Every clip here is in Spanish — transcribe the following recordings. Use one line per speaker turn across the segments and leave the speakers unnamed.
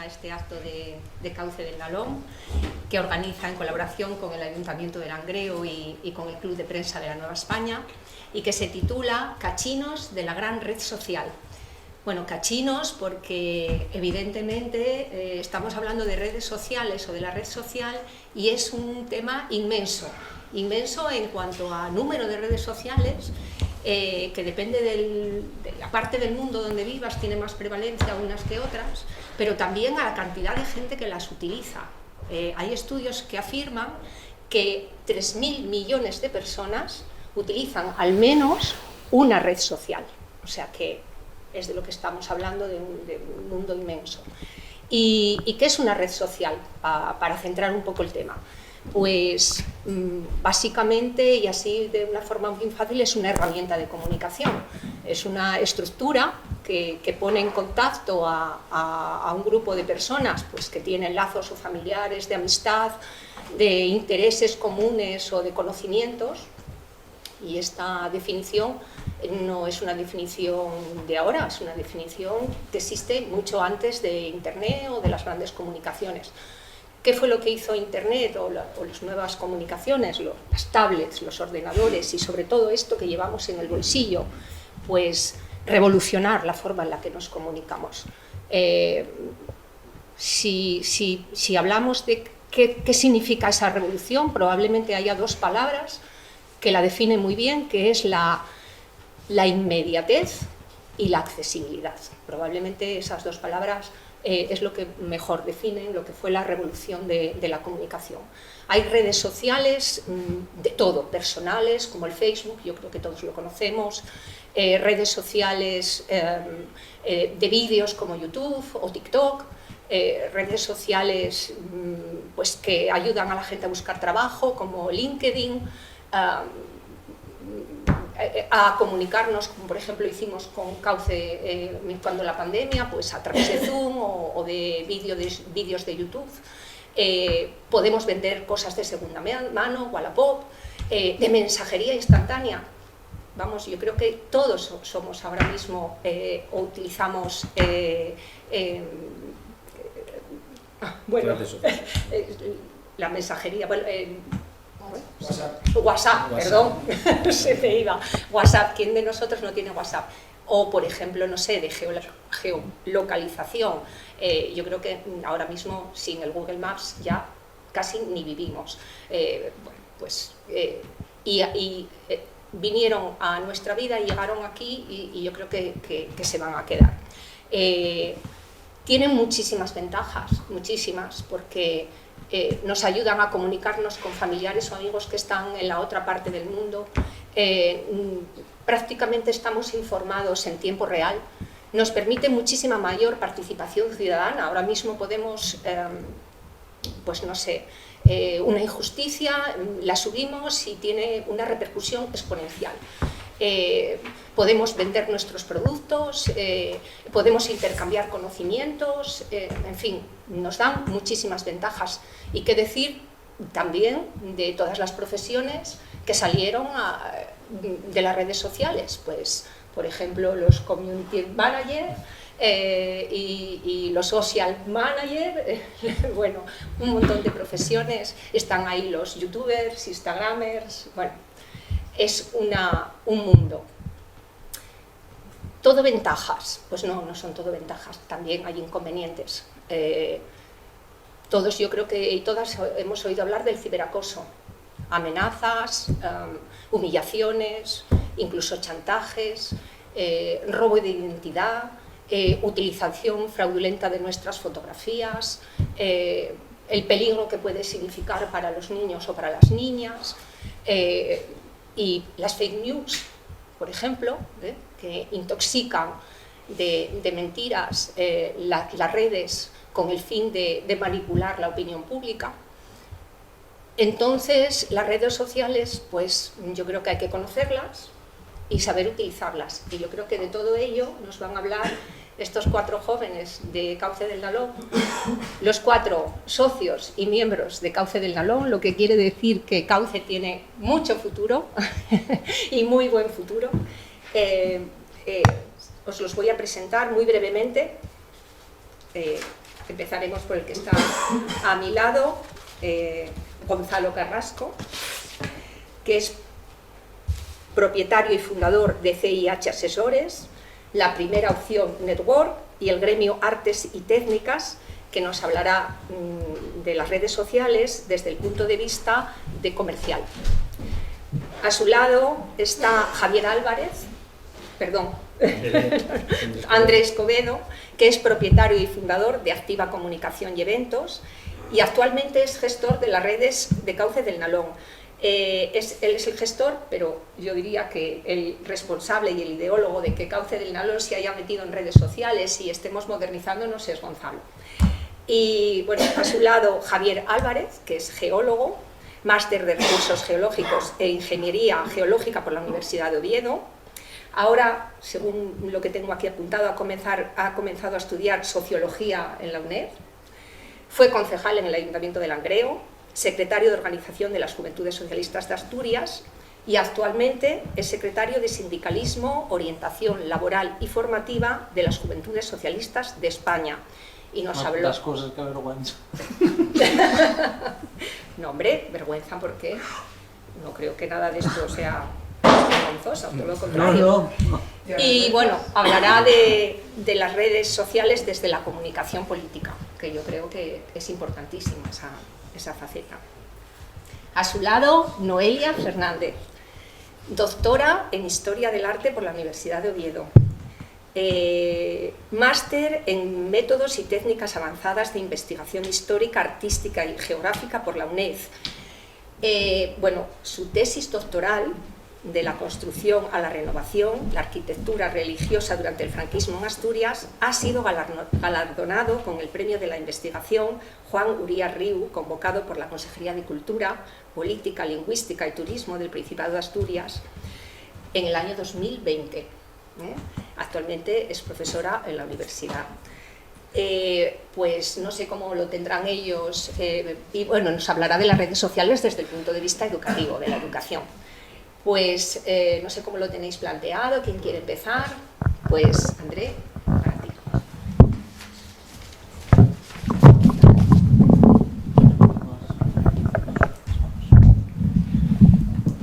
a este acto de Cauce del Nalón, que organiza en colaboración con el Ayuntamiento de Langreo y con el Club de Prensa de la Nueva España, y que se titula Cachinos de la gran red social. Bueno, cachinos porque evidentemente estamos hablando de redes sociales o de la red social, y es un tema inmenso en cuanto a número de redes sociales, que depende de la parte del mundo donde vivas, tiene más prevalencia unas que otras, pero también a la cantidad de gente que las utiliza. Hay estudios que afirman que 3.000 millones de personas utilizan al menos una red social, o sea que es de lo que estamos hablando, de un mundo inmenso. ¿Y qué es una red social? Para centrar un poco el tema. Pues básicamente, y así de una forma muy fácil, es una herramienta de comunicación. Es una estructura que pone en contacto a un grupo de personas pues, que tienen lazos o familiares, de amistad, de intereses comunes o de conocimientos. Y esta definición no es una definición de ahora, es una definición que existe mucho antes de Internet o de las grandes comunicaciones. ¿Qué fue lo que hizo Internet o las nuevas comunicaciones, las tablets, los ordenadores y sobre todo esto que llevamos en el bolsillo? Pues revolucionar la forma en la que nos comunicamos. Si hablamos de qué significa esa revolución, probablemente haya dos palabras que la definen muy bien, que es la inmediatez y la accesibilidad. Probablemente esas dos palabras es lo que mejor definen lo que fue la revolución de la comunicación. Hay redes sociales de todo, personales como el Facebook, yo creo que todos lo conocemos, redes sociales de vídeos como YouTube o TikTok, redes sociales pues, que ayudan a la gente a buscar trabajo como LinkedIn, a comunicarnos, como por ejemplo hicimos con Cauce cuando la pandemia, pues a través de Zoom o de vídeos de YouTube. Podemos vender cosas de segunda mano, Wallapop, de mensajería instantánea. Vamos, yo creo que todos somos ahora mismo o utilizamos bueno, la mensajería, bueno, WhatsApp, perdón, se me iba. WhatsApp, ¿quién de nosotros no tiene WhatsApp? O, por ejemplo, no sé, de geolocalización. Yo creo que ahora mismo sin el Google Maps ya casi ni vivimos. Bueno, pues, vinieron a nuestra vida y llegaron aquí y yo creo que se van a quedar. Tienen muchísimas ventajas, muchísimas, porque nos ayudan a comunicarnos con familiares o amigos que están en la otra parte del mundo. Prácticamente estamos informados en tiempo real. Nos permite muchísima mayor participación ciudadana. Ahora mismo podemos, pues no sé, una injusticia, la subimos y tiene una repercusión exponencial. Podemos vender nuestros productos, podemos intercambiar conocimientos, en fin, nos dan muchísimas ventajas. Y qué decir también de todas las profesiones que salieron de las redes sociales, pues, por ejemplo, los community managers y los social managers, bueno, un montón de profesiones, están ahí los youtubers, instagramers, bueno, es un mundo. ¿Todo ventajas? Pues no son todo ventajas, también hay inconvenientes. Todos, yo creo que y todas hemos oído hablar del ciberacoso, amenazas, humillaciones, incluso chantajes, robo de identidad, utilización fraudulenta de nuestras fotografías, el peligro que puede significar para los niños o para las niñas, y las fake news, por ejemplo, que intoxican de mentiras las redes con el fin de manipular la opinión pública. Entonces, las redes sociales, pues yo creo que hay que conocerlas y saber utilizarlas. Y yo creo que de todo ello nos van a hablar estos 4 jóvenes de Cauce del Nalón, los 4 socios y miembros de Cauce del Nalón, lo que quiere decir que Cauce tiene mucho futuro y muy buen futuro. Os los voy a presentar muy brevemente. Empezaremos por el que está a mi lado, Gonzalo Carrasco, que es propietario y fundador de CIH Asesores, la Primera Opción Network y el gremio Artes y Técnicas, que nos hablará de las redes sociales desde el punto de vista de comercial. A su lado está Javier Álvarez, Andrés Escobedo, que es propietario y fundador de Activa Comunicación y Eventos y actualmente es gestor de las redes de Cauce del Nalón. Él es el gestor, pero yo diría que el responsable y el ideólogo de que Cauce del Nalón se haya metido en redes sociales y estemos modernizándonos es Gonzalo. Y bueno, a su lado Javier Álvarez, que es geólogo, máster de Recursos Geológicos e Ingeniería Geológica por la Universidad de Oviedo. Ahora, según lo que tengo aquí apuntado, ha comenzado a estudiar Sociología en la UNED. Fue concejal en el Ayuntamiento de Langreo, secretario de Organización de las Juventudes Socialistas de Asturias y actualmente es secretario de Sindicalismo, Orientación Laboral y Formativa de las Juventudes Socialistas de España. Y nos habló...
Las cosas que vergüenza.
No, hombre, vergüenza, ¿por qué? No creo que nada de esto sea vergonzoso, todo lo contrario. No. Y bueno, hablará de las redes sociales desde la comunicación política, que yo creo que es importantísima esa faceta. A su lado, Noelia Fernández, doctora en Historia del Arte por la Universidad de Oviedo. Máster en Métodos y Técnicas Avanzadas de Investigación Histórica, Artística y Geográfica por la UNED. Bueno, su tesis doctoral de la construcción a la renovación, la arquitectura religiosa durante el franquismo en Asturias, ha sido galardonado con el Premio de la Investigación Juan Uría Riu, convocado por la Consejería de Cultura, Política, Lingüística y Turismo del Principado de Asturias en el año 2020. Actualmente es profesora en la universidad. Pues no sé cómo lo tendrán ellos, y bueno, nos hablará de las redes sociales desde el punto de vista educativo, de la educación. Pues no sé cómo lo tenéis planteado, ¿quién quiere empezar? Pues André, para ti.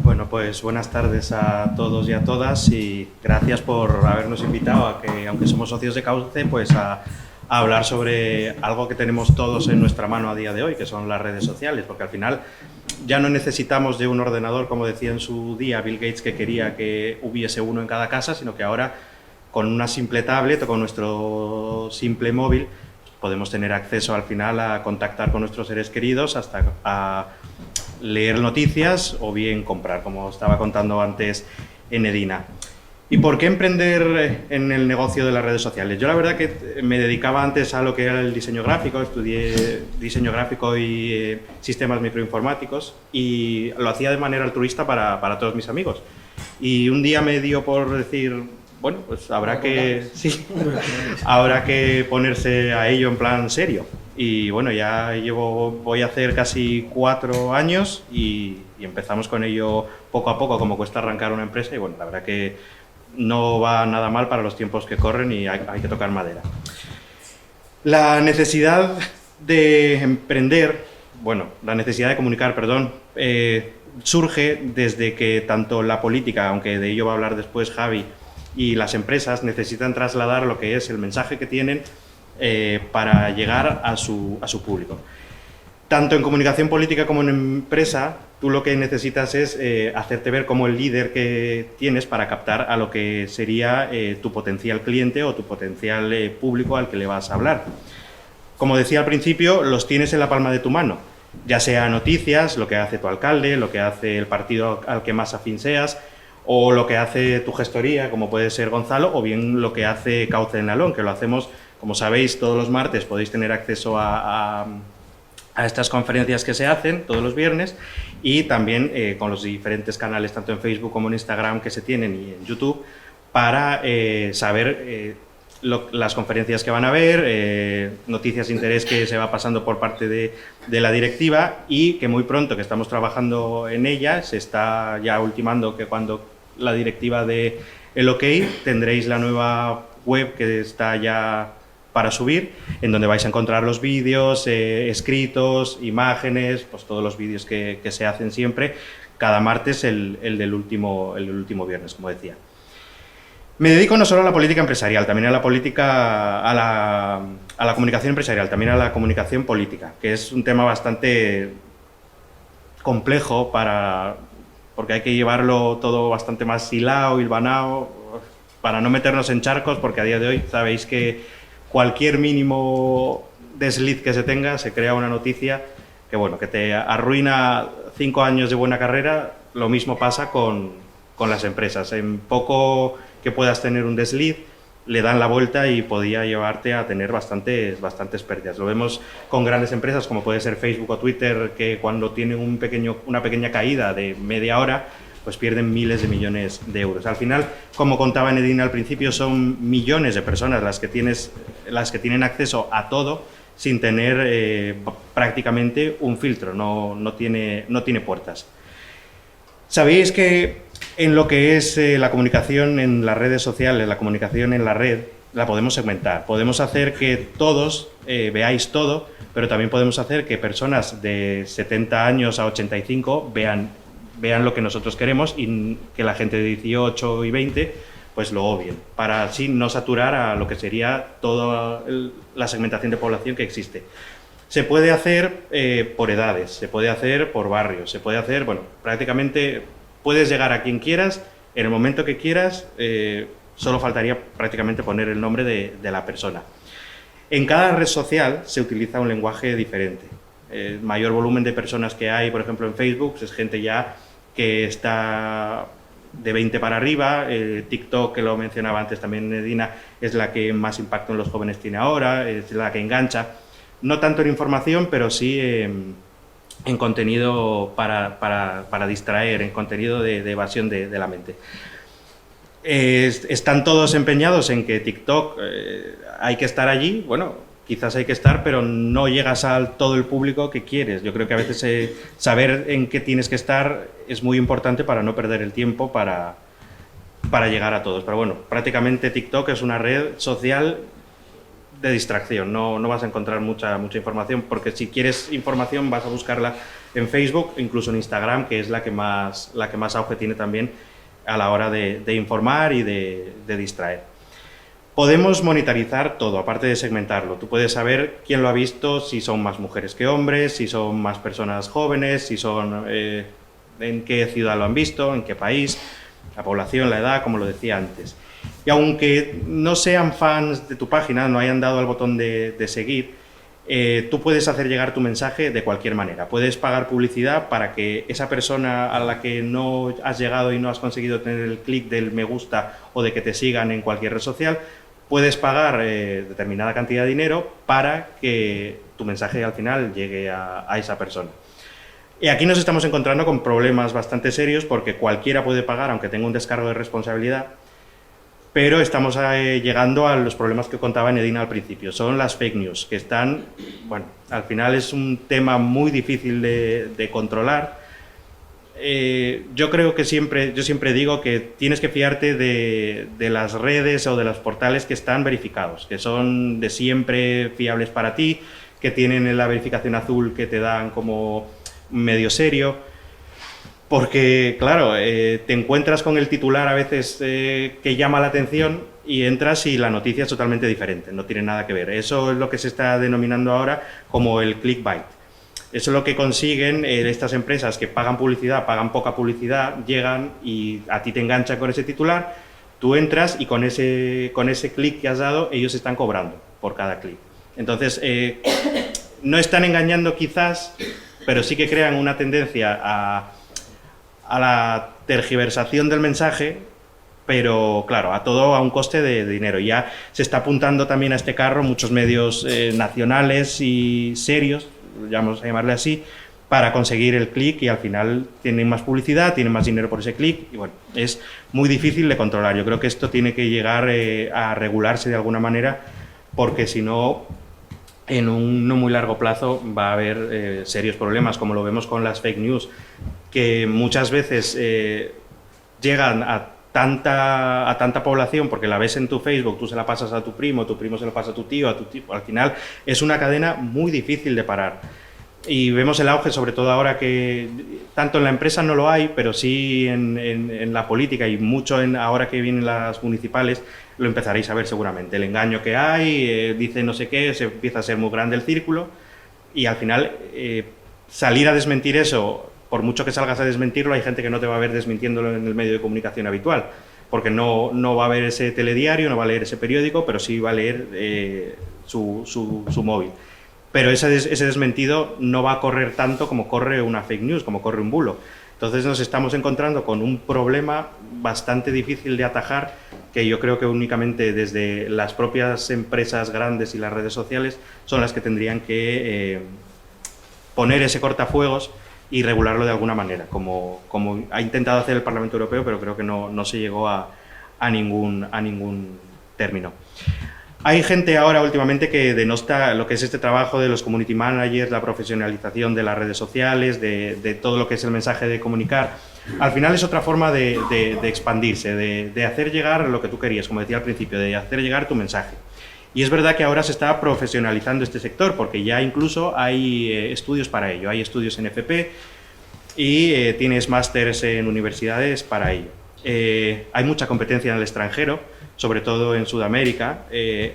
Bueno, pues buenas tardes a todos y a todas y gracias por habernos invitado a que, aunque somos socios de Cauce, pues a hablar sobre algo que tenemos todos en nuestra mano a día de hoy, que son las redes sociales, porque al final ya no necesitamos de un ordenador, como decía en su día Bill Gates, que quería que hubiese uno en cada casa, sino que ahora con una simple tablet o con nuestro simple móvil podemos tener acceso al final a contactar con nuestros seres queridos, hasta a leer noticias o bien comprar, como estaba contando antes Enedina. ¿Y por qué emprender en el negocio de las redes sociales? Yo la verdad que me dedicaba antes a lo que era el diseño gráfico, estudié diseño gráfico y sistemas microinformáticos y lo hacía de manera altruista para todos mis amigos. Y un día me dio por decir, bueno, pues habrá que ponerse a ello en plan serio. Y bueno, ya voy a hacer casi 4 años y empezamos con ello poco a poco, como cuesta arrancar una empresa, y bueno, la verdad que no va nada mal para los tiempos que corren y hay que tocar madera. La necesidad de emprender, bueno, la necesidad de comunicar, perdón, surge desde que tanto la política, aunque de ello va a hablar después Javi, y las empresas necesitan trasladar lo que es el mensaje que tienen para llegar a su público. Tanto en comunicación política como en empresa, tú lo que necesitas es hacerte ver como el líder que tienes para captar a lo que sería tu potencial cliente o tu potencial público al que le vas a hablar. Como decía al principio, los tienes en la palma de tu mano, ya sea noticias, lo que hace tu alcalde, lo que hace el partido al que más afín seas, o lo que hace tu gestoría, como puede ser Gonzalo, o bien lo que hace Cauce del Nalón, que lo hacemos, como sabéis, todos los martes podéis tener acceso a estas conferencias que se hacen todos los viernes, y también con los diferentes canales, tanto en Facebook como en Instagram, que se tienen, y en YouTube, para saber las conferencias que van a haber, noticias de interés que se va pasando por parte de la directiva, y que muy pronto, que estamos trabajando en ella, se está ya ultimando que cuando la directiva dé el OK, tendréis la nueva web que está ya para subir, en donde vais a encontrar los vídeos, escritos, imágenes, pues todos los vídeos que se hacen siempre, cada martes el del último viernes, como decía. Me dedico no solo a la política empresarial, también a la política, a la comunicación empresarial, también a la comunicación política, que es un tema bastante complejo porque hay que llevarlo todo bastante más hilado, hilvanado, para no meternos en charcos, porque a día de hoy sabéis que cualquier mínimo desliz que se tenga, se crea una noticia que, bueno, que te arruina 5 años de buena carrera. Lo mismo pasa con las empresas. En poco que puedas tener un desliz, le dan la vuelta y podía llevarte a tener bastantes pérdidas. Lo vemos con grandes empresas como puede ser Facebook o Twitter, que cuando tienen una pequeña caída de media hora, pues pierden miles de millones de euros. Al final, como contaba Nedina al principio, son millones de personas las que tienen acceso a todo sin tener prácticamente un filtro, no tiene puertas. Sabéis que en lo que es la comunicación en las redes sociales, la comunicación en la red, la podemos segmentar. Podemos hacer que todos veáis todo, pero también podemos hacer que personas de 70 años a 85 vean lo que nosotros queremos y que la gente de 18 y 20 pues lo obvien, para así no saturar a lo que sería toda la segmentación de población que existe. Se puede hacer por edades, se puede hacer por barrios, se puede hacer, bueno, prácticamente puedes llegar a quien quieras, en el momento que quieras, solo faltaría prácticamente poner el nombre de la persona. En cada red social se utiliza un lenguaje diferente. El mayor volumen de personas que hay, por ejemplo, en Facebook, es gente ya que está de 20 para arriba. TikTok, que lo mencionaba antes también Nedina, es la que más impacto en los jóvenes tiene ahora, es la que engancha. No tanto en información, pero sí en contenido para distraer, en contenido de evasión de la mente. Están todos empeñados en que TikTok hay que estar allí. Bueno, quizás hay que estar, pero no llegas a todo el público que quieres. Yo creo que a veces saber en qué tienes que estar es muy importante para no perder el tiempo para llegar a todos. Pero bueno, prácticamente TikTok es una red social de distracción. No vas a encontrar mucha información, porque si quieres información vas a buscarla en Facebook, incluso en Instagram, que es la que más auge tiene también a la hora de informar y de distraer. Podemos monitorizar todo, aparte de segmentarlo. Tú puedes saber quién lo ha visto, si son más mujeres que hombres, si son más personas jóvenes, si son en qué ciudad lo han visto, en qué país, la población, la edad, como lo decía antes. Y aunque no sean fans de tu página, no hayan dado al botón de seguir, tú puedes hacer llegar tu mensaje de cualquier manera. Puedes pagar publicidad para que esa persona a la que no has llegado y no has conseguido tener el clic del me gusta o de que te sigan en cualquier red social, puedes pagar determinada cantidad de dinero para que tu mensaje al final llegue a esa persona. Y aquí nos estamos encontrando con problemas bastante serios, porque cualquiera puede pagar, aunque tenga un descargo de responsabilidad, pero estamos llegando a los problemas que contaba Nedina al principio. Son las fake news, que están, bueno, al final es un tema muy difícil de controlar. Yo creo que yo siempre digo que tienes que fiarte de las redes o de los portales que están verificados, que son de siempre fiables para ti, que tienen la verificación azul que te dan como medio serio. Porque, claro, te encuentras con el titular a veces que llama la atención y entras y la noticia es totalmente diferente, no tiene nada que ver. Eso es lo que se está denominando ahora como el clickbait. Eso es lo que consiguen estas empresas que pagan publicidad, pagan poca publicidad, llegan y a ti te enganchan con ese titular, tú entras y con ese clic que has dado, ellos están cobrando por cada clic. Entonces, no están engañando quizás, pero sí que crean una tendencia a la tergiversación del mensaje, pero claro, a todo a un coste de dinero. Ya se está apuntando también a este carro muchos medios nacionales y serios, vamos a llamarle así, para conseguir el clic, y al final tienen más publicidad, tienen más dinero por ese clic, y bueno, es muy difícil de controlar. Yo creo que esto tiene que llegar a regularse de alguna manera, porque si no, en un no muy largo plazo va a haber serios problemas, como lo vemos con las fake news, que muchas veces llegan a a tanta población, porque la ves en tu Facebook, tú se la pasas a tu primo se lo pasa a tu tío, al final es una cadena muy difícil de parar. Y vemos el auge, sobre todo ahora que tanto en la empresa no lo hay, pero sí en la política y mucho ahora que vienen las municipales, lo empezaréis a ver seguramente. El engaño que hay, dice no sé qué, se empieza a ser muy grande el círculo y al final salir a desmentir eso, por mucho que salgas a desmentirlo, hay gente que no te va a ver desmintiéndolo en el medio de comunicación habitual, porque no va a ver ese telediario, no va a leer ese periódico, pero sí va a leer su móvil. Pero ese desmentido no va a correr tanto como corre una fake news, como corre un bulo. Entonces nos estamos encontrando con un problema bastante difícil de atajar, que yo creo que únicamente desde las propias empresas grandes y las redes sociales son las que tendrían que poner ese cortafuegos y regularlo de alguna manera, como ha intentado hacer el Parlamento Europeo, pero creo que no se llegó a ningún término. Hay gente ahora últimamente que denosta lo que es este trabajo de los community managers, la profesionalización de las redes sociales, de todo lo que es el mensaje de comunicar. Al final es otra forma de expandirse, de hacer llegar lo que tú querías, como decía al principio, de hacer llegar tu mensaje. Y es verdad que ahora se está profesionalizando este sector, porque ya incluso hay estudios para ello, hay estudios en FP y tienes másters en universidades para ello. Hay mucha competencia en el extranjero, sobre todo en Sudamérica.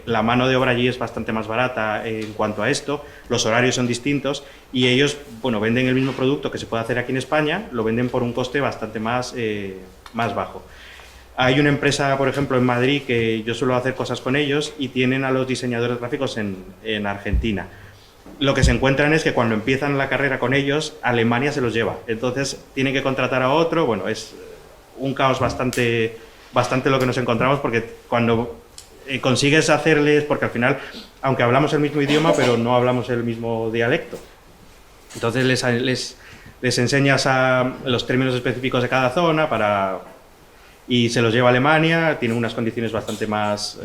La mano de obra allí es bastante más barata en cuanto a esto, los horarios son distintos y ellos, bueno, venden el mismo producto que se puede hacer aquí en España, lo venden por un coste bastante más bajo. Hay una empresa, por ejemplo, en Madrid, que yo suelo hacer cosas con ellos y tienen a los diseñadores gráficos en Argentina. Lo que se encuentran es que cuando empiezan la carrera con ellos, Alemania se los lleva. Entonces tienen que contratar a otro, bueno, es un caos bastante lo que nos encontramos, porque cuando consigues hacerles, porque al final, aunque hablamos el mismo idioma, pero no hablamos el mismo dialecto. Entonces les enseñas los términos específicos de cada zona y se los lleva a Alemania, tiene unas condiciones bastante más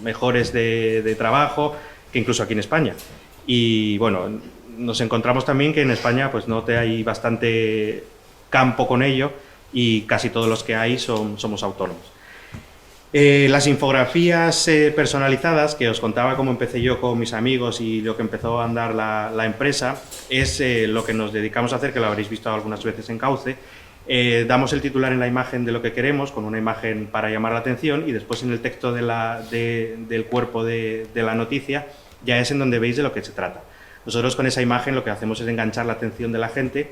mejores de trabajo que incluso aquí en España. Y bueno, nos encontramos también que en España pues hay bastante campo con ello, y casi todos los que hay somos autónomos. Las infografías personalizadas, que os contaba cómo empecé yo con mis amigos y lo que empezó a andar la empresa, es lo que nos dedicamos a hacer, que lo habréis visto algunas veces en Cauce. Damos el titular en la imagen de lo que queremos, con una imagen para llamar la atención, y después en el texto del cuerpo de la noticia ya es en donde veis de lo que se trata. Nosotros con esa imagen lo que hacemos es enganchar la atención de la gente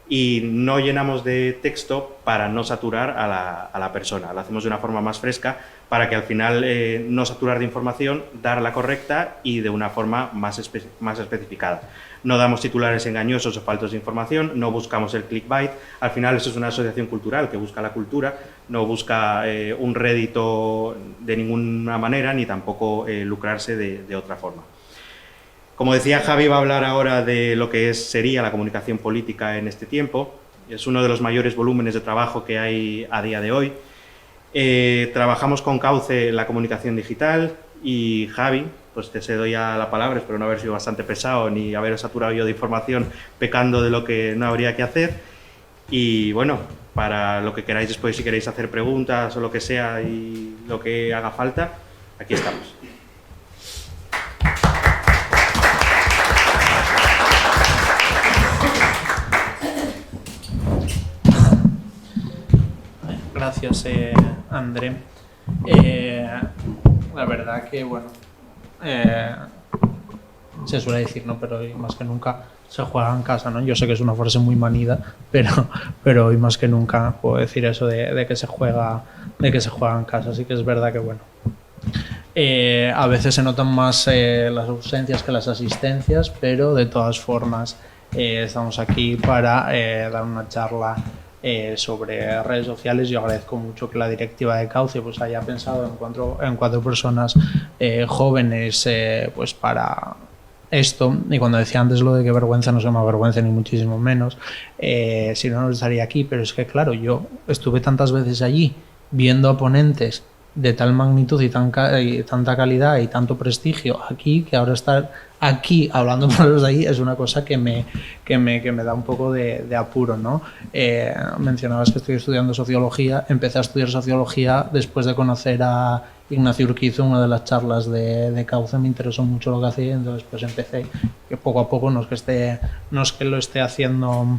y no llenamos de texto para no saturar a la persona. Lo hacemos de una forma más fresca para que al final no saturar de información, dar la correcta y de una forma más especificada. No damos titulares engañosos o faltos de información, no buscamos el clickbait. Al final eso es una asociación cultural que busca la cultura, no busca un rédito de ninguna manera ni tampoco lucrarse de otra forma. Como decía, Javi va a hablar ahora de lo que sería la comunicación política en este tiempo. Es uno de los mayores volúmenes de trabajo que hay a día de hoy. Trabajamos con Cauce en la comunicación digital y Javi, pues te cedo ya la palabra, espero no haber sido bastante pesado ni haber saturado yo de información pecando de lo que no habría que hacer. Y bueno, para lo que queráis después, si queréis hacer preguntas o lo que sea y lo que haga falta, aquí estamos.
Gracias, André. La verdad que, bueno, se suele decir, ¿no? Pero hoy más que nunca se juega en casa, ¿no? Yo sé que es una frase muy manida, pero hoy más que nunca puedo decir eso de que se juega en casa. Así que es verdad que, bueno, a veces se notan más las ausencias que las asistencias, pero de todas formas estamos aquí para dar una charla sobre redes sociales. Yo agradezco mucho que la directiva de Cauce pues haya pensado en cuatro personas jóvenes pues para esto. Y cuando decía antes lo de que vergüenza, no se me avergüenza ni muchísimo menos, si no estaría aquí. Pero es que claro, yo estuve tantas veces allí viendo a ponentes de tal magnitud y tanta calidad y tanto prestigio aquí, que ahora estar aquí hablando con los de ahí es una cosa que me da un poco de apuro, ¿no? Mencionabas que estoy estudiando sociología. Empecé a estudiar sociología después de conocer a Ignacio Urquizo en una de las charlas de Cauce. Me interesó mucho lo que hacía, entonces pues empecé, que poco a poco no es que lo esté haciendo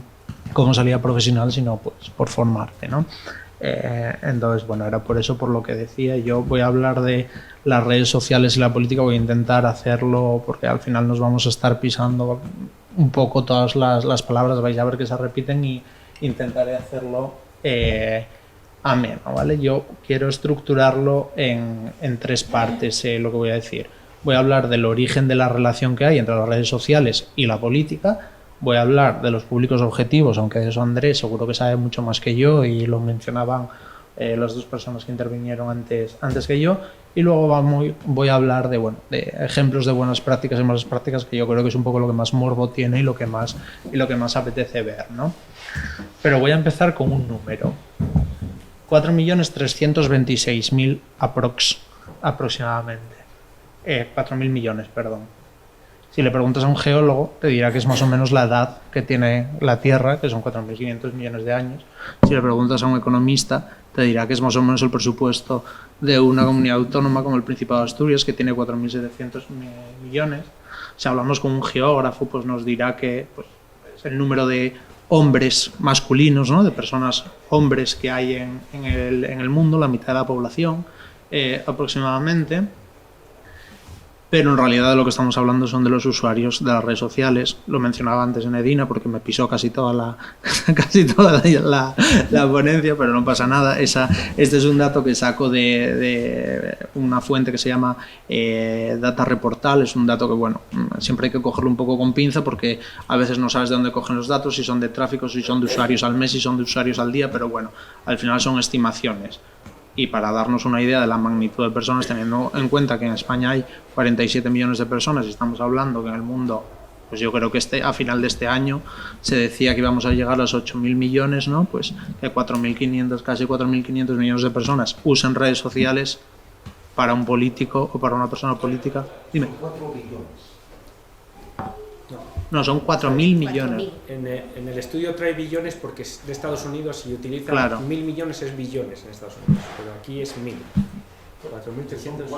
como salida profesional, sino pues por formarte, ¿no? Entonces, bueno, era por eso por lo que decía. Yo voy a hablar de las redes sociales y la política, voy a intentar hacerlo porque al final nos vamos a estar pisando un poco todas las palabras, vais a ver que se repiten, y intentaré hacerlo ameno, ¿vale? Yo quiero estructurarlo en 3 partes, lo que voy a decir. Voy a hablar del origen de la relación que hay entre las redes sociales y la política. Voy a hablar de los públicos objetivos, aunque de eso Andrés seguro que sabe mucho más que yo y lo mencionaban las 2 personas que intervinieron antes que yo. Y luego voy a hablar de ejemplos de buenas prácticas y malas prácticas, que yo creo que es un poco lo que más morbo tiene y lo que más apetece ver, ¿no? Pero voy a empezar con un número. 4.326.000 aproximadamente. 4.000 millones, perdón. Si le preguntas a un geólogo, te dirá que es más o menos la edad que tiene la Tierra, que son 4.500 millones de años. Si le preguntas a un economista, te dirá que es más o menos el presupuesto de una comunidad autónoma como el Principado de Asturias, que tiene 4.700 millones. Si hablamos con un geógrafo, pues nos dirá que pues, es el número de hombres masculinos, ¿no? De personas, hombres que hay en el mundo, la mitad de la población aproximadamente. Pero en realidad de lo que estamos hablando son de los usuarios de las redes sociales. Lo mencionaba antes en Edina porque me pisó casi toda la ponencia, pero no pasa nada. Este es un dato que saco de una fuente que se llama Data Reportal. Es un dato que, bueno, siempre hay que cogerlo un poco con pinza porque a veces no sabes de dónde cogen los datos, si son de tráfico, si son de usuarios al mes, si son de usuarios al día, pero bueno, al final son estimaciones. Y para darnos una idea de la magnitud de personas, teniendo en cuenta que en España hay 47 millones de personas y estamos hablando que en el mundo, pues yo creo que a final de este año se decía que íbamos a llegar a los 8.000 millones, ¿no? Pues que 4.500, casi 4.500 millones de personas usen redes sociales para un político o para una persona política. Dime.
4 billones.
No, son 4.000 millones.
En el estudio trae billones porque es de Estados Unidos y utiliza 1.000 millones es billones en Estados Unidos, pero aquí es 1.000. 4.300.
4.326.000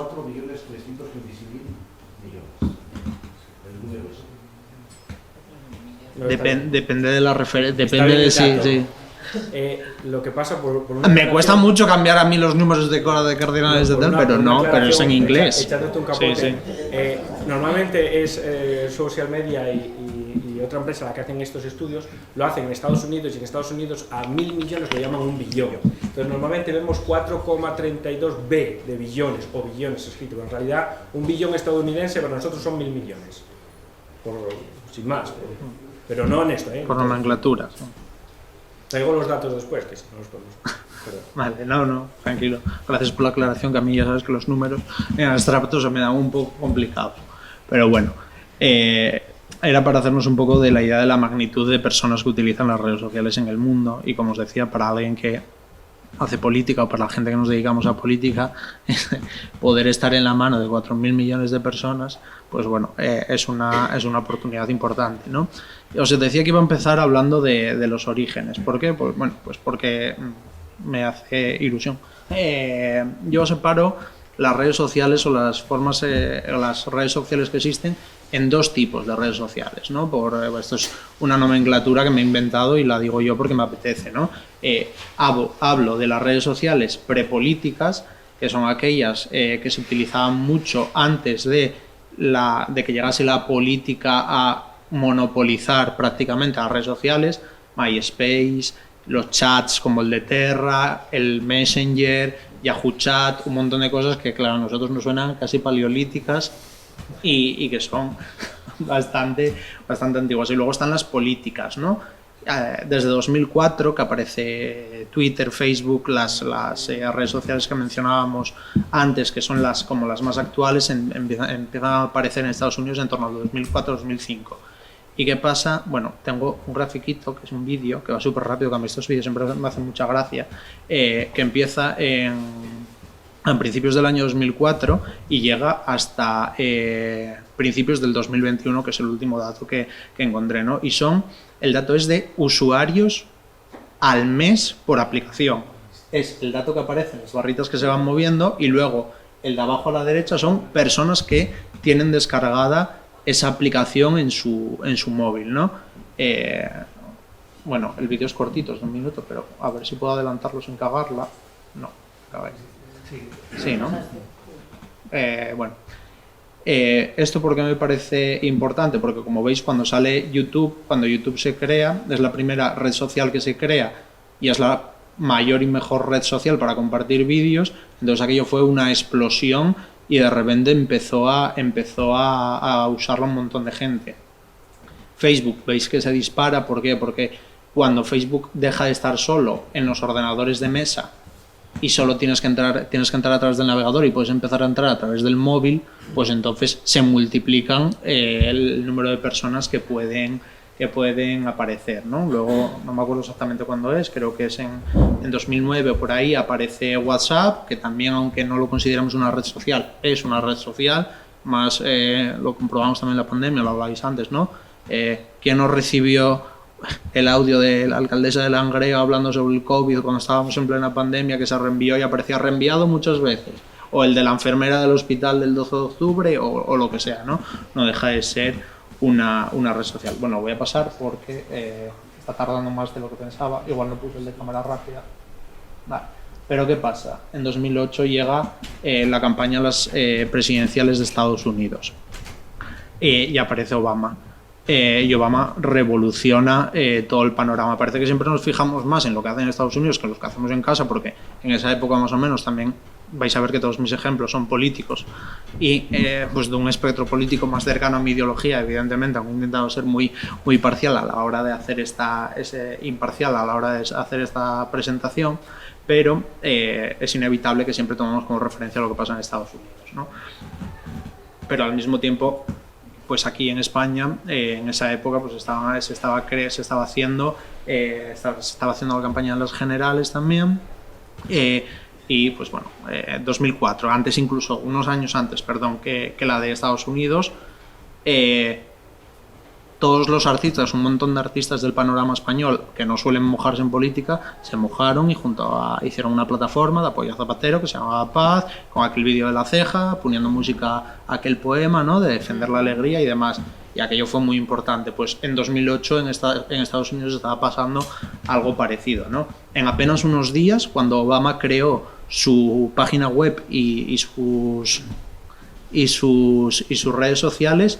millones. El número es.
Depende de la referencia. Depende de sí.
Lo que pasa por una
me cuesta mucho cambiar a mí los números de Cora de Cardinales de tal, pero es en inglés.
Echándote un capote. Sí. Normalmente es Social Media y otra empresa la que hacen estos estudios, lo hacen en Estados Unidos, y en Estados Unidos a 1.000 millones lo llaman un billón. Entonces normalmente vemos 4,32 B de billones o billones escrito, pero en realidad un billón estadounidense para nosotros son 1.000 millones. Sin más. Pero no en esto.
Por nomenclatura.
Traigo los datos después, que si no los podemos.
Vale, no, tranquilo. Gracias por la aclaración, que a mí ya sabes que los números en abstracto se me dan un poco complicados. Pero bueno, era para hacernos un poco de la idea de la magnitud de personas que utilizan las redes sociales en el mundo. Y como os decía, para alguien que hace política o para la gente que nos dedicamos a política, poder estar en la mano de 4.000 millones de personas, pues bueno, es una oportunidad importante, ¿no? Os decía que iba a empezar hablando de los orígenes. ¿Por qué? Pues bueno, pues porque me hace ilusión. Yo separo las redes sociales o las formas, las redes sociales que existen en 2 tipos de redes sociales, ¿no? Esto es una nomenclatura que me he inventado y la digo yo porque me apetece, ¿no? Hablo de las redes sociales prepolíticas, que son aquellas que se utilizaban mucho antes de que llegase la política a monopolizar prácticamente las redes sociales, MySpace, los chats como el de Terra, el Messenger, Yahoo Chat, un montón de cosas que, claro, a nosotros nos suenan casi paleolíticas y que son bastante antiguas. Y luego están las políticas, ¿no? Desde 2004 que aparece Twitter, Facebook, las redes sociales que mencionábamos antes, que son como las más actuales, empiezan a aparecer en Estados Unidos en torno al 2004-2005. ¿Y qué pasa? Bueno, tengo un grafiquito, que es un vídeo, que va súper rápido, que a mí estos vídeos siempre me hacen mucha gracia, que empieza a principios del año 2004 y llega hasta principios del 2021, que es el último dato que encontré, ¿no? Y el dato es de usuarios al mes por aplicación. Es el dato que aparece en las barritas que se van moviendo y luego el de abajo a la derecha son personas que tienen descargada esa aplicación en su móvil, ¿no? Bueno, el vídeo es cortito, es de 1 minuto, pero a ver si puedo adelantarlo sin cagarla. No, cagáis. Sí, ¿no? Bueno, esto porque me parece importante, porque como veis cuando sale YouTube, cuando YouTube se crea, es la primera red social que se crea y es la mayor y mejor red social para compartir vídeos, entonces aquello fue una explosión y de repente empezó a usarlo un montón de gente. Facebook, veis que se dispara, ¿por qué? Porque cuando Facebook deja de estar solo en los ordenadores de mesa y solo tienes que entrar a través del navegador y puedes empezar a entrar a través del móvil, pues entonces se multiplican el número de personas que pueden aparecer, ¿no? Luego, no me acuerdo exactamente cuándo es, creo que es en 2009 o por ahí, aparece WhatsApp, que también, aunque no lo consideramos una red social, es una red social, más lo comprobamos también en la pandemia, lo hablabais antes, ¿no? ¿Quién nos recibió el audio de la alcaldesa de Langreo hablando sobre el COVID cuando estábamos en plena pandemia, que se reenvió y aparecía reenviado muchas veces? O el de la enfermera del hospital del 12 de octubre o lo que sea, ¿no? No deja de ser una red social. Bueno, voy a pasar porque está tardando más de lo que pensaba. Igual no puse el de cámara rápida. Vale. Pero ¿qué pasa? En 2008 llega la campaña a las presidenciales de Estados Unidos y aparece Obama. Y Obama revoluciona todo el panorama. Parece que siempre nos fijamos más en lo que hacen en Estados Unidos que en lo que hacemos en casa, porque en esa época más o menos también vais a ver que todos mis ejemplos son políticos y pues de un espectro político más cercano a mi ideología, evidentemente, aunque he intentado ser muy parcial a la hora de hacer imparcial a la hora de hacer esta presentación, pero es inevitable que siempre tomemos como referencia lo que pasa en Estados Unidos, ¿no? Pero al mismo tiempo, pues aquí en España, en esa época, pues se estaba haciendo la campaña de las generales también, y pues bueno, 2004, unos años antes, que la de Estados Unidos, todos los artistas, un montón de artistas del panorama español que no suelen mojarse en política, se mojaron y hicieron una plataforma de apoyo a Zapatero que se llamaba Paz, con aquel vídeo de La Ceja, poniendo música a aquel poema, ¿no?, de defender la alegría y demás. Y aquello fue muy importante. Pues en 2008 en Estados Unidos estaba pasando algo parecido, ¿no? En apenas unos días, cuando Obama creó su página web y sus redes sociales,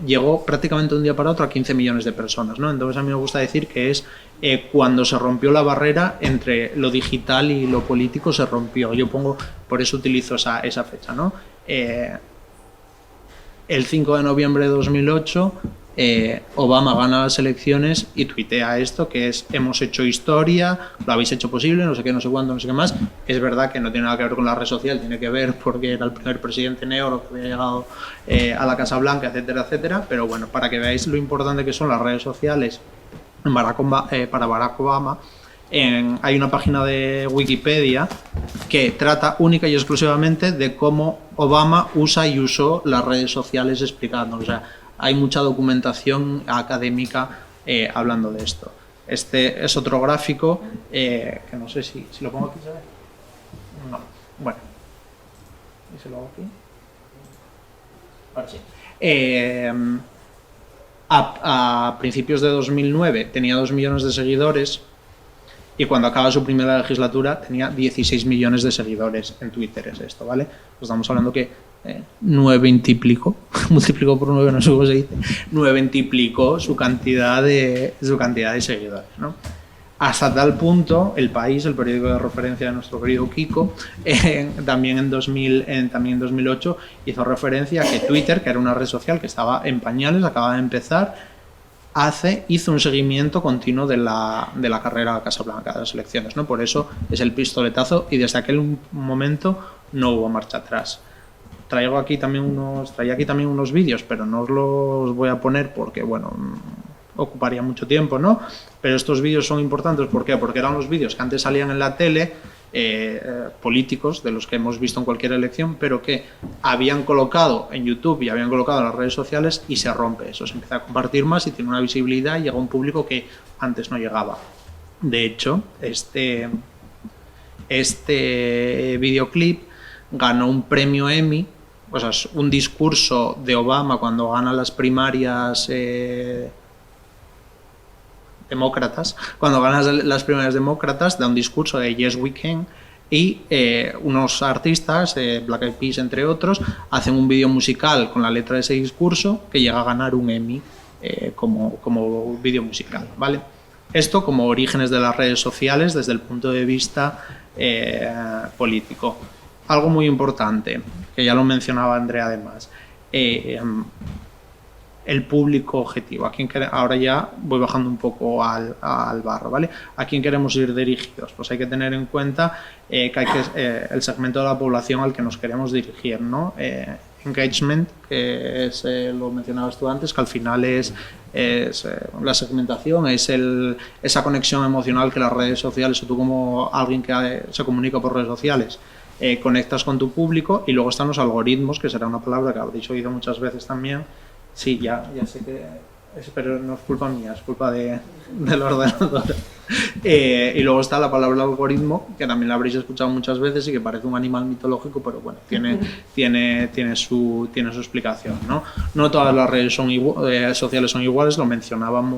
llegó prácticamente de un día para otro a 15 millones de personas, ¿no? Entonces a mí me gusta decir que es cuando se rompió la barrera entre lo digital y lo político, se rompió. Por eso utilizo esa fecha, ¿no? El 5 de noviembre de 2008 Obama gana las elecciones y tuitea esto, que es: hemos hecho historia, lo habéis hecho posible, no sé qué, no sé cuánto, no sé qué más. Es verdad que no tiene nada que ver con la red social, tiene que ver porque era el primer presidente negro que había llegado a la Casa Blanca, etcétera, etcétera. Pero bueno, para que veáis lo importante que son las redes sociales para Barack Obama, hay una página de Wikipedia que trata única y exclusivamente de cómo Obama usa y usó las redes sociales, explicando. O sea, hay mucha documentación académica hablando de esto. Este es otro gráfico que no sé si lo pongo aquí, ¿sabes? No. Bueno. ¿Y si lo hago aquí? Ahora sí. A principios de 2009 tenía 2 millones de seguidores y cuando acaba su primera legislatura tenía 16 millones de seguidores en Twitter. Es esto, ¿vale? Pues estamos hablando que 9 multiplicó por 9, no sé cómo se dice, 9 su cantidad de seguidores, ¿no? Hasta tal punto, El País, el periódico de referencia de nuestro querido Kiko, también en 2008 hizo referencia a que Twitter, que era una red social que estaba en pañales, acaba de empezar, hizo un seguimiento continuo de la carrera a Casa Blanca, de las elecciones, ¿no? Por eso es el pistoletazo y desde aquel momento no hubo marcha atrás. Traía aquí también unos vídeos, pero no os los voy a poner porque, bueno, ocuparía mucho tiempo, ¿no? Pero estos vídeos son importantes, ¿por qué? Porque eran los vídeos que antes salían en la tele políticos de los que hemos visto en cualquier elección, pero que habían colocado en YouTube y habían colocado en las redes sociales y se rompe eso, se empieza a compartir más y tiene una visibilidad y llega a un público que antes no llegaba. De hecho, este videoclip ganó un premio Emmy, o sea, es un discurso de Obama cuando gana las primarias demócratas, cuando ganan las primarias demócratas, da un discurso de Yes We Can y unos artistas, Black Eyed Peas entre otros, hacen un vídeo musical con la letra de ese discurso que llega a ganar un Emmy como vídeo musical, ¿vale? Esto como orígenes de las redes sociales desde el punto de vista político. Algo muy importante, que ya lo mencionaba Andrea además, el público objetivo. Ahora ya voy bajando un poco al barro, ¿vale? ¿A quién queremos ir dirigidos? Pues hay que tener en cuenta el segmento de la población al que nos queremos dirigir, ¿no? Engagement, que es, lo mencionabas tú antes, que al final es la segmentación, es esa conexión emocional que las redes sociales, o tú como alguien que se comunica por redes sociales, conectas con tu público. Y luego están los algoritmos, que será una palabra que habréis oído muchas veces también. Sí, ya sé que pero no es culpa mía, es culpa del ordenador. Y luego está la palabra algoritmo, que también la habréis escuchado muchas veces y que parece un animal mitológico, pero bueno, tiene su explicación, ¿no? No todas las redes sociales son iguales, lo mencionaban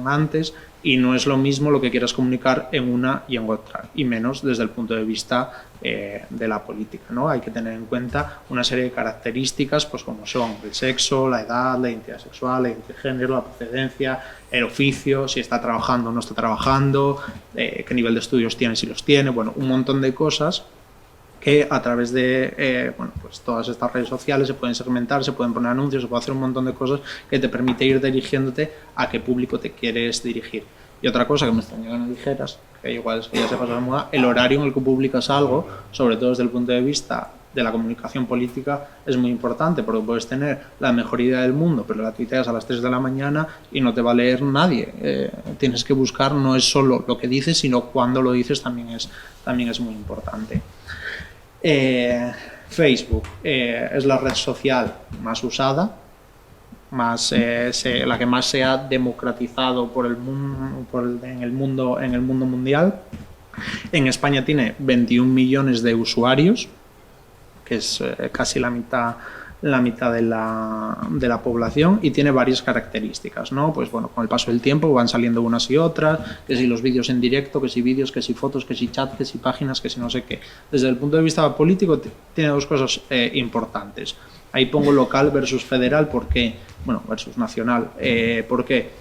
antes, y no es lo mismo lo que quieras comunicar en una y en otra, y menos desde el punto de vista de la política, ¿no? Hay que tener en cuenta una serie de características, pues como son el sexo, la edad, la identidad sexual, la identidad de género, la procedencia, el oficio, si está trabajando o no está trabajando, qué nivel de estudios tiene, si los tiene, bueno, un montón de cosas que a través de pues todas estas redes sociales se pueden segmentar, se pueden poner anuncios, se puede hacer un montón de cosas que te permite ir dirigiéndote a qué público te quieres dirigir. Y otra cosa que me extrañó que no dijeras, que igual es que ya se pasa de moda, el horario en el que publicas algo, sobre todo desde el punto de vista de la comunicación política, es muy importante, porque puedes tener la mejor idea del mundo, pero la tuiteas a las 3 de la mañana y no te va a leer nadie. Tienes que buscar, no es solo lo que dices, sino cuándo lo dices, también es muy importante. Facebook es la red social más usada, la que más se ha democratizado en el mundo mundial. En España tiene 21 millones de usuarios, que es casi la mitad de la población, y tiene varias características, ¿no? Pues bueno, con el paso del tiempo van saliendo unas y otras, que si los vídeos en directo, que si vídeos, que si fotos, que si chat, que si páginas, que si no sé qué. Desde el punto de vista político tiene dos cosas importantes. Ahí pongo local versus federal, versus nacional. ¿Por qué?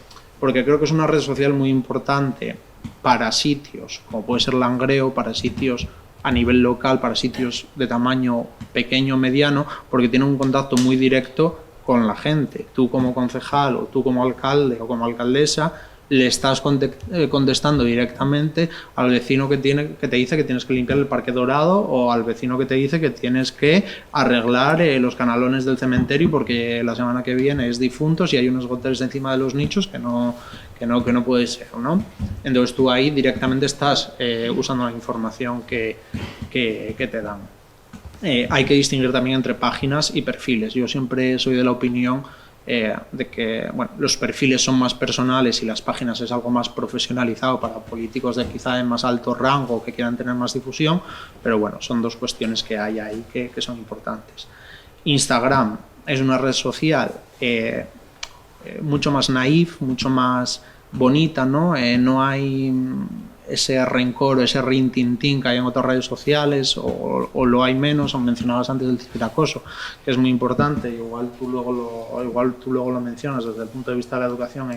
Porque creo que es una red social muy importante para sitios, como puede ser Langreo, para sitios a nivel local, para sitios de tamaño pequeño o mediano, porque tiene un contacto muy directo con la gente. Tú como concejal o tú como alcalde o como alcaldesa le estás contestando directamente al vecino que te dice que tienes que limpiar el Parque Dorado, o al vecino que te dice que tienes que arreglar los canalones del cementerio porque la semana que viene es difuntos y hay unos goteros encima de los nichos que no puede ser, ¿no? Entonces tú ahí directamente estás usando la información que te dan. Hay que distinguir también entre páginas y perfiles. Yo siempre soy de la opinión de que los perfiles son más personales y las páginas es algo más profesionalizado para políticos de quizá de más alto rango que quieran tener más difusión, pero bueno, son dos cuestiones que hay ahí que son importantes. Instagram es una red social mucho más naif, mucho más bonita, ¿no? No hay ese rencor o ese rintintín que hay en otras redes sociales, o lo hay menos, o mencionabas antes el ciberacoso, que es muy importante, igual tú luego lo mencionas desde el punto de vista de la educación,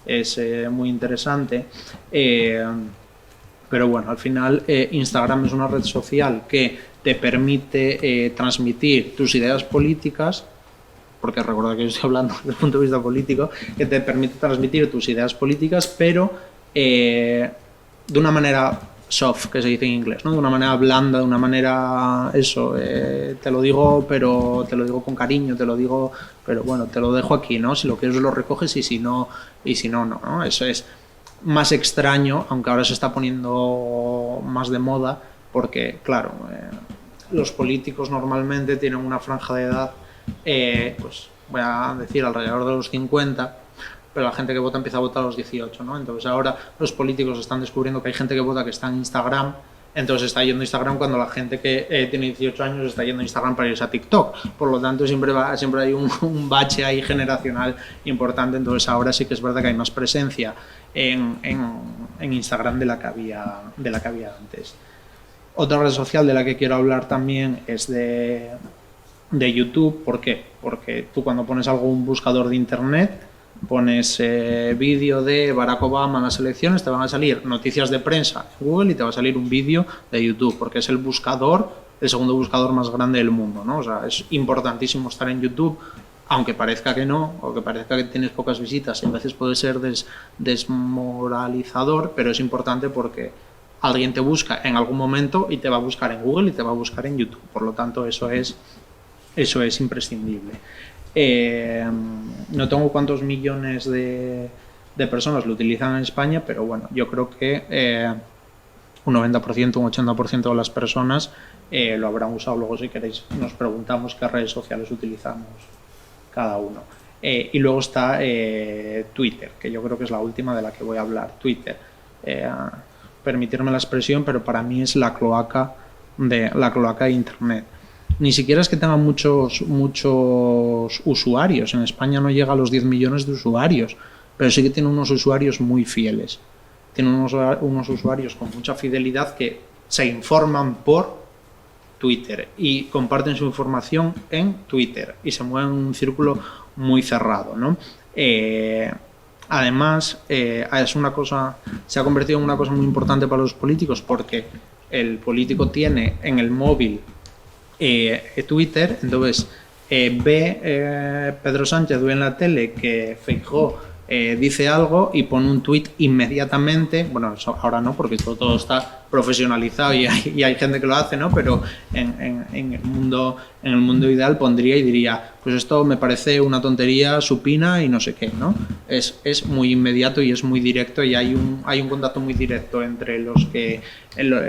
es muy interesante, pero bueno, al final Instagram es una red social que te permite transmitir tus ideas políticas, porque recuerda que yo estoy hablando desde el punto de vista político, que te permite transmitir tus ideas políticas, pero de una manera soft, que se dice en inglés, ¿no? De una manera blanda, de una manera te lo digo, pero te lo digo con cariño, te lo digo, pero bueno, te lo dejo aquí, ¿no? Si lo quieres lo recoges y si no, no. Eso es más extraño, aunque ahora se está poniendo más de moda, porque, claro, los políticos normalmente tienen una franja de edad, pues voy a decir alrededor de los 50, pero la gente que vota empieza a votar a los 18, ¿no? Entonces ahora los políticos están descubriendo que hay gente que vota que está en Instagram, entonces está yendo a Instagram cuando la gente que tiene 18 años está yendo a Instagram para irse a TikTok. Por lo tanto, siempre hay un bache ahí generacional importante. Entonces ahora sí que es verdad que hay más presencia en Instagram de la que había antes. Otra red social de la que quiero hablar también es de YouTube. ¿Por qué? Porque tú cuando pones algo en un buscador de internet, pones vídeo de Barack Obama en las elecciones, te van a salir noticias de prensa en Google y te va a salir un vídeo de YouTube, porque es el segundo buscador más grande del mundo, ¿no? O sea, es importantísimo estar en YouTube, aunque parezca que no, o que parezca que tienes pocas visitas, y a veces puede ser desmoralizador, pero es importante porque alguien te busca en algún momento y te va a buscar en Google y te va a buscar en YouTube. Por lo tanto, eso es imprescindible. No tengo cuántos millones de personas lo utilizan en España, pero bueno, yo creo que un 90%, un 80% de las personas lo habrán usado. Luego, si queréis, nos preguntamos qué redes sociales utilizamos cada uno. Y luego está Twitter, que yo creo que es la última de la que voy a hablar. Twitter, permitirme la expresión, pero para mí es la cloaca de Internet. Ni siquiera es que tenga muchos usuarios. En España no llega a los 10 millones de usuarios, pero sí que tiene unos usuarios muy fieles. Tiene unos usuarios con mucha fidelidad que se informan por Twitter y comparten su información en Twitter y se mueven en un círculo muy cerrado, ¿no? Además, se ha convertido en una cosa muy importante para los políticos, porque el político tiene en el móvil Twitter, entonces Pedro Sánchez ve en la tele que Feijóo dice algo y pone un tuit inmediatamente. Bueno, ahora no, porque todo está profesionalizado y hay gente que lo hace, ¿no? Pero en el mundo ideal pondría y diría, pues esto me parece una tontería supina y no sé qué, ¿no? Es muy inmediato y es muy directo, y hay un contacto muy directo entre los que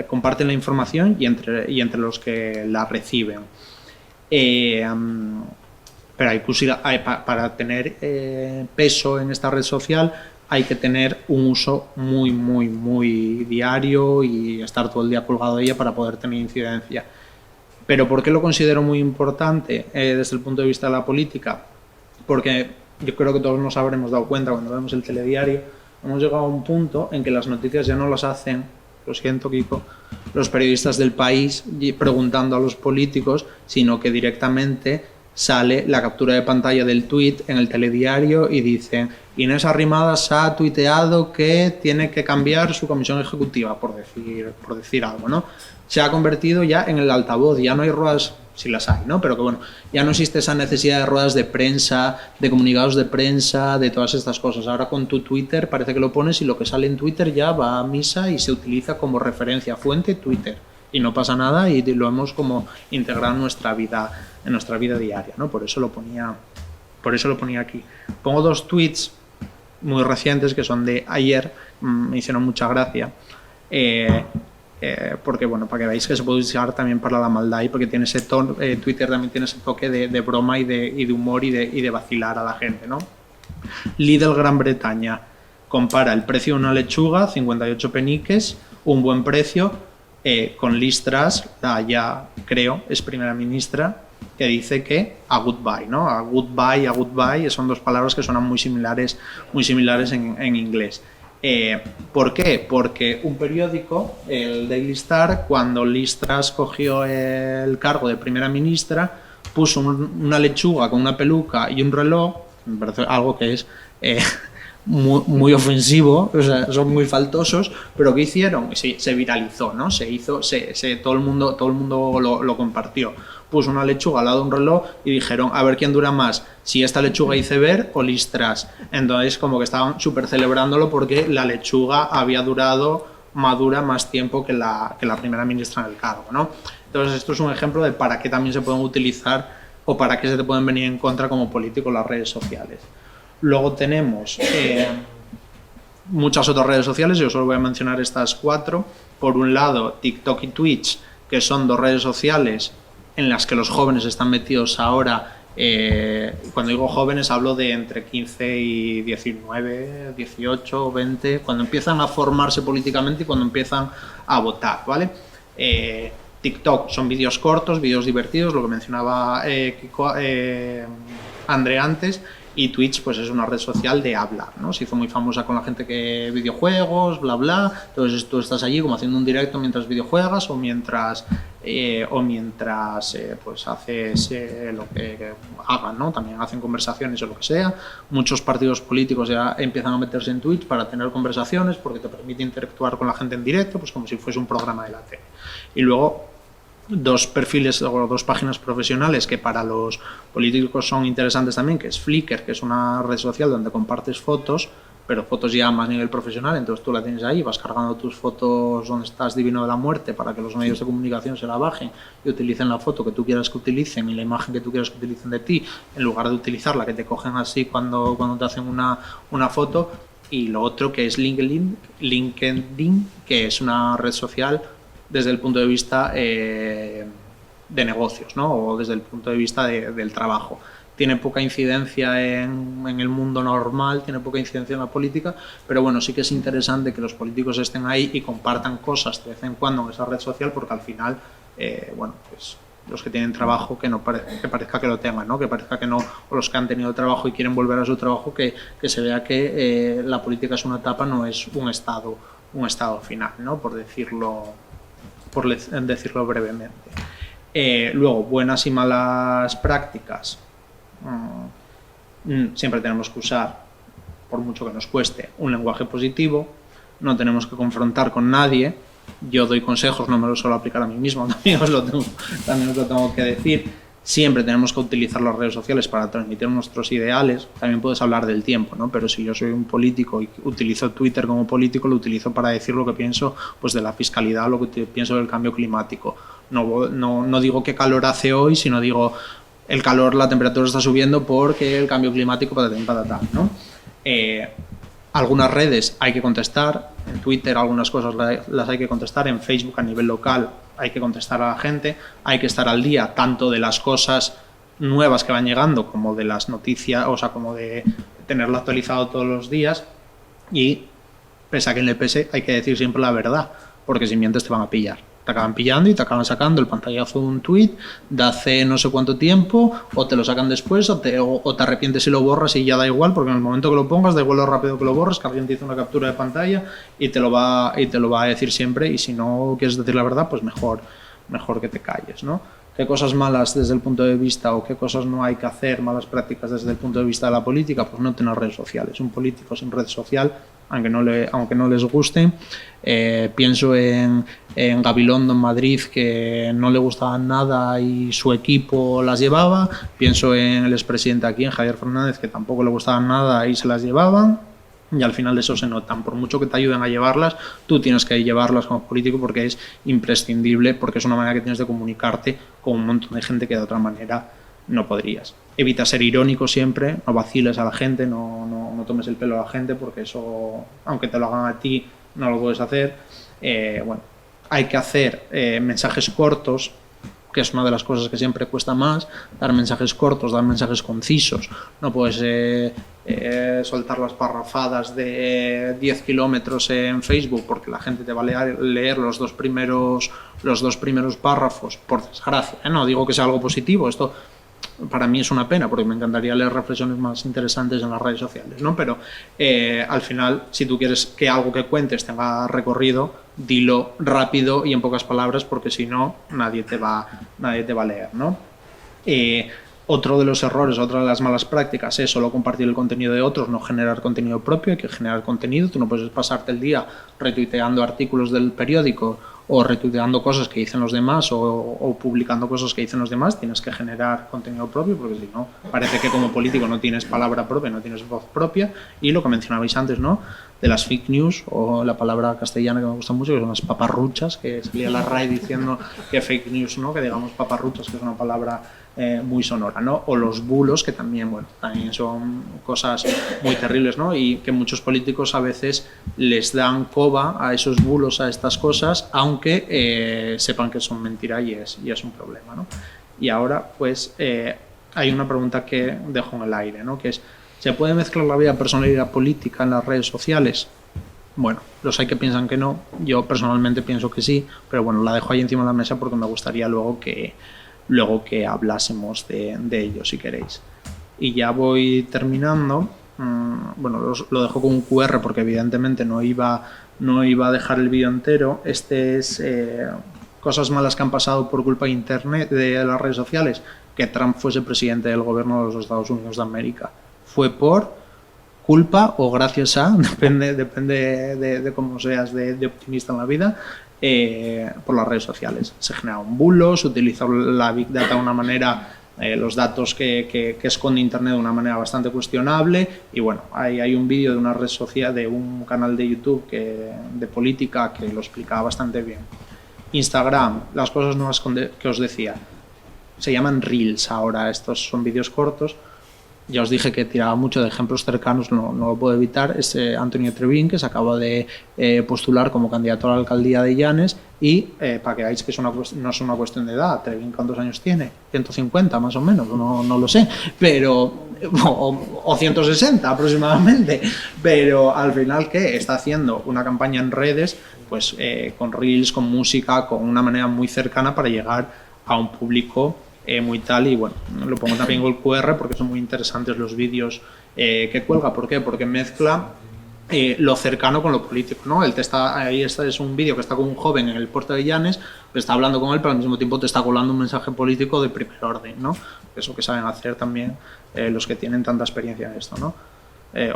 comparten la información y entre los que la reciben. Pero para tener peso en esta red social hay que tener un uso muy, muy, muy diario y estar todo el día colgado de ella para poder tener incidencia. Pero ¿por qué lo considero muy importante desde el punto de vista de la política? Porque yo creo que todos nos habremos dado cuenta cuando vemos el telediario, hemos llegado a un punto en que las noticias ya no las hacen, lo siento, Kiko, los periodistas del país preguntando a los políticos, sino que directamente sale la captura de pantalla del tuit en el telediario y dicen: Inés Arrimadas ha tuiteado que tiene que cambiar su comisión ejecutiva, por decir algo, ¿no? Se ha convertido ya en el altavoz, ya no hay ruedas, sí las hay, ¿no? Pero que bueno, ya no existe esa necesidad de ruedas de prensa, de comunicados de prensa, de todas estas cosas. Ahora con tu Twitter parece que lo pones y lo que sale en Twitter ya va a misa y se utiliza como referencia, fuente Twitter. Y no pasa nada y lo hemos como integrado en nuestra vida diaria, ¿no? Por eso lo ponía aquí. Pongo dos tweets muy recientes que son de ayer, me hicieron mucha gracia, porque bueno, para que veáis que se puede usar también para la maldad, y porque tiene ese tono, Twitter también tiene ese toque de broma y de humor y de vacilar a la gente, ¿no? Lidl Gran Bretaña compara el precio de una lechuga, 58 peniques, un buen precio, con Liz Truss, ya creo es primera ministra, que dice que a goodbye, ¿no? A goodbye son dos palabras que suenan muy similares en inglés. ¿Por qué? Porque un periódico, el Daily Star, cuando Liz Truss cogió el cargo de primera ministra, puso una lechuga con una peluca y un reloj, me parece algo que es muy ofensivo, o sea, son muy faltosos, pero ¿qué hicieron? Se viralizó, ¿no? Todo el mundo lo compartió. Puso una lechuga al lado de un reloj y dijeron, a ver quién dura más, si esta lechuga iceberg o Liz Truss. Entonces como que estaban súper celebrándolo porque la lechuga había madura más tiempo que la primera ministra en el cargo, ¿no? Entonces esto es un ejemplo de para qué también se pueden utilizar o para qué se te pueden venir en contra como político las redes sociales. Luego tenemos muchas otras redes sociales, yo solo voy a mencionar estas 4. Por un lado, TikTok y Twitch, que son 2 redes sociales en las que los jóvenes están metidos ahora. Cuando digo jóvenes hablo de entre 15 y 19, 18, 20, cuando empiezan a formarse políticamente y cuando empiezan a votar, ¿vale? TikTok son vídeos cortos, vídeos divertidos, lo que mencionaba André antes, y Twitch pues es una red social de hablar, ¿no? Se hizo muy famosa con la gente que videojuegos, bla bla, entonces tú estás allí como haciendo un directo mientras videojuegas o mientras pues haces lo que hagan, ¿no? También hacen conversaciones o lo que sea. Muchos partidos políticos ya empiezan a meterse en Twitch para tener conversaciones porque te permite interactuar con la gente en directo, pues como si fuese un programa de la tele. Y luego 2 perfiles o 2 páginas profesionales que para los políticos son interesantes también, que es Flickr, que es una red social donde compartes fotos, pero fotos ya más a nivel profesional, entonces tú la tienes ahí, vas cargando tus fotos donde estás divino de la muerte para que los medios de comunicación se la bajen y utilicen la foto que tú quieras que utilicen y la imagen que tú quieras que utilicen de ti, en lugar de utilizar la que te cogen así cuando te hacen una foto. Y lo otro que es LinkedIn, que es una red social desde el punto de vista de negocios, ¿no? O desde el punto de vista del trabajo. Tiene poca incidencia en el mundo normal, tiene poca incidencia en la política, pero bueno, sí que es interesante que los políticos estén ahí y compartan cosas de vez en cuando en esa red social, porque al final, bueno, pues los que tienen trabajo, que parezca que lo tengan, ¿no? Que parezca que no, o los que han tenido trabajo y quieren volver a su trabajo, que se vea que la política es una etapa, no es un estado final, ¿no? Por decirlo brevemente. Luego, buenas y malas prácticas. Siempre tenemos que usar, por mucho que nos cueste, un lenguaje positivo. No tenemos que confrontar con nadie. Yo doy consejos, no me los suelo aplicar a mí mismo, también os lo tengo que decir. Siempre tenemos que utilizar las redes sociales para transmitir nuestros ideales. También puedes hablar del tiempo, ¿no? Pero si yo soy un político y utilizo Twitter como político, lo utilizo para decir lo que pienso, pues, de la fiscalidad, lo que pienso del cambio climático. No digo qué calor hace hoy, sino digo la temperatura está subiendo porque el cambio climático, patatán, ¿no? Algunas redes hay que contestar, en Twitter algunas cosas las hay que contestar, en Facebook a nivel local hay que contestar a la gente, hay que estar al día tanto de las cosas nuevas que van llegando como de las noticias, o sea, como de tenerlo actualizado todos los días, y pese a que le pese hay que decir siempre la verdad, porque si mientes te van a pillar. Te acaban pillando y te acaban sacando el pantallazo de un tuit de hace no sé cuánto tiempo, o te lo sacan después, o te arrepientes y lo borras y ya da igual, porque en el momento que lo pongas, da igual lo rápido que lo borres, que alguien te hizo una captura de pantalla y te lo va a decir siempre, y si no quieres decir la verdad, pues mejor que te calles, ¿no? ¿Qué cosas malas desde el punto de vista, o qué cosas no hay que hacer, malas prácticas desde el punto de vista de la política? Pues no tener redes sociales. Un político sin red social, aunque no les guste. Pienso en Gabilondo en Madrid, que no le gustaban nada y su equipo las llevaba. Pienso en el expresidente aquí, en Javier Fernández, que tampoco le gustaban nada y se las llevaban. Y al final de eso se notan. Por mucho que te ayuden a llevarlas, tú tienes que llevarlas como político, porque es imprescindible, porque es una manera que tienes de comunicarte con un montón de gente que de otra manera no podrías. Evita ser irónico siempre, no vaciles a la gente, no tomes el pelo a la gente, porque eso, aunque te lo hagan a ti, no lo puedes hacer. Bueno, hay que hacer mensajes cortos, que es una de las cosas que siempre cuesta más, dar mensajes cortos, dar mensajes concisos. No puedes soltar las parrafadas de 10 kilómetros en Facebook, porque la gente te va a leer los dos primeros párrafos, por desgracia. No digo que sea algo positivo, esto para mí es una pena, porque me encantaría leer reflexiones más interesantes en las redes sociales, ¿no? Pero al final, si tú quieres que algo que cuentes tenga recorrido, dilo rápido y en pocas palabras, porque si no, nadie te va a leer, ¿no? Otro de los errores, otra de las malas prácticas es solo compartir el contenido de otros, no generar contenido propio. Hay que generar contenido. Tú no puedes pasarte el día retuiteando artículos del periódico o retuiteando cosas que dicen los demás o publicando cosas que dicen los demás. Tienes que generar contenido propio, porque si no, parece que como político no tienes palabra propia, no tienes voz propia. Y lo que mencionabais antes, ¿no?, de las fake news, o la palabra castellana que me gusta mucho, que son las paparruchas, que salía la RAE diciendo que fake news, ¿no?, que digamos paparruchas, que es una palabra muy sonora, ¿no? O los bulos, que también, bueno, también son cosas muy terribles, ¿no? Y que muchos políticos a veces les dan coba a esos bulos, a estas cosas, aunque sepan que son mentira y es un problema, ¿no? Y ahora, pues, hay una pregunta que dejo en el aire, ¿no? Que es, ¿se puede mezclar la vida personal y la política en las redes sociales? Bueno, los hay que piensan que no, yo personalmente pienso que sí, pero bueno, la dejo ahí encima de la mesa porque me gustaría luego que hablásemos de ello, si queréis. Y ya voy terminando. Bueno, lo dejo con un QR porque evidentemente no iba a dejar el vídeo entero. Este es cosas malas que han pasado por culpa de Internet, de las redes sociales. Que Trump fuese presidente del gobierno de los Estados Unidos de América. Fue por culpa o gracias a, depende de cómo seas de optimista en la vida, por las redes sociales. Se generaron bulos, se utilizó la Big Data de una manera, los datos que esconde Internet de una manera bastante cuestionable, y bueno, hay un vídeo de una red social, de un canal de YouTube de política que lo explicaba bastante bien. Instagram, las cosas nuevas que os decía, se llaman Reels ahora, estos son vídeos cortos. Ya os dije que tiraba mucho de ejemplos cercanos, no lo puedo evitar. Es Antonio Trevín, que se acaba de postular como candidato a la alcaldía de Llanes, y para que veáis que no es una cuestión de edad. Trevín, ¿cuántos años tiene? 150 más o menos, no lo sé, pero o 160 aproximadamente, pero al final que está haciendo una campaña en redes, pues con Reels, con música, con una manera muy cercana para llegar a un público muy tal, y bueno, lo pongo también con el QR porque son muy interesantes los vídeos que cuelga. ¿Por qué? Porque mezcla lo cercano con lo político, ¿no? Ahí es un vídeo que está con un joven en el puerto de Llanes, está hablando con él, pero al mismo tiempo te está colando un mensaje político de primer orden, ¿no? Eso que saben hacer también los que tienen tanta experiencia en esto, ¿no?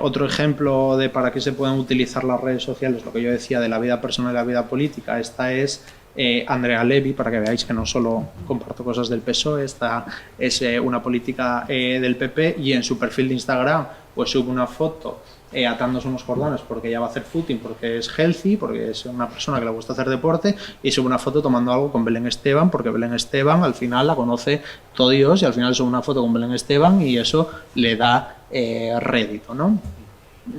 Otro ejemplo de para qué se pueden utilizar las redes sociales, lo que yo decía de la vida personal y la vida política, esta es Andrea Levy, para que veáis que no solo comparto cosas del PSOE, esta es una política del PP, y en su perfil de Instagram pues sube una foto atándose unos cordones porque ella va a hacer footing, porque es healthy, porque es una persona que le gusta hacer deporte, y sube una foto tomando algo con Belén Esteban, porque Belén Esteban al final la conoce todo Dios, y al final sube una foto con Belén Esteban y eso le da rédito, ¿no?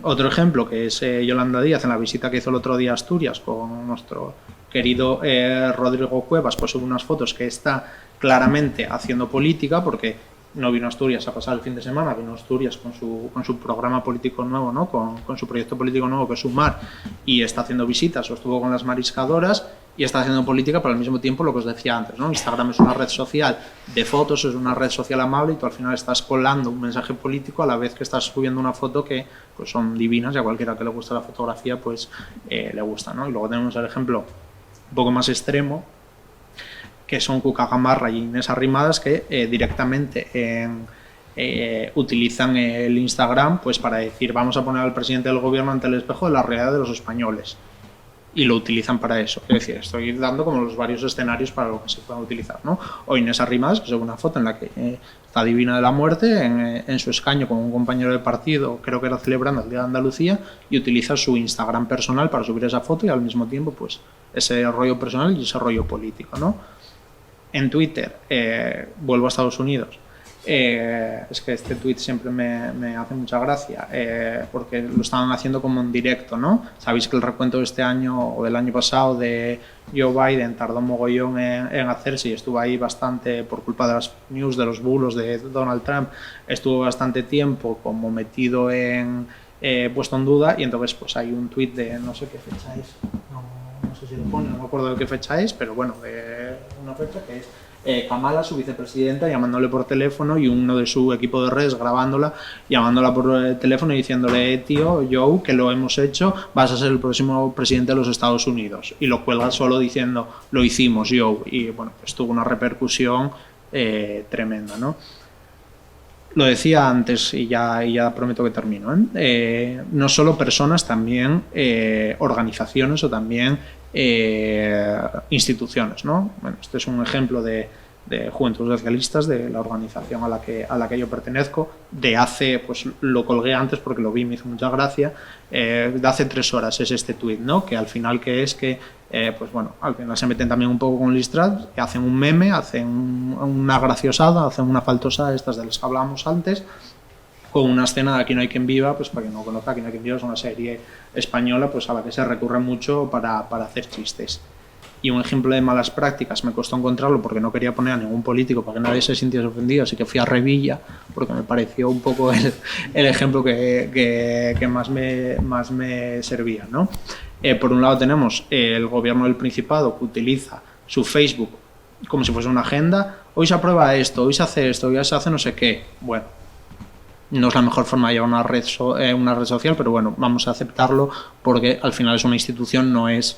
Otro ejemplo que es Yolanda Díaz en la visita que hizo el otro día a Asturias con nuestro querido Rodrigo Cuevas, pues sube unas fotos que está claramente haciendo política, porque no vino a Asturias a pasar el fin de semana, vino a Asturias con su programa político nuevo, ¿no? con su proyecto político nuevo, que es Sumar, y está haciendo visitas, o estuvo con las mariscadoras, y está haciendo política, pero al mismo tiempo lo que os decía antes, ¿no? Instagram es una red social de fotos, es una red social amable, y tú al final estás colando un mensaje político a la vez que estás subiendo una foto que pues son divinas, y a cualquiera que le guste la fotografía pues le gusta, ¿no? Y luego tenemos el ejemplo un poco más extremo, que son Cuca Gamarra y Inés Arrimadas, que directamente utilizan el Instagram pues para decir vamos a poner al presidente del gobierno ante el espejo de la realidad de los españoles, y lo utilizan para eso. Es decir, estoy dando como los varios escenarios para lo que se puedan utilizar, ¿no? O Inés Arrimadas, que es una foto en la que está divina de la muerte en su escaño con un compañero de partido, creo que era celebrando el Día de Andalucía, y utiliza su Instagram personal para subir esa foto, y al mismo tiempo pues ese rollo personal y ese rollo político, ¿no? En Twitter, vuelvo a Estados Unidos, es que este tweet siempre me hace mucha gracia, porque lo estaban haciendo como en directo, ¿no? Sabéis que el recuento de este año o del año pasado de Joe Biden tardó mogollón en hacerse, y estuvo ahí bastante por culpa de las news, de los bulos de Donald Trump, estuvo bastante tiempo como metido puesto en duda, y entonces pues hay un tweet de no sé qué fecha es, no sé si lo pone, no me acuerdo de qué fecha es, pero bueno, de una fecha que es Kamala, su vicepresidenta, llamándole por teléfono, y uno de su equipo de redes grabándola, llamándola por teléfono y diciéndole tío, Joe, que lo hemos hecho, vas a ser el próximo presidente de los Estados Unidos, y lo cuelga solo diciendo lo hicimos, Joe, y bueno, pues tuvo una repercusión tremenda, ¿no? Lo decía antes y ya prometo que termino, no solo personas, también organizaciones o también instituciones, ¿no? Bueno, este es un ejemplo de Juventudes Socialistas, de la organización a la que yo pertenezco, pues lo colgué antes porque lo vi y me hizo mucha gracia, de hace 3 horas es este tuit, ¿no? Que al final que es que pues bueno, al final se meten también un poco con Listrat, que hacen un meme, hacen una graciosada, hacen una faltosada, estas de las que hablábamos antes, con una escena de Aquí no hay quien viva, pues para quien no conozca, Aquí no hay quien viva es una serie española pues a la que se recurre mucho para hacer chistes. Y un ejemplo de malas prácticas, me costó encontrarlo porque no quería poner a ningún político para que nadie se sintiese ofendido, así que fui a Revilla porque me pareció un poco el ejemplo que más me servía, ¿no? Por un lado tenemos el gobierno del Principado, que utiliza su Facebook como si fuese una agenda. Hoy se aprueba esto, hoy se hace esto, hoy se hace no sé qué. Bueno, no es la mejor forma de llevar una red social, pero bueno, vamos a aceptarlo porque al final es una institución, no es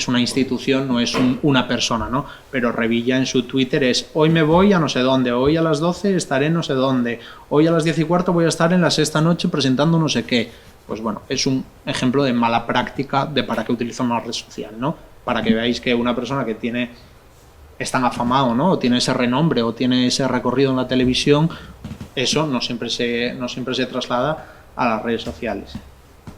una institución, no es una persona, ¿no? Pero Revilla en su Twitter es: hoy me voy a no sé dónde, hoy a las 12 estaré no sé dónde, hoy a las 10:15 voy a estar en la sexta noche presentando no sé qué. Pues bueno, es un ejemplo de mala práctica de para qué utiliza una red social, ¿no? Para que veáis que una persona que es tan afamado, ¿no? O tiene ese renombre o tiene ese recorrido en la televisión, eso no siempre se traslada a las redes sociales.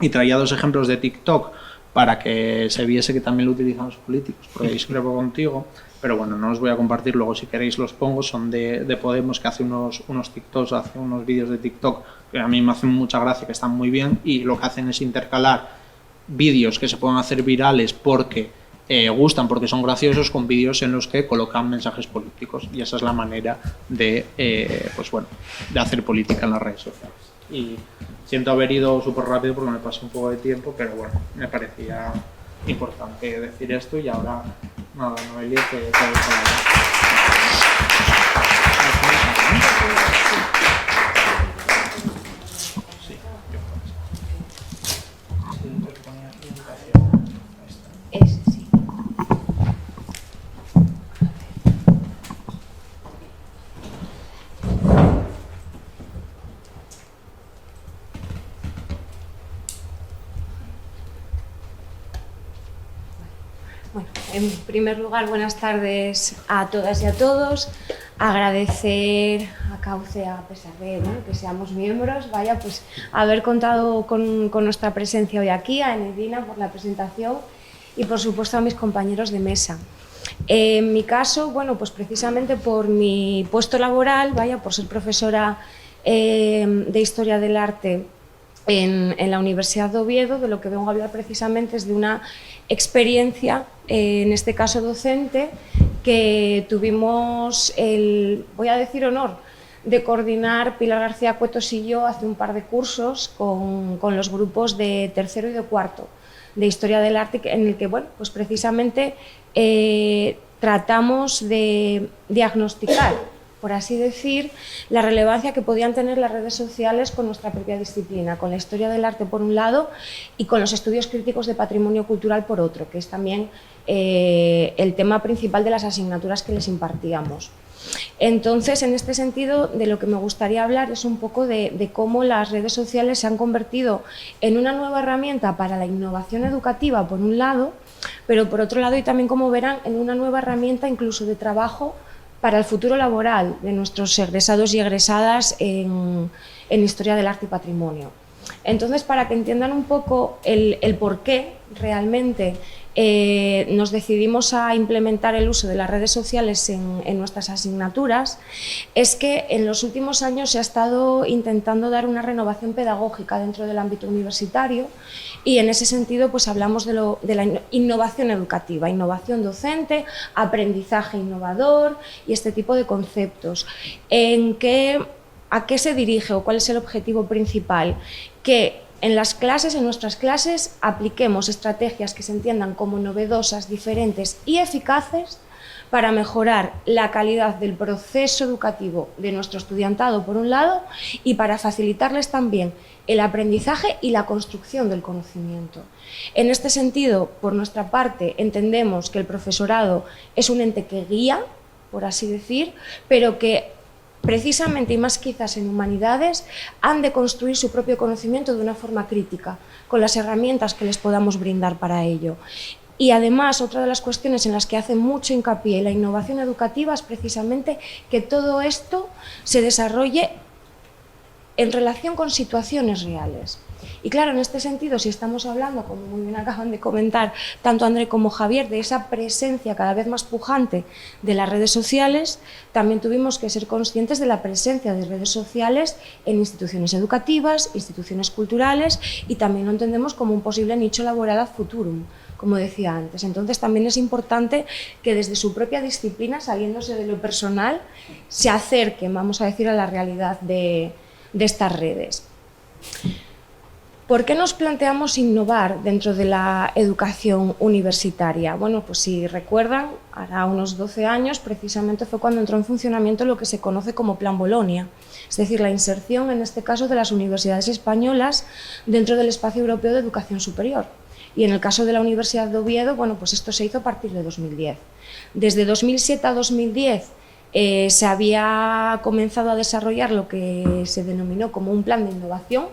Y traía 2 ejemplos de TikTok para que se viese que también lo utilizan los políticos, porque discrepo contigo, pero bueno, no os voy a compartir, luego si queréis los pongo, son de Podemos, que hace unos TikToks, hace unos vídeos de TikTok que a mí me hacen mucha gracia, que están muy bien, y lo que hacen es intercalar vídeos que se pueden hacer virales porque gustan, porque son graciosos, con vídeos en los que colocan mensajes políticos, y esa es la manera de, pues bueno, de hacer política en las redes sociales. Y siento haber ido súper rápido porque me pasé un poco de tiempo, pero bueno, me parecía importante decir esto. Y ahora, nada, Noelia, que te dejo
Ese sí. Bueno, en primer lugar, buenas tardes a todas y a todos. Agradecer a Cauce, a pesar de que seamos miembros, pues haber contado con nuestra presencia hoy aquí, a Enedina por la presentación y por supuesto a mis compañeros de mesa. En mi caso, pues precisamente por mi puesto laboral, por ser profesora de Historia del Arte en la Universidad de Oviedo, de lo que vengo a hablar precisamente es de una experiencia, en este caso docente, que tuvimos el, voy a decir, honor de coordinar Pilar García Cuetos y yo hace un par de cursos con los grupos de tercero y de cuarto de Historia del Arte, en el que pues precisamente tratamos de diagnosticar, por así decir, la relevancia que podían tener las redes sociales con nuestra propia disciplina, con la historia del arte por un lado y con los estudios críticos de patrimonio cultural por otro, que es también el tema principal de las asignaturas que les impartíamos. Entonces, en este sentido, de lo que me gustaría hablar es un poco de cómo las redes sociales se han convertido en una nueva herramienta para la innovación educativa, por un lado, pero por otro lado, y también, como verán, en una nueva herramienta incluso de trabajo para el futuro laboral de nuestros egresados y egresadas en Historia del Arte y Patrimonio. Entonces, para que entiendan un poco el por qué realmente nos decidimos a implementar el uso de las redes sociales en nuestras asignaturas, es que en los últimos años se ha estado intentando dar una renovación pedagógica dentro del ámbito universitario, y en ese sentido pues hablamos de la innovación educativa, innovación docente, aprendizaje innovador y este tipo de conceptos. ¿A qué se dirige o cuál es el objetivo principal? Que en las clases, en nuestras clases, apliquemos estrategias que se entiendan como novedosas, diferentes y eficaces para mejorar la calidad del proceso educativo de nuestro estudiantado, por un lado, y para facilitarles también el aprendizaje y la construcción del conocimiento. En este sentido, por nuestra parte, entendemos que el profesorado es un ente que guía, por así decir, pero que precisamente, y más quizás en humanidades, han de construir su propio conocimiento de una forma crítica, con las herramientas que les podamos brindar para ello. Y además, otra de las cuestiones en las que hace mucho hincapié la innovación educativa es precisamente que todo esto se desarrolle
en relación con situaciones reales. Y claro, en este sentido, si estamos hablando, como muy bien acaban de comentar tanto André como Javier, de esa presencia cada vez más pujante de las redes sociales, también tuvimos que ser conscientes de la presencia de redes sociales en instituciones educativas, instituciones culturales, y también lo entendemos como un posible nicho laboral ad futurum, como decía antes. Entonces también es importante que desde su propia disciplina, saliéndose de lo personal, se acerquen, vamos a decir, a la realidad de estas redes. ¿Por qué nos planteamos innovar dentro de la educación universitaria? Bueno, pues si recuerdan, hará unos 12 años precisamente fue cuando entró en funcionamiento lo que se conoce como Plan Bolonia, es decir, la inserción, en este caso, de las universidades españolas dentro del espacio europeo de educación superior. Y en el caso de la Universidad de Oviedo, bueno, pues esto se hizo a partir de 2010. Desde 2007 a 2010 se había comenzado a desarrollar lo que se denominó como un plan de innovación,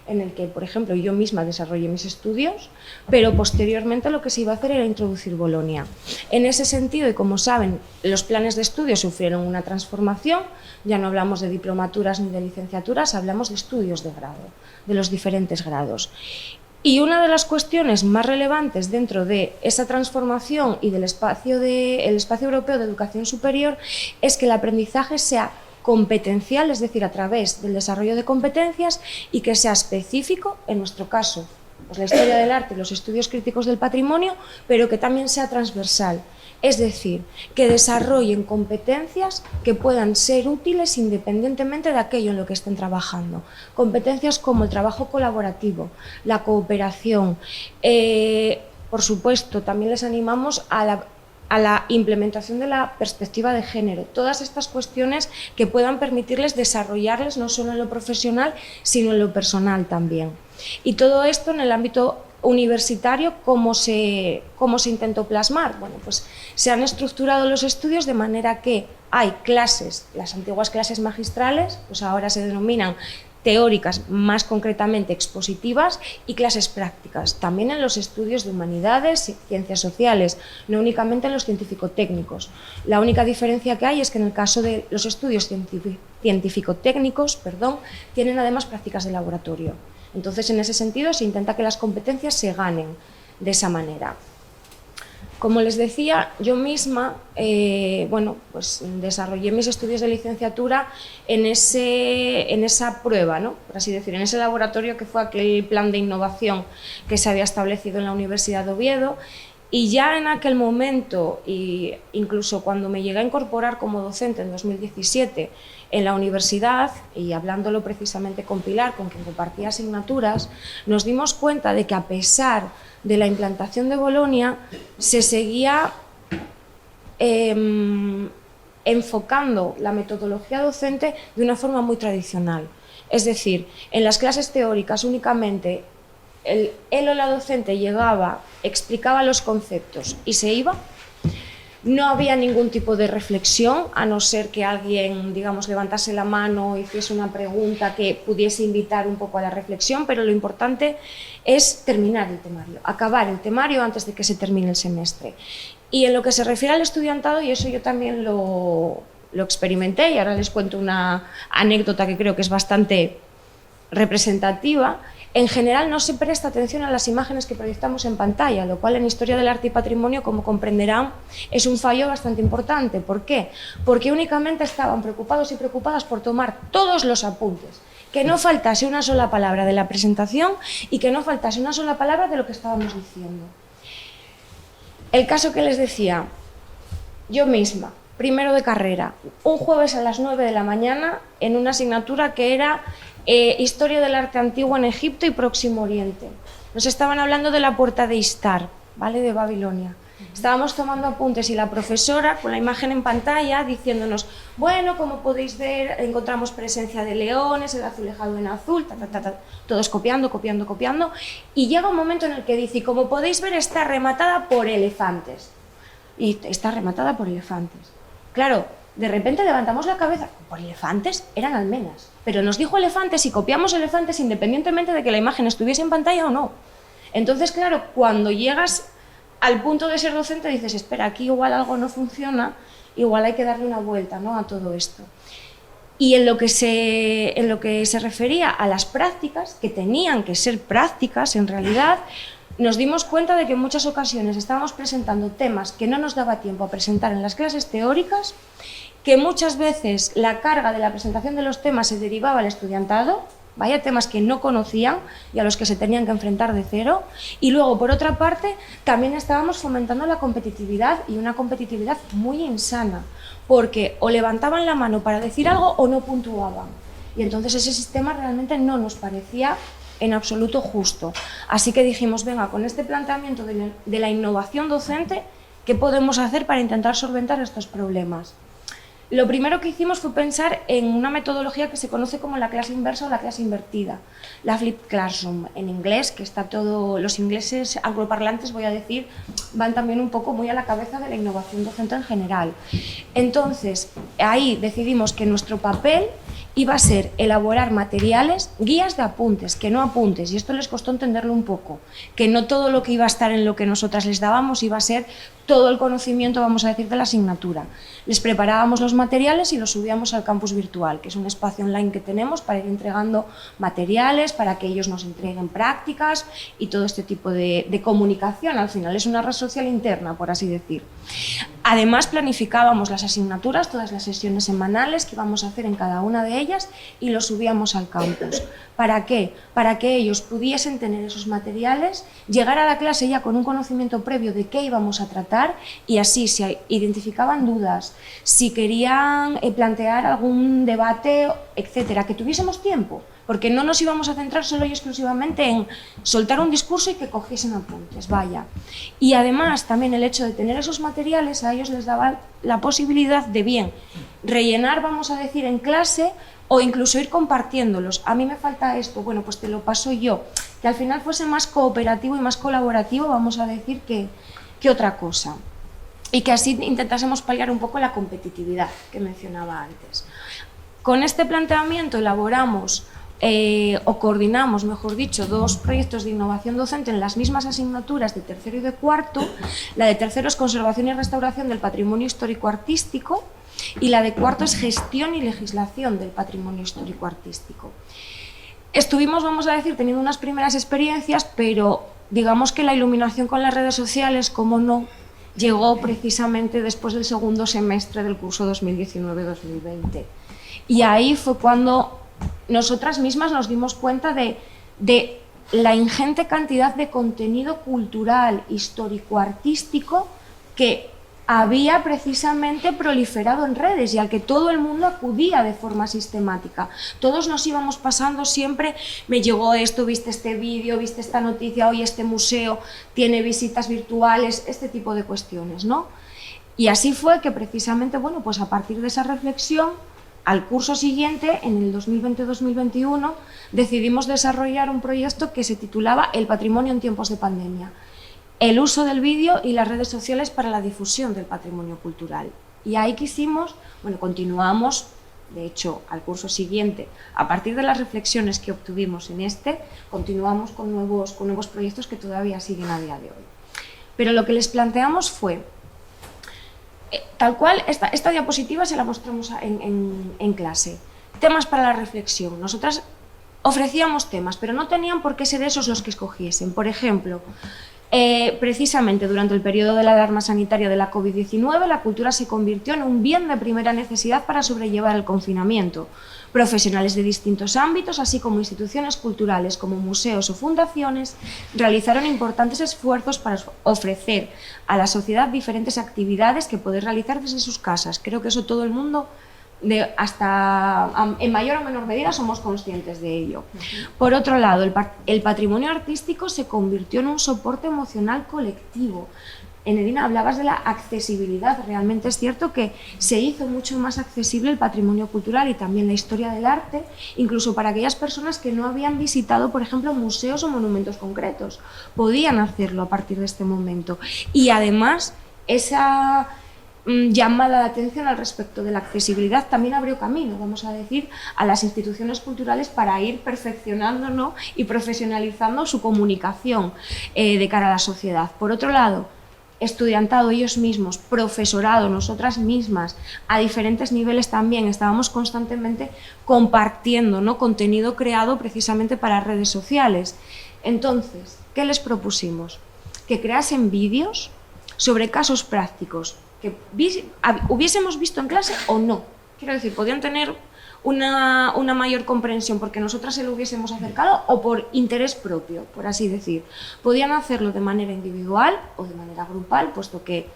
en el que, por ejemplo, yo misma desarrollé mis estudios, pero posteriormente lo que se iba a hacer era introducir Bolonia. En ese sentido, y como saben, los planes de estudio sufrieron una transformación, ya no hablamos de diplomaturas ni de licenciaturas, hablamos de estudios de grado, de los diferentes grados. Y una de las cuestiones más relevantes dentro de esa transformación y del espacio europeo de educación superior es que el aprendizaje sea competencial, es decir, a través del desarrollo de competencias, y que sea específico, en nuestro caso, pues la historia del arte y los estudios críticos del patrimonio, pero que también sea transversal, es decir, que desarrollen competencias que puedan ser útiles independientemente de aquello en lo que estén trabajando. Competencias como el trabajo colaborativo, la cooperación, por supuesto, también les animamos a la implementación de la perspectiva de género, todas estas cuestiones que puedan permitirles desarrollarles no solo en lo profesional, sino en lo personal también. Y todo esto en el ámbito universitario, ¿cómo se intentó plasmar? Bueno, pues se han estructurado los estudios de manera que hay clases, las antiguas clases magistrales, pues ahora se denominan teóricas, más concretamente expositivas, y clases prácticas, también en los estudios de humanidades y ciencias sociales, no únicamente en los científico-técnicos. La única diferencia que hay es que en el caso de los estudios científico-técnicos, tienen además prácticas de laboratorio. Entonces, en ese sentido, se intenta que las competencias se ganen de esa manera. Como les decía, yo misma pues desarrollé mis estudios de licenciatura en esa prueba, ¿no? Por así decir, en ese laboratorio que fue aquel plan de innovación que se había establecido en la Universidad de Oviedo. Y ya en aquel momento, e incluso cuando me llegué a incorporar como docente en 2017 en la universidad, y hablándolo precisamente con Pilar, con quien compartía asignaturas, nos dimos cuenta de que a pesar de la implantación de Bolonia, se seguía enfocando la metodología docente de una forma muy tradicional. Es decir, en las clases teóricas únicamente él o la docente llegaba, explicaba los conceptos y se iba. No había ningún tipo de reflexión, a no ser que alguien, digamos, levantase la mano o hiciese una pregunta que pudiese invitar un poco a la reflexión, pero lo importante es terminar el temario, acabar el temario antes de que se termine el semestre. Y en lo que se refiere al estudiantado, y eso yo también lo experimenté, y ahora les cuento una anécdota que creo que es bastante representativa. En general no se presta atención a las imágenes que proyectamos en pantalla, lo cual en Historia del Arte y Patrimonio, como comprenderán, es un fallo bastante importante. ¿Por qué? Porque únicamente estaban preocupados y preocupadas por tomar todos los apuntes, que no faltase una sola palabra de la presentación y que no faltase una sola palabra de lo que estábamos diciendo. El caso que les decía, yo misma, primero de carrera, un jueves a las 9 de la mañana, en una asignatura que era Historia del Arte Antiguo en Egipto y Próximo Oriente. Nos estaban hablando de la puerta de Istar, ¿vale?, de Babilonia. Estábamos tomando apuntes y la profesora, con la imagen en pantalla, diciéndonos, bueno, como podéis ver, encontramos presencia de leones, el azulejado en azul, todos copiando, y llega un momento en el que dice, y como podéis ver, está rematada por elefantes. Y está rematada por elefantes. Claro, de repente levantamos la cabeza, ¿por elefantes? Eran almenas. Pero nos dijo elefantes y copiamos elefantes independientemente de que la imagen estuviese en pantalla o no. Entonces, claro, cuando llegas al punto de ser docente dices, espera, aquí igual algo no funciona, igual hay que darle una vuelta, ¿no?, a todo esto. Y en lo que se refería a las prácticas, que tenían que ser prácticas en realidad, nos dimos cuenta de que en muchas ocasiones estábamos presentando temas que no nos daba tiempo a presentar en las clases teóricas, que muchas veces la carga de la presentación de los temas se derivaba al estudiantado, vaya temas que no conocían y a los que se tenían que enfrentar de cero, y luego, por otra parte, también estábamos fomentando la competitividad, y una competitividad muy insana, porque o levantaban la mano para decir algo o no puntuaban, y entonces ese sistema realmente no nos parecía en absoluto justo. Así que dijimos, venga, con este planteamiento de la innovación docente, ¿qué podemos hacer para intentar solventar estos problemas? Lo primero que hicimos fue pensar en una metodología que se conoce como la clase inversa o la clase invertida, la flipped classroom en inglés, que está todo, los ingleses angloparlantes, voy a decir, van también un poco muy a la cabeza de la innovación docente en general. Entonces, ahí decidimos que nuestro papel iba a ser elaborar materiales, guías de apuntes, que no apuntes, y esto les costó entenderlo un poco, que no todo lo que iba a estar en lo que nosotras les dábamos iba a ser todo el conocimiento, vamos a decir, de la asignatura. Les preparábamos los materiales y los subíamos al campus virtual, que es un espacio online que tenemos para ir entregando materiales, para que ellos nos entreguen prácticas y todo este tipo de comunicación. Al final es una red social interna, por así decir. Además, planificábamos las asignaturas, todas las sesiones semanales que íbamos a hacer en cada una de ellas, y los subíamos al campus. ¿Para qué? Para que ellos pudiesen tener esos materiales, llegar a la clase ya con un conocimiento previo de qué íbamos a tratar, y así, si identificaban dudas, si querían plantear algún debate, etcétera, que tuviésemos tiempo, porque no nos íbamos a centrar solo y exclusivamente en soltar un discurso y que cogiesen apuntes, vaya. Y además también el hecho de tener esos materiales a ellos les daba la posibilidad de bien rellenar, vamos a decir, en clase, o incluso ir compartiéndolos. A mí me falta esto, bueno, pues te lo paso yo. Que al final fuese más cooperativo y más colaborativo, vamos a decir, que otra cosa. Y que así intentásemos paliar un poco la competitividad que mencionaba antes. Con este planteamiento elaboramos o coordinamos, mejor dicho, dos proyectos de innovación docente en las mismas asignaturas de tercero y de cuarto. La de tercero es conservación y restauración del patrimonio histórico-artístico, y la de cuarto es gestión y legislación del patrimonio histórico-artístico. Estuvimos, vamos a decir, teniendo unas primeras experiencias, pero digamos que la iluminación con las redes sociales, como no, llegó precisamente después del segundo semestre del curso 2019-2020. Y ahí fue cuando nosotras mismas nos dimos cuenta de la ingente cantidad de contenido cultural, histórico-artístico que había precisamente proliferado en redes y al que todo el mundo acudía de forma sistemática. Todos nos íbamos pasando siempre, me llegó esto, viste este vídeo, viste esta noticia, hoy este museo tiene visitas virtuales, este tipo de cuestiones, ¿no? Y así fue que precisamente, bueno, pues a partir de esa reflexión, al curso siguiente, en el 2020-2021, decidimos desarrollar un proyecto que se titulaba El patrimonio en tiempos de pandemia. El uso del vídeo y las redes sociales para la difusión del patrimonio cultural. Y ahí quisimos, bueno, continuamos, de hecho, al curso siguiente, a partir de las reflexiones que obtuvimos en continuamos con nuevos proyectos que todavía siguen a día de hoy. Pero lo que les planteamos fue, tal cual, esta diapositiva se la mostramos en clase, temas para la reflexión. Nosotras ofrecíamos temas, pero no tenían por qué ser esos los que escogiesen. Por ejemplo, precisamente durante el periodo de la alarma sanitaria de la COVID-19, la cultura se convirtió en un bien de primera necesidad para sobrellevar el confinamiento. Profesionales de distintos ámbitos, así como instituciones culturales como museos o fundaciones, realizaron importantes esfuerzos para ofrecer a la sociedad diferentes actividades que poder realizar desde sus casas. Creo que eso todo el mundo, en mayor o menor medida, somos conscientes de ello. Por otro lado, el patrimonio artístico se convirtió en un soporte emocional colectivo. Enedina, hablabas de la accesibilidad. Realmente es cierto que se hizo mucho más accesible el patrimonio cultural y también la historia del arte, incluso para aquellas personas que no habían visitado, por ejemplo, museos o monumentos concretos. Podían hacerlo a partir de este momento. Y además, esa llamada de atención al respecto de la accesibilidad también abrió camino, vamos a decir, a las instituciones culturales para ir perfeccionando, ¿no?, y profesionalizando su comunicación de cara a la sociedad. Por otro lado, estudiantado, ellos mismos, profesorado, nosotras mismas, a diferentes niveles también, estábamos constantemente compartiendo, ¿no?, contenido creado precisamente para redes sociales. Entonces, ¿qué les propusimos? Que creasen vídeos sobre casos prácticos que hubiésemos visto en clase o no. Quiero decir, podían tener una mayor comprensión porque nosotras se lo hubiésemos acercado o por interés propio, por así decir. Podían hacerlo de manera individual o de manera grupal, puesto que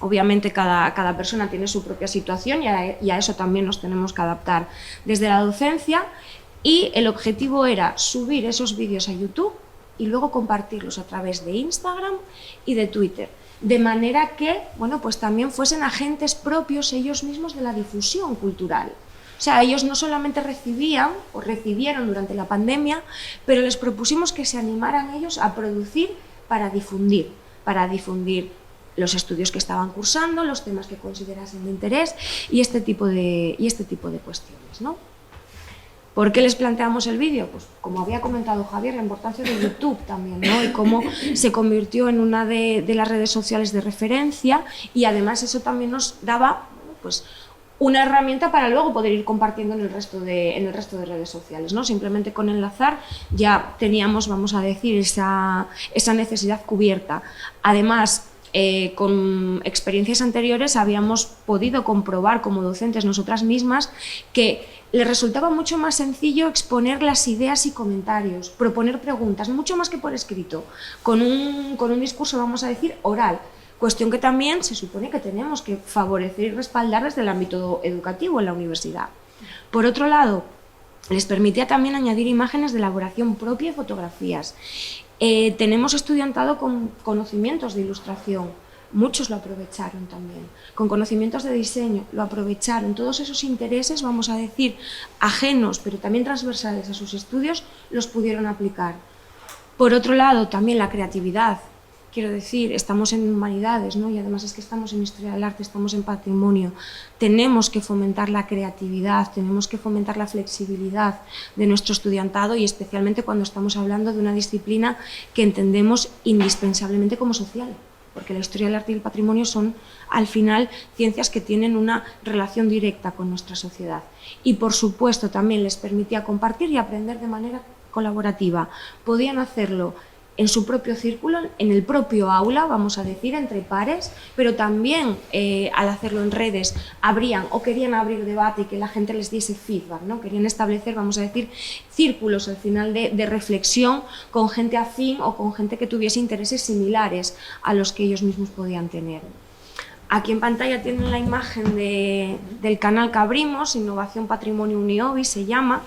obviamente cada persona tiene su propia situación y a eso también nos tenemos que adaptar desde la docencia, y el objetivo era subir esos vídeos a YouTube y luego compartirlos a través de Instagram y de Twitter, de manera que, bueno, pues también fuesen agentes propios ellos mismos de la difusión cultural. O sea, ellos no solamente recibieron durante la pandemia, pero les propusimos que se animaran ellos a producir para difundir los estudios que estaban cursando, los temas que considerasen de interés y este tipo de cuestiones, ¿no? ¿Por qué les planteamos el vídeo? Pues como había comentado Javier, la importancia de YouTube también, ¿no? Y cómo se convirtió en una de las redes sociales de referencia, y además eso también nos daba, pues, una herramienta para luego poder ir compartiendo en el resto de redes sociales, ¿no? Simplemente con enlazar ya teníamos, vamos a decir, esa necesidad cubierta. Además, con experiencias anteriores habíamos podido comprobar como docentes nosotras mismas que les resultaba mucho más sencillo exponer las ideas y comentarios, proponer preguntas, mucho más que por escrito, con un discurso, vamos a decir, oral. Cuestión que también se supone que tenemos que favorecer y respaldar desde el ámbito educativo en la universidad. Por otro lado, les permitía también añadir imágenes de elaboración propia y fotografías. Tenemos estudiantado con conocimientos de ilustración, muchos lo aprovecharon también, con conocimientos de diseño, lo aprovecharon. Todos esos intereses, vamos a decir, ajenos, pero también transversales a sus estudios, los pudieron aplicar. Por otro lado, también la creatividad. Quiero decir, estamos en humanidades, ¿no? Y además es que estamos en historia del arte, estamos en patrimonio. Tenemos que fomentar la creatividad, tenemos que fomentar la flexibilidad de nuestro estudiantado, y especialmente cuando estamos hablando de una disciplina que entendemos indispensablemente como social, porque la historia del arte y el patrimonio son, al final, ciencias que tienen una relación directa con nuestra sociedad. Y, por supuesto, también les permitía compartir y aprender de manera colaborativa. Podían hacerlo en su propio círculo, en el propio aula, vamos a decir, entre pares, pero también al hacerlo en redes abrían o querían abrir debate y que la gente les diese feedback, ¿no? Querían establecer, vamos a decir, círculos al final de reflexión con gente afín o con gente que tuviese intereses similares a los que ellos mismos podían tener. Aquí en pantalla tienen la imagen del canal que abrimos, Innovación Patrimonio Uniobi se llama.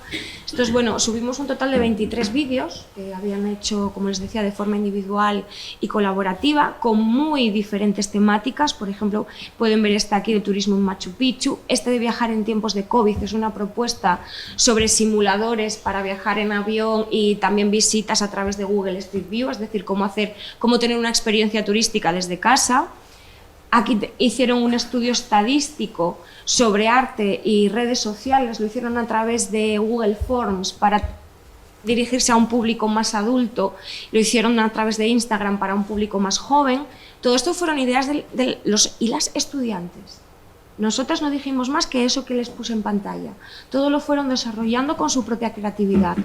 Esto es, bueno, subimos un total de 23 vídeos que habían hecho, como les decía, de forma individual y colaborativa, con muy diferentes temáticas. Por ejemplo, pueden ver este aquí de turismo en Machu Picchu, este de viajar en tiempos de COVID, es una propuesta sobre simuladores para viajar en avión y también visitas a través de Google Street View, es decir, cómo tener una experiencia turística desde casa. Aquí hicieron un estudio estadístico sobre arte y redes sociales, lo hicieron a través de Google Forms para dirigirse a un público más adulto, lo hicieron a través de Instagram para un público más joven. Todo esto fueron ideas de los y las estudiantes. Nosotras no dijimos más que eso que les puse en pantalla. Todo lo fueron desarrollando con su propia creatividad.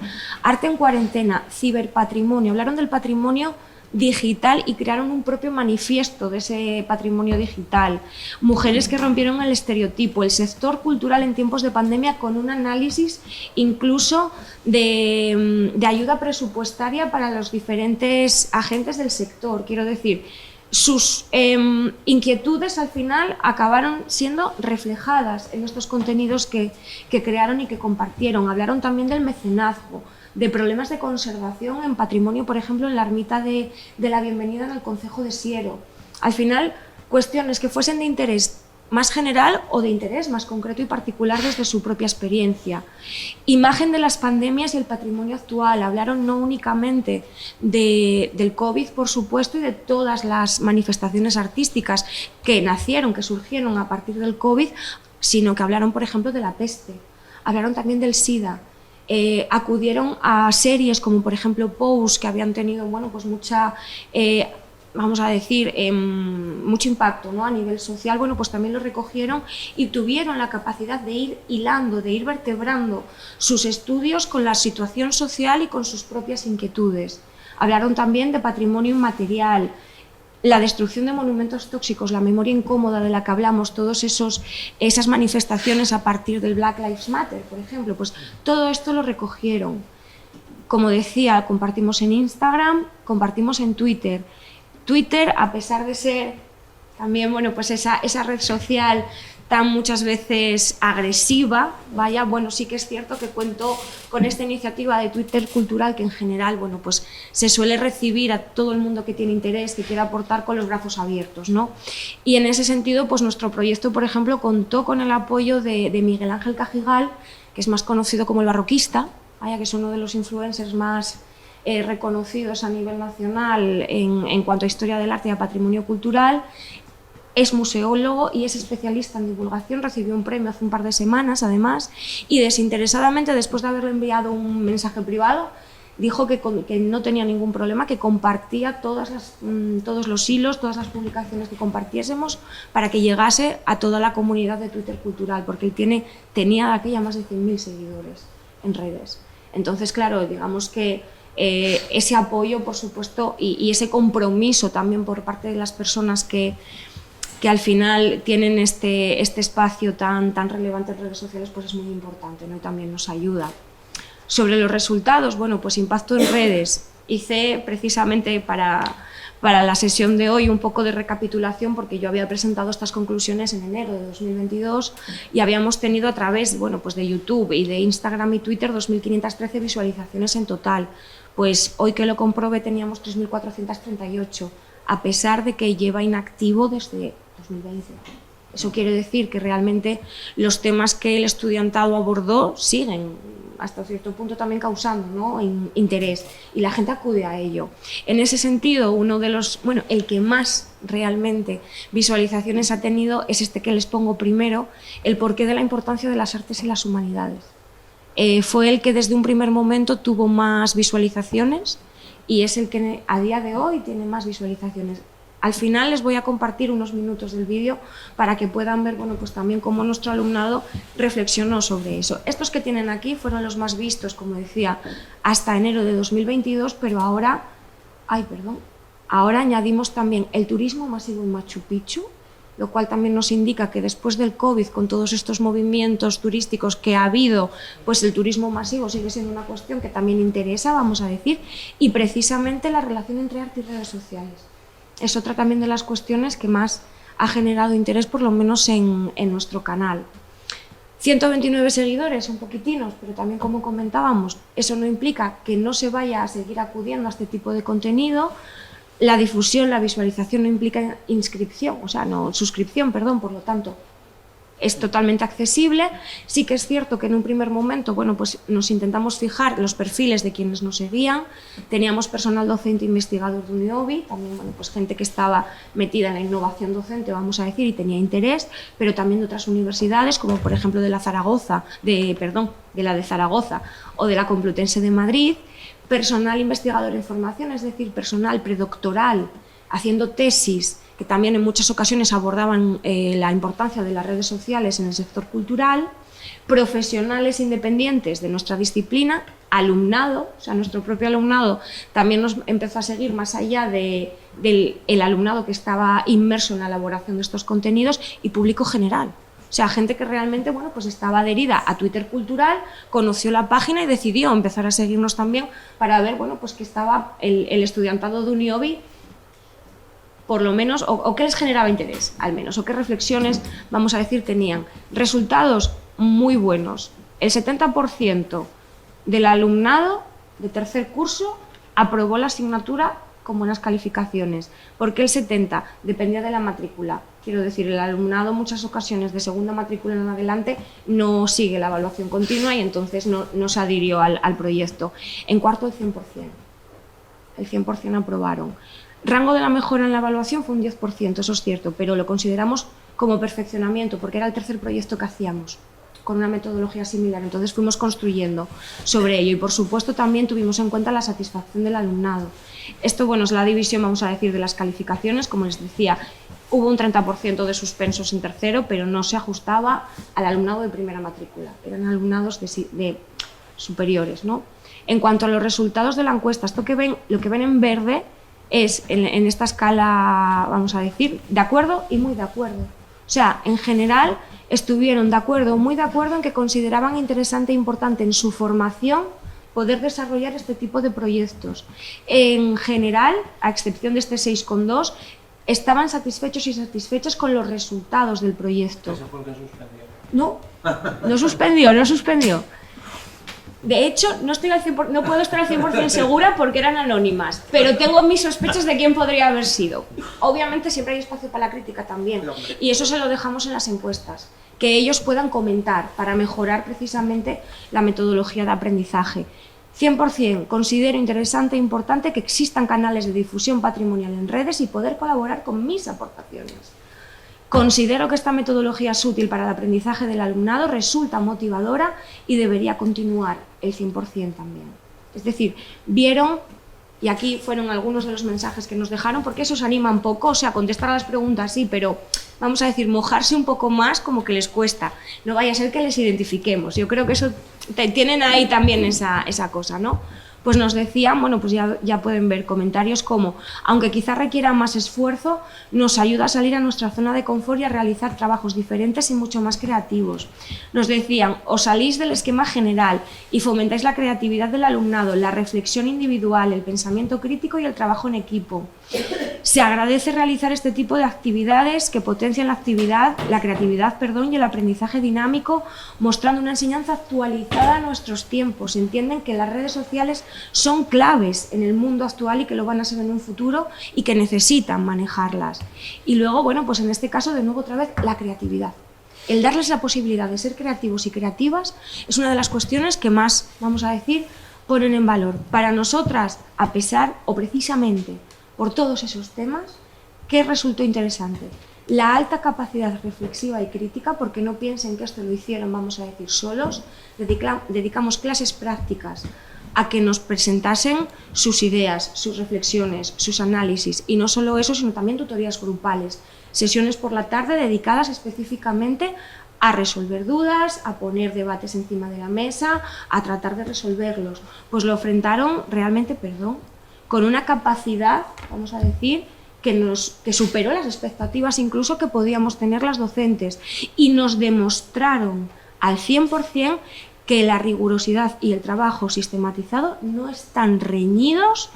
Arte en cuarentena, ciberpatrimonio, hablaron del patrimonio digital y crearon un propio manifiesto de ese patrimonio digital. Mujeres que rompieron el estereotipo, el sector cultural en tiempos de pandemia, con un análisis incluso de ayuda presupuestaria para los diferentes agentes del sector. Quiero decir, sus inquietudes al final acabaron siendo reflejadas en estos contenidos que crearon y que compartieron. Hablaron también del mecenazgo, de problemas de conservación en patrimonio, por ejemplo, en la ermita de la Bienvenida en el concejo de Siero. Al final, cuestiones que fuesen de interés más general o de interés más concreto y particular desde su propia experiencia. Imagen de las pandemias y el patrimonio actual. Hablaron no únicamente del COVID, por supuesto, y de todas las manifestaciones artísticas que nacieron, que surgieron a partir del COVID, sino que hablaron, por ejemplo, de la peste. Hablaron también del SIDA. Acudieron a series como por ejemplo Pose, que habían tenido, bueno, pues mucha vamos a decir, mucho impacto, ¿no?, a nivel social, bueno, pues también lo recogieron y tuvieron la capacidad de ir hilando, de ir vertebrando sus estudios con la situación social y con sus propias inquietudes. Hablaron también de patrimonio inmaterial, la destrucción de monumentos tóxicos, la memoria incómoda de la que hablamos, todas esas manifestaciones a partir del Black Lives Matter, por ejemplo, pues todo esto lo recogieron. Como decía, compartimos en Instagram, compartimos en Twitter. Twitter, a pesar de ser también, bueno, pues esa red social tan muchas veces agresiva, vaya, bueno, sí que es cierto que cuento con esta iniciativa de Twitter Cultural, que en general, bueno, pues se suele recibir a todo el mundo que tiene interés, que quiera aportar, con los brazos abiertos, ¿no? Y en ese sentido, pues nuestro proyecto, por ejemplo, contó con el apoyo de Miguel Ángel Cajigal, que es más conocido como el Barroquista, vaya, que es uno de los influencers más reconocidos a nivel nacional en cuanto a historia del arte y a patrimonio cultural. Es museólogo y es especialista en divulgación, recibió un premio hace un par de semanas, además, y desinteresadamente, después de haberle enviado un mensaje privado, dijo que no tenía ningún problema, que compartía todos los hilos, todas las publicaciones que compartiésemos para que llegase a toda la comunidad de Twitter Cultural, porque él tenía aquella más de 100.000 seguidores en redes. Entonces, claro, digamos que ese apoyo, por supuesto, y ese compromiso también por parte de las personas que al final tienen este espacio tan relevante en redes sociales, pues es muy importante, ¿no? Y también nos ayuda. Sobre los resultados, bueno, pues impacto en redes. Hice precisamente para la sesión de hoy un poco de recapitulación, porque yo había presentado estas conclusiones en enero de 2022 y habíamos tenido a través, bueno, pues de YouTube y de Instagram y Twitter 2.513 visualizaciones en total. Pues hoy que lo comprobé teníamos 3.438, a pesar de que lleva inactivo desde 2020. Eso quiere decir que realmente los temas que el estudiantado abordó siguen hasta cierto punto también causando, ¿no?, interés, y la gente acude a ello. En ese sentido, el que más realmente visualizaciones ha tenido es este que les pongo primero, el porqué de la importancia de las artes y las humanidades. Fue el que desde un primer momento tuvo más visualizaciones y es el que a día de hoy tiene más visualizaciones. Al final les voy a compartir unos minutos del vídeo para que puedan ver, bueno, pues también cómo nuestro alumnado reflexionó sobre eso. Estos que tienen aquí fueron los más vistos, como decía, hasta enero de 2022, pero ahora añadimos también el turismo masivo en Machu Picchu, lo cual también nos indica que después del COVID, con todos estos movimientos turísticos que ha habido, pues el turismo masivo sigue siendo una cuestión que también interesa, vamos a decir, y precisamente la relación entre arte y redes sociales. Es otra también de las cuestiones que más ha generado interés, por lo menos en nuestro canal. 129 seguidores, son poquitinos, pero también, como comentábamos, eso no implica que no se vaya a seguir acudiendo a este tipo de contenido. La difusión, la visualización no implica suscripción, por lo tanto, es totalmente accesible. Sí que es cierto que en un primer momento, bueno, pues nos intentamos fijar los perfiles de quienes nos seguían. Teníamos personal docente investigador de UniObi, también, bueno, pues gente que estaba metida en la innovación docente, vamos a decir, y tenía interés, pero también de otras universidades, como por ejemplo de la de Zaragoza o de la Complutense de Madrid. Personal investigador en formación, es decir, personal predoctoral haciendo tesis, que también en muchas ocasiones abordaban la importancia de las redes sociales en el sector cultural. Profesionales independientes de nuestra disciplina, alumnado, o sea, nuestro propio alumnado también nos empezó a seguir más allá del alumnado que estaba inmerso en la elaboración de estos contenidos, y público general. O sea, gente que realmente, bueno, pues estaba adherida a Twitter Cultural, conoció la página y decidió empezar a seguirnos también para ver, bueno, pues que estaba el estudiantado de UniObi, por lo menos, o qué les generaba interés, al menos, o qué reflexiones, vamos a decir, tenían. Resultados muy buenos. El 70% del alumnado de tercer curso aprobó la asignatura con buenas calificaciones. ¿Por qué el 70%? Dependía de la matrícula. Quiero decir, el alumnado en muchas ocasiones de segunda matrícula en adelante no sigue la evaluación continua y entonces no se adhirió al proyecto. En cuarto, el 100%. El 100% aprobaron. Rango de la mejora en la evaluación fue un 10%, eso es cierto, pero lo consideramos como perfeccionamiento porque era el tercer proyecto que hacíamos. con una metodología similar, entonces fuimos construyendo sobre ello y por supuesto también tuvimos en cuenta la satisfacción del alumnado. Esto, bueno, es la división, vamos a decir, de las calificaciones, como les decía, hubo un 30% de suspensos en tercero, pero no se ajustaba al alumnado de primera matrícula, eran alumnados de superiores, ¿no? En cuanto a los resultados de la encuesta, lo que ven en verde es, en esta escala, vamos a decir, de acuerdo y muy de acuerdo. O sea, en general estuvieron de acuerdo o muy de acuerdo en que consideraban interesante e importante en su formación poder desarrollar este tipo de proyectos. En general, a excepción de este 6,2, estaban satisfechos y satisfechas con los resultados del proyecto.
¿Eso fue el que suspendió?
No, no suspendió. De hecho, no puedo estar al 100% segura porque eran anónimas, pero tengo mis sospechas de quién podría haber sido. Obviamente siempre hay espacio para la crítica también, y eso se lo dejamos en las encuestas, que ellos puedan comentar para mejorar precisamente la metodología de aprendizaje. 100% considero interesante e importante que existan canales de difusión patrimonial en redes y poder colaborar con mis aportaciones. Considero que esta metodología es útil para el aprendizaje del alumnado, resulta motivadora y debería continuar el 100% también. Es decir, vieron, y aquí fueron algunos de los mensajes que nos dejaron, porque eso os anima un poco, o sea, contestar a las preguntas sí, pero vamos a decir, mojarse un poco más como que les cuesta. No vaya a ser que les identifiquemos. Yo creo que eso tienen ahí también esa cosa, ¿no? Pues nos decían, bueno, pues ya pueden ver comentarios como, aunque quizá requiera más esfuerzo, nos ayuda a salir a nuestra zona de confort y a realizar trabajos diferentes y mucho más creativos. Nos decían, os salís del esquema general y fomentáis la creatividad del alumnado, la reflexión individual, el pensamiento crítico y el trabajo en equipo. Se agradece realizar este tipo de actividades que potencian la creatividad y el aprendizaje dinámico, mostrando una enseñanza actualizada a nuestros tiempos. Entienden que las redes sociales son claves en el mundo actual y que lo van a ser en un futuro y que necesitan manejarlas. Y luego, bueno, pues en este caso, de nuevo otra vez, la creatividad. El darles la posibilidad de ser creativos y creativas es una de las cuestiones que más, vamos a decir, ponen en valor. Para nosotras, a pesar o precisamente por todos esos temas, ¿qué resultó interesante? La alta capacidad reflexiva y crítica, porque no piensen que esto lo hicieron, vamos a decir, solos. Dedicamos clases prácticas a que nos presentasen sus ideas, sus reflexiones, sus análisis, y no solo eso, sino también tutorías grupales, sesiones por la tarde dedicadas específicamente a resolver dudas, a poner debates encima de la mesa, a tratar de resolverlos. Pues lo enfrentaron realmente, con una capacidad, vamos a decir, que superó las expectativas incluso que podíamos tener las docentes, y nos demostraron al 100% que la rigurosidad y el trabajo sistematizado no están reñidos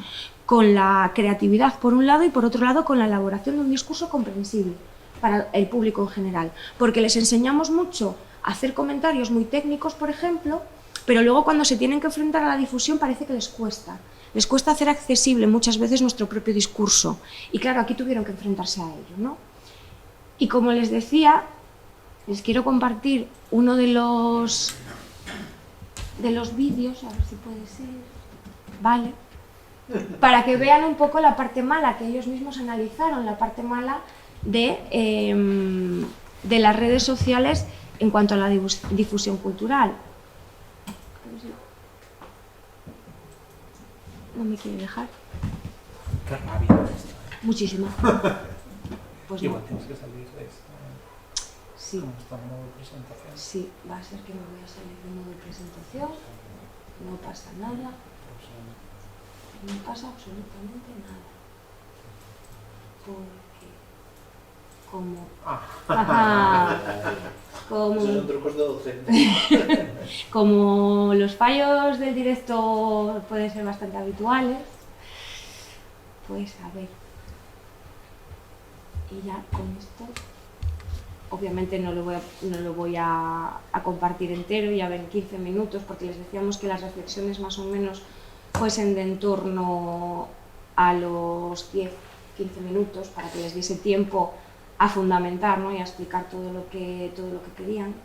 con la creatividad por un lado y por otro lado con la elaboración de un discurso comprensible para el público en general, porque les enseñamos mucho a hacer comentarios muy técnicos, por ejemplo, pero luego cuando se tienen que enfrentar a la difusión parece que les cuesta hacer accesible muchas veces nuestro propio discurso, y claro, aquí tuvieron que enfrentarse a ello, ¿no? Y como les decía, les quiero compartir uno de los vídeos, a ver si puede ser, vale, para que vean un poco la parte mala, que ellos mismos analizaron, la parte mala de las redes sociales en cuanto a la difusión cultural. No me quiere dejar.
Qué rabia esto.
Muchísima. Pues
Igual
no.
tienes que salir de esto.
Sí.
Como está en modo presentación.
Sí, va a ser que me voy a salir de modo presentación. No pasa nada. No pasa absolutamente nada. Porque
Son trucos de docente.
como los fallos del directo pueden ser bastante habituales, pues a ver. Y ya con esto, obviamente no lo voy a compartir entero, ya ven 15 minutos, porque les decíamos que las reflexiones más o menos fuesen de en torno a los 10-15 minutos, para que les diese tiempo a fundamentar, ¿no? Y a explicar todo lo que querían.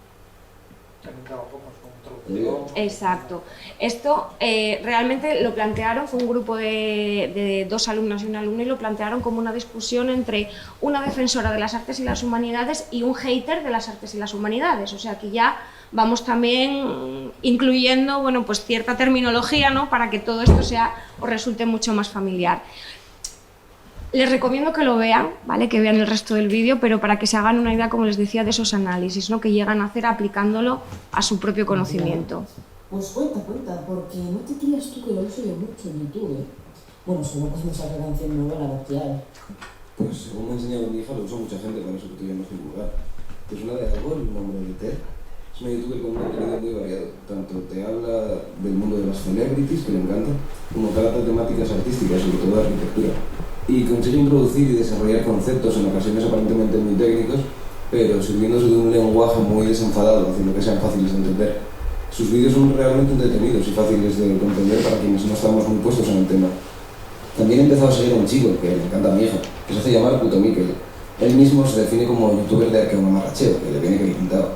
Exacto. Esto realmente lo plantearon, fue un grupo de 2 alumnas y un alumno, y lo plantearon como una discusión entre una defensora de las artes y las humanidades y un hater de las artes y las humanidades. O sea, que ya vamos también incluyendo, bueno, pues cierta terminología, ¿no?, para que todo esto os resulte mucho más familiar. Les recomiendo que lo vean, ¿vale?, que vean el resto del vídeo, pero para que se hagan una idea, como les decía, de esos análisis, ¿no?, que llegan a hacer aplicándolo a su propio conocimiento.
Pues cuenta, porque no te creas tú que lo uso yo mucho en YouTube, ¿eh? Bueno, solo cuando saca canción nueva la batial.
Pues según me ha enseñado mi hija, lo usa mucha gente, para eso que todavía no es divulgar. ¿Te suena de algo el nombre de Ter? Es una youtuber con un contenido muy variado. Tanto te habla del mundo de las celebrities, que le encanta, como trata temáticas artísticas, sobre todo de arquitectura. Y consigue introducir y desarrollar conceptos en ocasiones aparentemente muy técnicos, pero sirviéndose de un lenguaje muy desenfadado, haciendo que sean fáciles de entender. Sus vídeos son realmente entretenidos y fáciles de comprender para quienes no estamos muy puestos en el tema. También he empezado a seguir a un chico, que le encanta a mi hija, que se hace llamar Puto Mikel. Él mismo se define como youtuber de arqueomamarracheo, que le viene que pintado.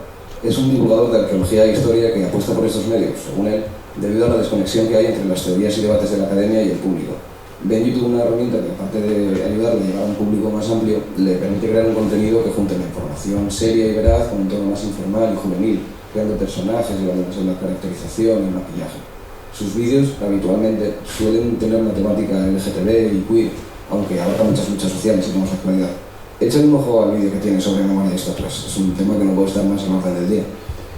Es un divulgador de arqueología e historia que apuesta por estos medios, según él, debido a la desconexión que hay entre las teorías y debates de la academia y el público. Ve en YouTube una herramienta que, aparte de ayudarle a llegar a un público más amplio, le permite crear un contenido que junte la información seria y veraz con un tono más informal y juvenil, creando personajes y basándose en la caracterización y el maquillaje. Sus vídeos habitualmente suelen tener una temática LGTB y queer, aunque abarca muchas luchas sociales y temas de actualidad. Échale un ojo al vídeo que tiene sobre memoria histórica, es un tema que no puede estar más en orden del día.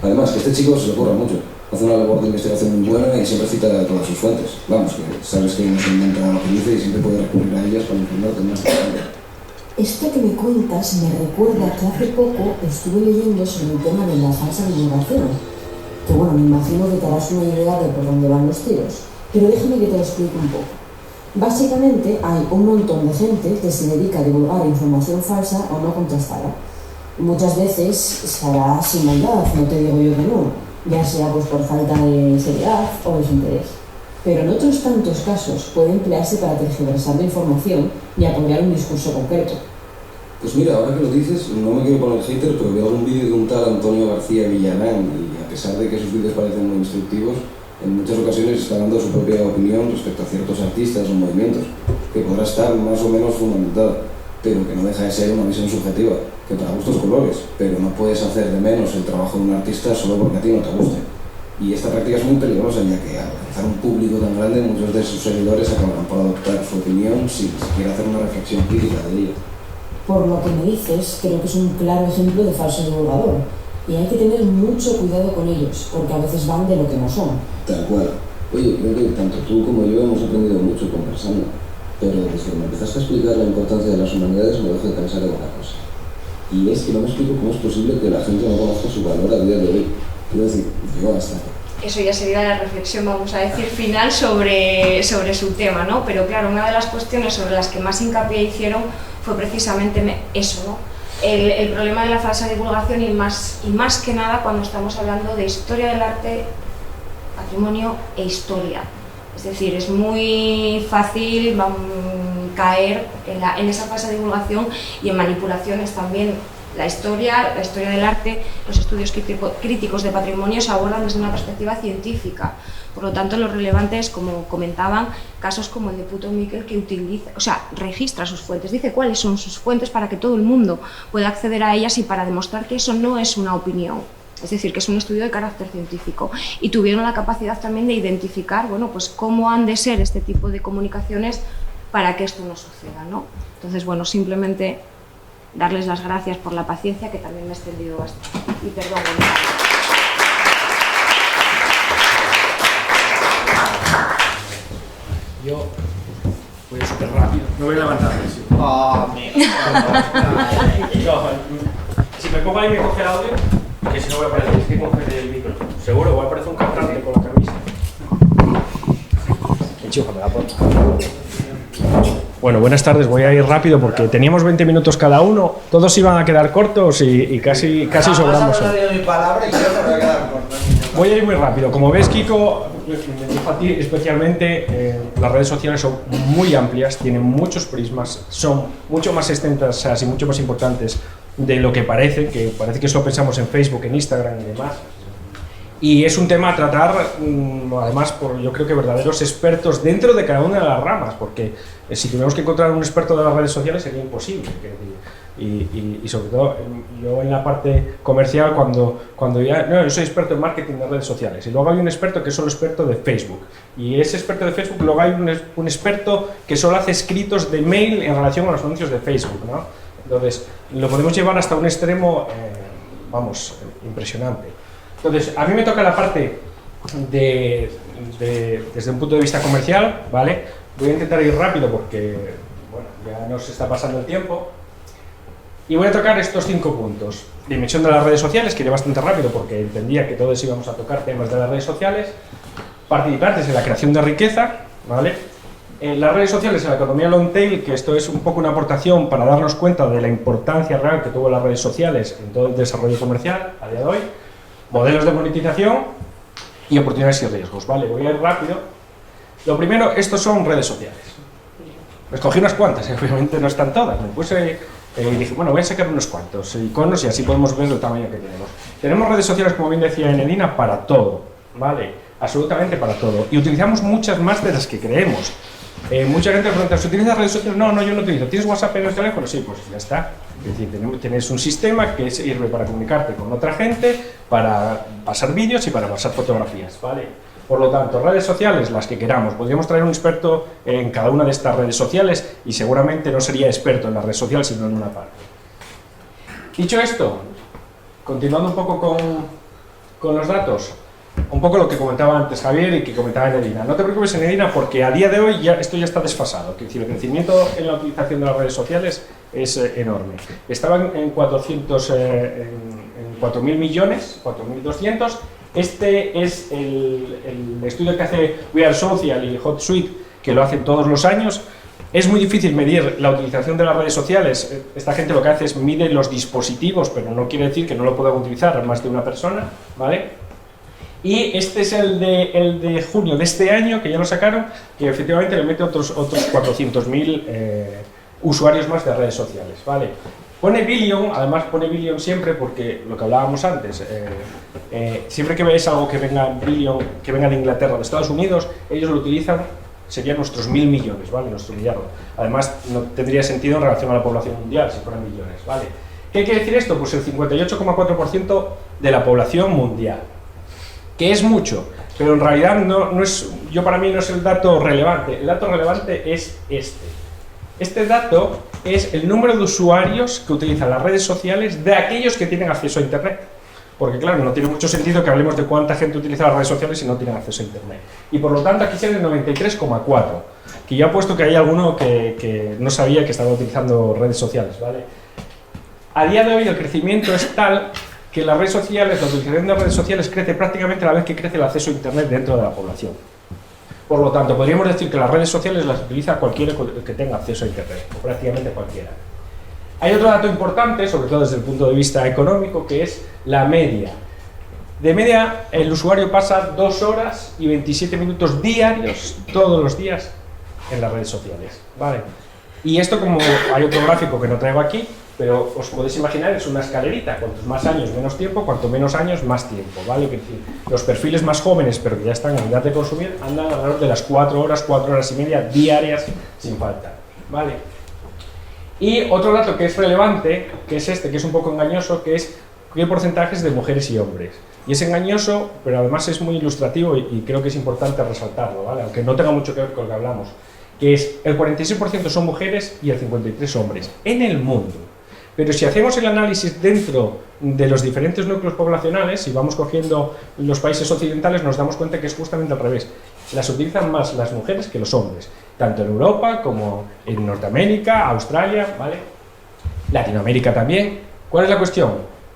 Además, que este chico se le ocurra mucho, hace una labor de investigación muy buena y siempre cita todas sus fuentes. Vamos, que sabes que no se inventa lo que dice y siempre puede recurrir a ellas para informarte más.
Esto que me cuentas me recuerda que hace poco estuve leyendo sobre el tema de la falsa divulgación. Que bueno, me imagino que te harás una idea de por dónde van los tiros, pero déjame que te lo explique un poco. Básicamente hay un montón de gente que se dedica a divulgar información falsa o no contrastada. Muchas veces se hará sin maldad, no te digo yo que no, ya sea pues por falta de seriedad o desinterés. Pero en otros tantos casos puede emplearse para tergiversar la información y apoyar un discurso concreto.
Pues mira, ahora que lo dices, no me quiero poner hater, pero veo algún vídeo de un tal Antonio García Villanán y a pesar de que sus vídeos parecen muy instructivos, en muchas ocasiones está dando su propia opinión respecto a ciertos artistas o movimientos, que podrá estar más o menos fundamentada, pero que no deja de ser una visión subjetiva, que para gustos colores, pero no puedes hacer de menos el trabajo de un artista solo porque a ti no te guste. Y esta práctica es muy peligrosa, ya que al alcanzar un público tan grande, muchos de sus seguidores acabarán por adoptar su opinión sin siquiera hacer una reflexión crítica de ella.
Por lo que me dices, creo que es un claro ejemplo de falso divulgador. Y hay que tener mucho cuidado con ellos, porque a veces van de lo que no son.
Tal cual. Oye, creo que tanto tú como yo hemos aprendido mucho conversando, pero desde que me empezaste a explicar la importancia de las humanidades me dejo de pensar en una cosa. Y es que no me explico cómo es posible que la gente no conozca su valor a día de hoy. Quiero decir, yo hasta...
Eso ya sería la reflexión, vamos a decir, final sobre su tema, ¿no? Pero claro, una de las cuestiones sobre las que más hincapié hicieron fue precisamente eso, ¿no? El problema de la falsa divulgación y más que nada cuando estamos hablando de historia del arte, patrimonio e historia. Es decir, es muy fácil caer en esa falsa divulgación y en manipulaciones también. La historia del arte, los estudios críticos de patrimonio se abordan desde una perspectiva científica. Por lo tanto, lo relevante es, como comentaban, casos como el de Puto Mikel, que registra sus fuentes, dice cuáles son sus fuentes para que todo el mundo pueda acceder a ellas y para demostrar que eso no es una opinión. Es decir, que es un estudio de carácter científico. Y tuvieron la capacidad también de identificar, bueno, pues cómo han de ser este tipo de comunicaciones para que esto no suceda, ¿no? Entonces, bueno, simplemente darles las gracias por la paciencia, que también me he extendido bastante. Y perdón.
Yo voy súper rápido. No voy a levantar. Sí. Si me pongo ahí me coge el audio, que si no voy a aparecer, es que coge el micro. Seguro, voy a aparecer un cantante con la camisa. Enchúfame la puerta. Bueno, buenas tardes, voy a ir rápido porque teníamos 20 minutos cada uno, todos iban a quedar cortos y casi sobramos. Voy a ir muy rápido. Como ves, Kiko, me dijo a ti especialmente, las redes sociales son muy amplias, tienen muchos prismas, son mucho más extensas y mucho más importantes de lo que parece que solo pensamos en Facebook, en Instagram y demás. Y es un tema a tratar, además, por yo creo que verdaderos expertos dentro de cada una de las ramas, porque si tuviéramos que encontrar un experto de las redes sociales sería imposible. Y sobre todo, yo en la parte comercial, cuando ya... No, yo soy experto en marketing de redes sociales, y luego hay un experto que es solo experto de Facebook. Y ese experto de Facebook, luego hay un experto que solo hace escritos de mail en relación a los anuncios de Facebook, ¿no? Entonces, lo podemos llevar hasta un extremo, vamos, impresionante. Entonces, a mí me toca la parte desde un punto de vista comercial, ¿vale? Voy a intentar ir rápido porque, bueno, ya nos está pasando el tiempo. Y voy a tocar estos 5 puntos. Dimensión de las redes sociales, que iré bastante rápido porque entendía que todos íbamos a tocar temas de las redes sociales. Participar desde la creación de riqueza, ¿vale? Las redes sociales en la economía long tail, que esto es un poco una aportación para darnos cuenta de la importancia real que tuvo las redes sociales en todo el desarrollo comercial a día de hoy. Modelos de monetización y oportunidades y riesgos, ¿vale? Voy a ir rápido. Lo primero, estos son redes sociales. Escogí unas cuantas, obviamente no están todas. Me puse y dije, bueno, voy a sacar unos cuantos iconos y así podemos ver el tamaño que tenemos. Tenemos redes sociales, como bien decía Enedina, para todo, ¿vale? Absolutamente para todo. Y utilizamos muchas más de las que creemos. Mucha gente pregunta, ¿se utilizas redes sociales? No, yo no utilizo. ¿Tienes WhatsApp en el teléfono? Sí, pues ya está. Es decir, tienes un sistema que sirve para comunicarte con otra gente, para pasar vídeos y para pasar fotografías, ¿vale? Por lo tanto, redes sociales, las que queramos. Podríamos traer un experto en cada una de estas redes sociales y seguramente no sería experto en la red social, sino en una parte. Dicho esto, continuando un poco con los datos, un poco lo que comentaba antes Javier y que comentaba Enedina. No te preocupes, Enedina, porque a día de hoy esto ya está desfasado. Es decir, el crecimiento en la utilización de las redes sociales es enorme. Estaban en 4.000 millones, 4.200. Este es el estudio que hace We Are Social y HotSuite, que lo hacen todos los años. Es muy difícil medir la utilización de las redes sociales. Esta gente lo que hace es mide los dispositivos, pero no quiere decir que no lo puedan utilizar más de una persona, ¿vale? Y este es el de junio de este año, que ya lo sacaron, que efectivamente le mete otros 400.000 usuarios más de redes sociales, ¿vale? Pone billion, además pone billion siempre porque lo que hablábamos antes, siempre que veis algo que venga billion, que venga de Inglaterra o de Estados Unidos, ellos lo utilizan, serían nuestros 1.000 millones, ¿vale? Nuestro millardo. Además, no tendría sentido en relación a la población mundial si fueran millones, ¿vale? ¿Qué quiere decir esto? Pues el 58,4% de la población mundial. Que es mucho, pero en realidad no es, para mí no es el dato relevante. El dato relevante es este. Este dato es el número de usuarios que utilizan las redes sociales de aquellos que tienen acceso a Internet. Porque claro, no tiene mucho sentido que hablemos de cuánta gente utiliza las redes sociales si no tienen acceso a Internet. Y por lo tanto aquí sale el 93,4, que ya he puesto que hay alguno que no sabía que estaba utilizando redes sociales, ¿vale? A día de hoy el crecimiento es tal que las redes sociales, la utilización de redes sociales crece prácticamente a la vez que crece el acceso a Internet dentro de la población. Por lo tanto, podríamos decir que las redes sociales las utiliza cualquiera que tenga acceso a Internet, o prácticamente cualquiera. Hay otro dato importante, sobre todo desde el punto de vista económico, que es la media. De media, el usuario pasa 2 horas y 27 minutos diarios, todos los días, en las redes sociales, ¿vale? Y esto, como hay otro gráfico que no traigo aquí, pero os podéis imaginar, es una escalerita, cuantos más años, menos tiempo, cuanto menos años, más tiempo, ¿vale? Es decir, los perfiles más jóvenes, pero que ya están en edad de consumir, andan alrededor de las 4 horas y media diarias sin falta, ¿vale? Y otro dato que es relevante, que es este, que es un poco engañoso, que es qué porcentajes de mujeres y hombres. Y es engañoso, pero además es muy ilustrativo y creo que es importante resaltarlo, ¿vale? Aunque no tenga mucho que ver con lo que hablamos, que es el 46% son mujeres y el 53% hombres, en el mundo. Pero si hacemos el análisis dentro de los diferentes núcleos poblacionales, si vamos cogiendo los países occidentales, nos damos cuenta que es justamente al revés. Las utilizan más las mujeres que los hombres, tanto en Europa como en Norteamérica, Australia, ¿vale? Latinoamérica también. ¿Cuál es la cuestión?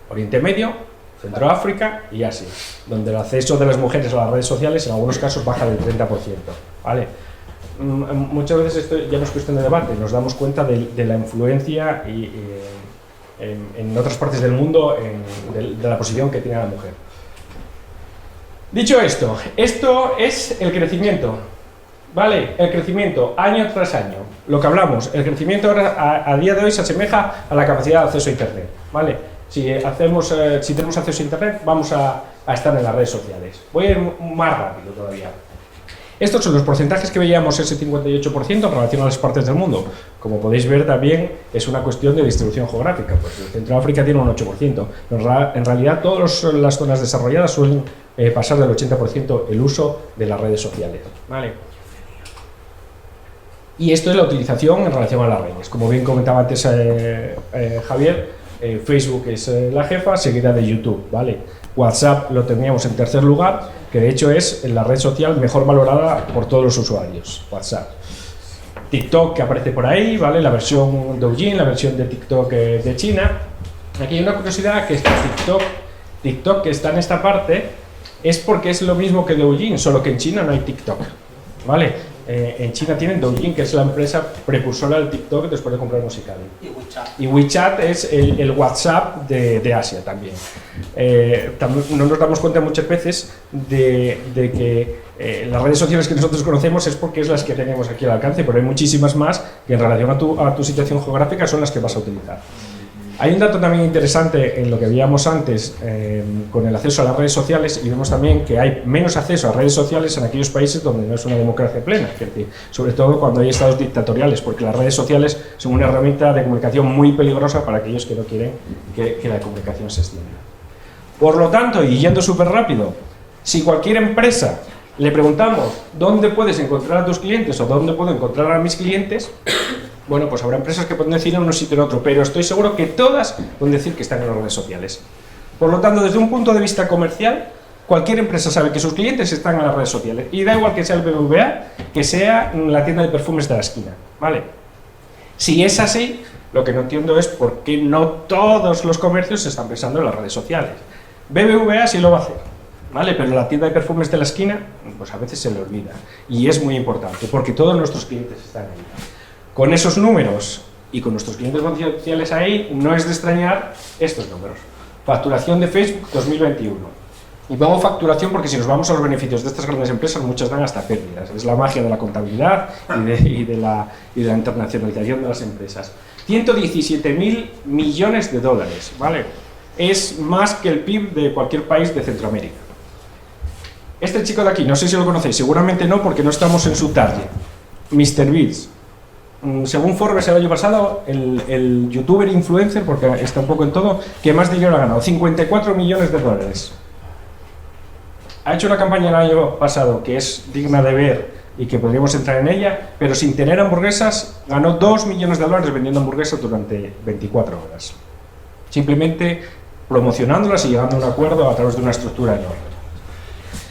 Oriente Medio, Centroáfrica y Asia, donde el acceso de las mujeres a las redes sociales en algunos casos baja del 30%, ¿vale? Muchas veces esto ya no es cuestión de debate, nos damos cuenta de la influencia en otras partes del mundo de la posición que tiene la mujer. Dicho esto es el crecimiento, ¿vale? El crecimiento año tras año, lo que hablamos, el crecimiento ahora a día de hoy se asemeja a la capacidad de acceso a Internet, ¿vale? si tenemos acceso a internet, vamos a estar en las redes sociales. Voy a ir más rápido todavía. Estos son los porcentajes que veíamos, ese 58% en relación a las partes del mundo. Como podéis ver, también es una cuestión de distribución geográfica, pues el Centro de África tiene un 8%. En realidad, todas las zonas desarrolladas suelen pasar del 80% el uso de las redes sociales. ¿Vale? Y esto es la utilización en relación a las redes. Como bien comentaba antes Javier, Facebook es la jefa, seguida de YouTube, ¿vale? WhatsApp lo teníamos en tercer lugar, que de hecho es la red social mejor valorada por todos los usuarios, WhatsApp. TikTok, que aparece por ahí, ¿vale? La versión Douyin, la versión de TikTok de China. Aquí hay una curiosidad, que es que TikTok que está en esta parte, es porque es lo mismo que Douyin, solo que en China no hay TikTok, ¿vale? En China tienen Douyin, que es la empresa precursora del TikTok después de comprar Musical.ly. Y WeChat es el WhatsApp de Asia también. No nos damos cuenta muchas veces de que las redes sociales que nosotros conocemos es porque es las que tenemos aquí al alcance, pero hay muchísimas más que en relación a tu situación geográfica son las que vas a utilizar. Hay un dato también interesante en lo que veíamos antes con el acceso a las redes sociales, y vemos también que hay menos acceso a redes sociales en aquellos países donde no es una democracia plena, es decir, sobre todo cuando hay estados dictatoriales, porque las redes sociales son una herramienta de comunicación muy peligrosa para aquellos que no quieren que la comunicación se extienda. Por lo tanto, y yendo súper rápido, si cualquier empresa le preguntamos dónde puedes encontrar a tus clientes o dónde puedo encontrar a mis clientes, bueno, pues habrá empresas que pueden decir en un sitio o en otro, pero estoy seguro que todas pueden decir que están en las redes sociales. Por lo tanto, desde un punto de vista comercial, cualquier empresa sabe que sus clientes están en las redes sociales. Y da igual que sea el BBVA, que sea la tienda de perfumes de la esquina, ¿vale? Si es así, lo que no entiendo es por qué no todos los comercios se están pensando en las redes sociales. BBVA sí lo va a hacer, ¿vale? Pero la tienda de perfumes de la esquina, pues a veces se le olvida. Y es muy importante, porque todos nuestros clientes están ahí. Con esos números y con nuestros clientes potenciales ahí, no es de extrañar estos números. Facturación de Facebook 2021. Y pongo facturación porque si nos vamos a los beneficios de estas grandes empresas, muchas dan hasta pérdidas. Es la magia de la contabilidad y de la internacionalización de las empresas. 117.000 millones de dólares, ¿vale? Es más que el PIB de cualquier país de Centroamérica. Este chico de aquí, no sé si lo conocéis, seguramente no porque no estamos en su target. MrBeast. Según Forbes el año pasado, el youtuber influencer, porque está un poco en todo, que más dinero ha ganado, 54 millones de dólares. Ha hecho una campaña el año pasado que es digna de ver y que podríamos entrar en ella, pero sin tener hamburguesas, ganó 2 millones de dólares vendiendo hamburguesas durante 24 horas. Simplemente promocionándolas y llegando a un acuerdo a través de una estructura enorme.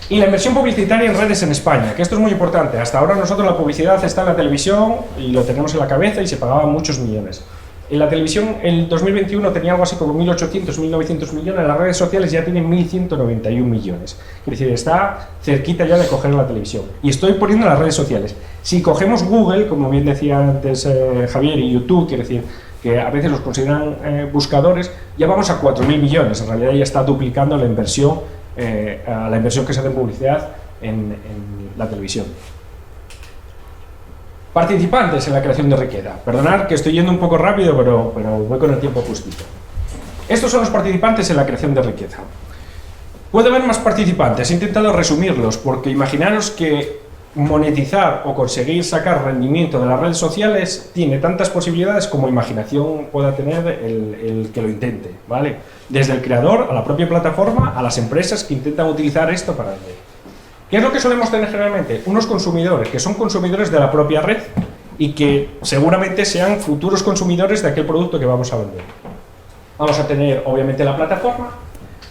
Y la inversión publicitaria en redes en España, que esto es muy importante. Hasta ahora nosotros la publicidad está en la televisión y lo tenemos en la cabeza y se pagaban muchos millones. En la televisión, el 2021 tenía algo así como 1.800, 1.900 millones, en las redes sociales ya tienen 1.191 millones. Es decir, está cerquita ya de coger la televisión. Y estoy poniendo las redes sociales. Si cogemos Google, como bien decía antes Javier, y YouTube, quiere decir que a veces los consideran buscadores, ya vamos a 4.000 millones. En realidad ya está duplicando la inversión que se hace en publicidad en la televisión. Participantes en la creación de riqueza. Perdonad que estoy yendo un poco rápido, pero voy con el tiempo justito. Estos son los participantes en la creación de riqueza. Puede haber más participantes, he intentado resumirlos, porque imaginaros que monetizar o conseguir sacar rendimiento de las redes sociales tiene tantas posibilidades como imaginación pueda tener el que lo intente, ¿vale? Desde el creador a la propia plataforma, a las empresas que intentan utilizar esto para vender. ¿Qué es lo que solemos tener generalmente? Unos consumidores, que son consumidores de la propia red y que seguramente sean futuros consumidores de aquel producto que vamos a vender. Vamos a tener, obviamente, la plataforma.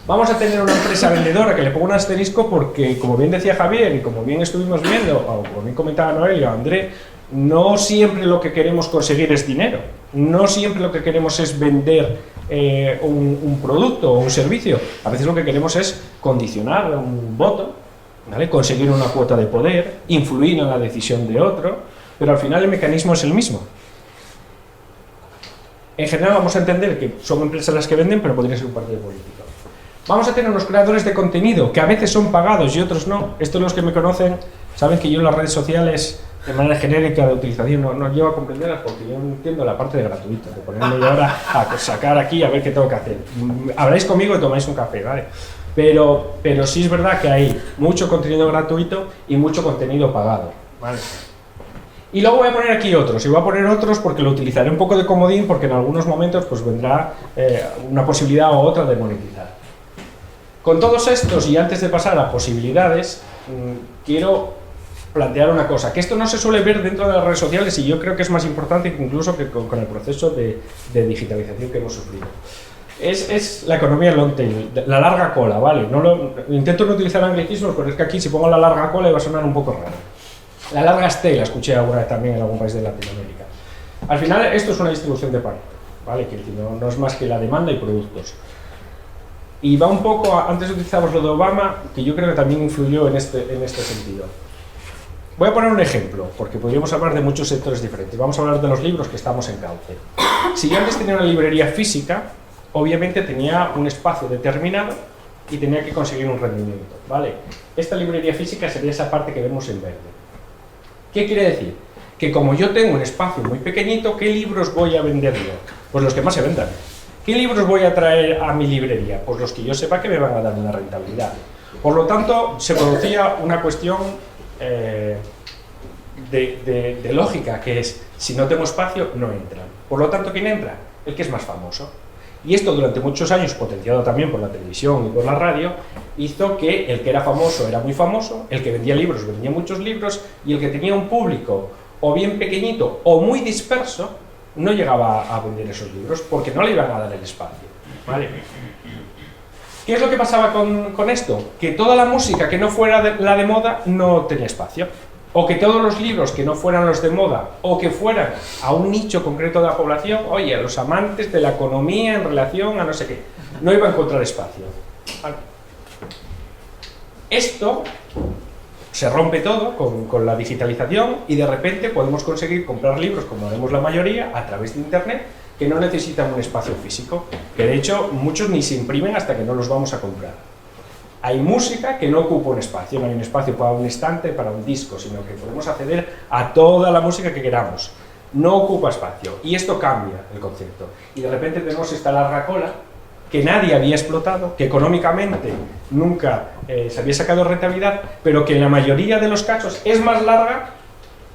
Vamos a tener una empresa vendedora que le ponga un asterisco porque, como bien decía Javier y como bien estuvimos viendo, o como bien comentaba Noelia o André, no siempre lo que queremos conseguir es dinero. No siempre lo que queremos es vender un producto o un servicio. A veces lo que queremos es condicionar un voto, ¿vale? Conseguir una cuota de poder, influir en la decisión de otro, pero al final el mecanismo es el mismo. En general vamos a entender que son empresas las que venden, pero podría ser un partido político. Vamos a tener unos creadores de contenido que a veces son pagados y otros no. Estos los que me conocen saben que yo en las redes sociales de manera genérica de utilización, no llevo a comprenderlas porque yo no entiendo la parte de gratuito, de ponerme yo ahora a sacar aquí a ver qué tengo que hacer. Habláis conmigo y tomáis un café, ¿vale? Pero sí es verdad que hay mucho contenido gratuito y mucho contenido pagado, ¿vale? Y luego voy a poner aquí otros, y voy a poner otros porque lo utilizaré un poco de comodín, porque en algunos momentos pues vendrá una posibilidad u otra de monetizar. Con todos estos, y antes de pasar a posibilidades, quiero plantear una cosa, que esto no se suele ver dentro de las redes sociales y yo creo que es más importante incluso que con el proceso de digitalización que hemos sufrido. Es la economía long tail, la larga cola, ¿vale? Intento no utilizar anglicismos, pero es que aquí si pongo la larga cola va a sonar un poco raro. La larga stay la escuché alguna vez también en algún país de Latinoamérica. Al final esto es una distribución de Pareto, ¿vale? Que no es más que la demanda y productos. Y va un poco, antes utilizamos lo de Obama, que yo creo que también influyó en este sentido. Voy a poner un ejemplo, porque podríamos hablar de muchos sectores diferentes. Vamos a hablar de los libros que estamos en cauce. Si yo antes tenía una librería física, obviamente tenía un espacio determinado y tenía que conseguir un rendimiento, ¿vale? Esta librería física sería esa parte que vemos en verde. ¿Qué quiere decir? Que como yo tengo un espacio muy pequeñito, ¿qué libros voy a vender yo? Pues los que más se vendan. ¿Qué libros voy a traer a mi librería? Pues los que yo sepa que me van a dar una rentabilidad. Por lo tanto, se producía una cuestión de lógica, que es, si no tengo espacio, no entran. Por lo tanto, ¿quién entra? El que es más famoso. Y esto durante muchos años, potenciado también por la televisión y por la radio, hizo que el que era famoso era muy famoso, el que vendía libros vendía muchos libros, y el que tenía un público o bien pequeñito o muy disperso no llegaba a vender esos libros porque no le iban a dar el espacio, ¿vale? ¿Qué es lo que pasaba con esto? Que toda la música que no fuera la de moda no tenía espacio, o que todos los libros que no fueran los de moda o que fueran a un nicho concreto de la población, oye, a los amantes de la economía en relación a no sé qué, no iba a encontrar espacio, ¿vale? Esto se rompe todo con la digitalización y de repente podemos conseguir comprar libros, como haremos la mayoría, a través de internet, que no necesitan un espacio físico, que de hecho muchos ni se imprimen hasta que no los vamos a comprar. Hay música que no ocupa un espacio, no hay un espacio para un estante, para un disco, sino que podemos acceder a toda la música que queramos. No ocupa espacio, y esto cambia el concepto. Y de repente tenemos esta larga cola que nadie había explotado, que económicamente nunca se había sacado rentabilidad, pero que en la mayoría de los casos es más larga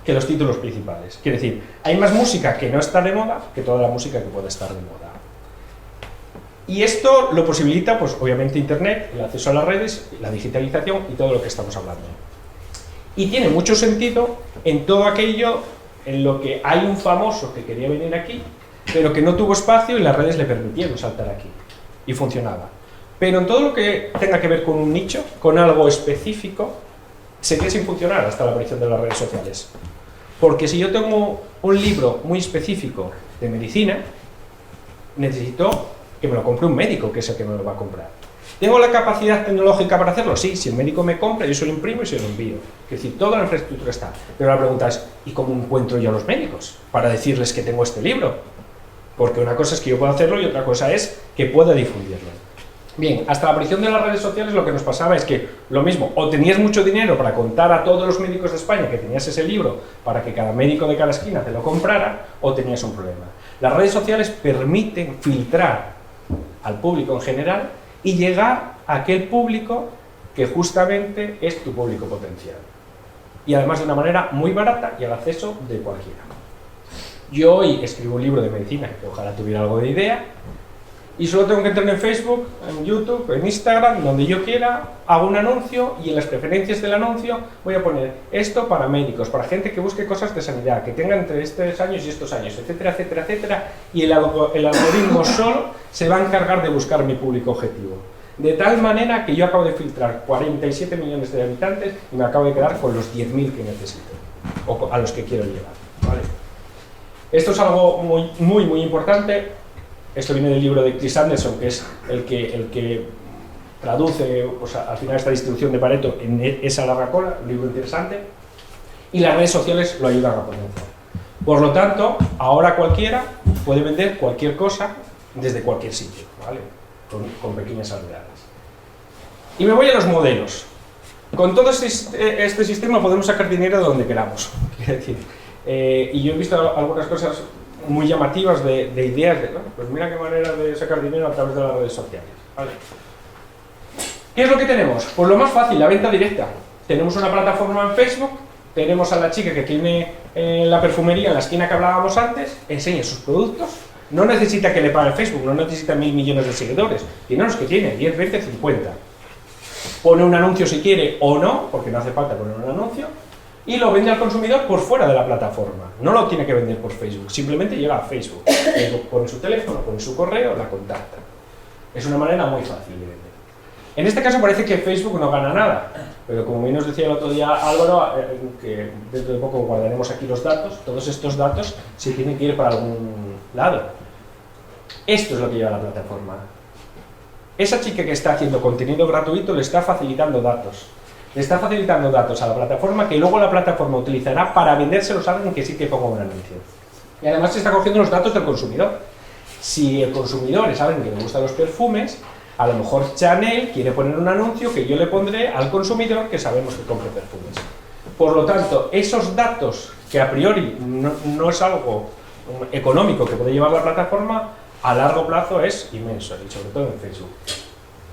que los títulos principales. Quiere decir, hay más música que no está de moda que toda la música que puede estar de moda. Y esto lo posibilita, pues obviamente Internet, el acceso a las redes, la digitalización y todo lo que estamos hablando. Y tiene mucho sentido en todo aquello en lo que hay un famoso que quería venir aquí, pero que no tuvo espacio y las redes le permitieron saltar aquí. Y funcionaba. Pero en todo lo que tenga que ver con un nicho, con algo específico, seguía sin funcionar hasta la aparición de las redes sociales. Porque si yo tengo un libro muy específico de medicina, necesito que me lo compre un médico, que es el que me lo va a comprar. ¿Tengo la capacidad tecnológica para hacerlo? Sí, si el médico me compra, yo se lo imprimo y se lo envío. Es decir, toda la infraestructura está. Pero la pregunta es, ¿y cómo encuentro yo a los médicos para decirles que tengo este libro? Porque una cosa es que yo pueda hacerlo y otra cosa es que pueda difundirlo. Bien, hasta la aparición de las redes sociales lo que nos pasaba es que lo mismo, o tenías mucho dinero para contar a todos los médicos de España que tenías ese libro para que cada médico de cada esquina te lo comprara, o tenías un problema. Las redes sociales permiten filtrar al público en general y llegar a aquel público que justamente es tu público potencial. Y además de una manera muy barata y al acceso de cualquiera. Yo hoy escribo un libro de medicina, que ojalá tuviera algo de idea, y solo tengo que entrar en Facebook, en YouTube, en Instagram, donde yo quiera, hago un anuncio y en las preferencias del anuncio voy a poner esto para médicos, para gente que busque cosas de sanidad, que tenga entre estos años y estos años, etcétera, etcétera, etcétera, y el algoritmo solo se va a encargar de buscar mi público objetivo. De tal manera que yo acabo de filtrar 47 millones de habitantes y me acabo de quedar con los 10.000 que necesito, o a los que quiero llegar, ¿vale? Esto es algo muy importante. Esto viene del libro de Chris Anderson, que es el que traduce, pues, al final esta distribución de Pareto en esa larga cola, un libro interesante, y las redes sociales lo ayudan a potenciar. Por lo tanto, ahora cualquiera puede vender cualquier cosa desde cualquier sitio, ¿vale? Con pequeñas salvedades. Y me voy a los modelos. Con todo este sistema podemos sacar dinero de donde queramos, quiero decir. Y yo he visto algunas cosas muy llamativas de ideas de, bueno, pues mira qué manera de sacar dinero a través de las redes sociales. ¿Vale? ¿Qué es lo que tenemos? Pues lo más fácil, la venta directa. Tenemos una plataforma en Facebook, tenemos a la chica que tiene la perfumería en la esquina que hablábamos antes, enseña sus productos, no necesita que le pague Facebook, no necesita 1000 millones de seguidores, tiene los que tiene, 10, 20, 50. Pone un anuncio si quiere o no, porque no hace falta poner un anuncio, y lo vende al consumidor por fuera de la plataforma. No lo tiene que vender por Facebook, simplemente llega a Facebook, pone su teléfono, pone su correo, la contacta. Es una manera muy fácil de vender. En este caso parece que Facebook no gana nada, pero como bien nos decía el otro día Álvaro, que dentro de poco guardaremos aquí los datos, todos estos datos se tienen que ir para algún lado. Esto es lo que lleva la plataforma. Esa chica que está haciendo contenido gratuito le está facilitando datos. Le está facilitando datos a la plataforma que luego la plataforma utilizará para vendérselos a alguien que sí que ponga un anuncio. Y además se está cogiendo los datos del consumidor. Si el consumidor es alguien que le gustan los perfumes, a lo mejor Chanel quiere poner un anuncio que yo le pondré al consumidor que sabemos que compre perfumes. Por lo tanto, esos datos, que a priori no es algo económico que puede llevar la plataforma, a largo plazo es inmenso, y sobre todo en Facebook.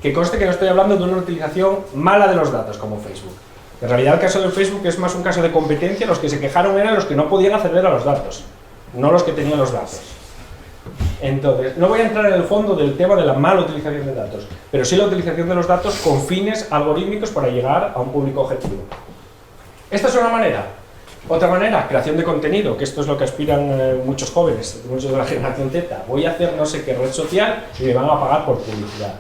Que conste que no estoy hablando de una utilización mala de los datos como Facebook. En realidad el caso de Facebook es más un caso de competencia, los que se quejaron eran los que no podían acceder a los datos, no los que tenían los datos. Entonces, no voy a entrar en el fondo del tema de la mala utilización de datos, pero sí la utilización de los datos con fines algorítmicos para llegar a un público objetivo. Esta es una manera. Otra manera, creación de contenido, que esto es lo que aspiran muchos jóvenes, muchos de la generación Z. Voy a hacer no sé qué red social y me van a pagar por publicidad.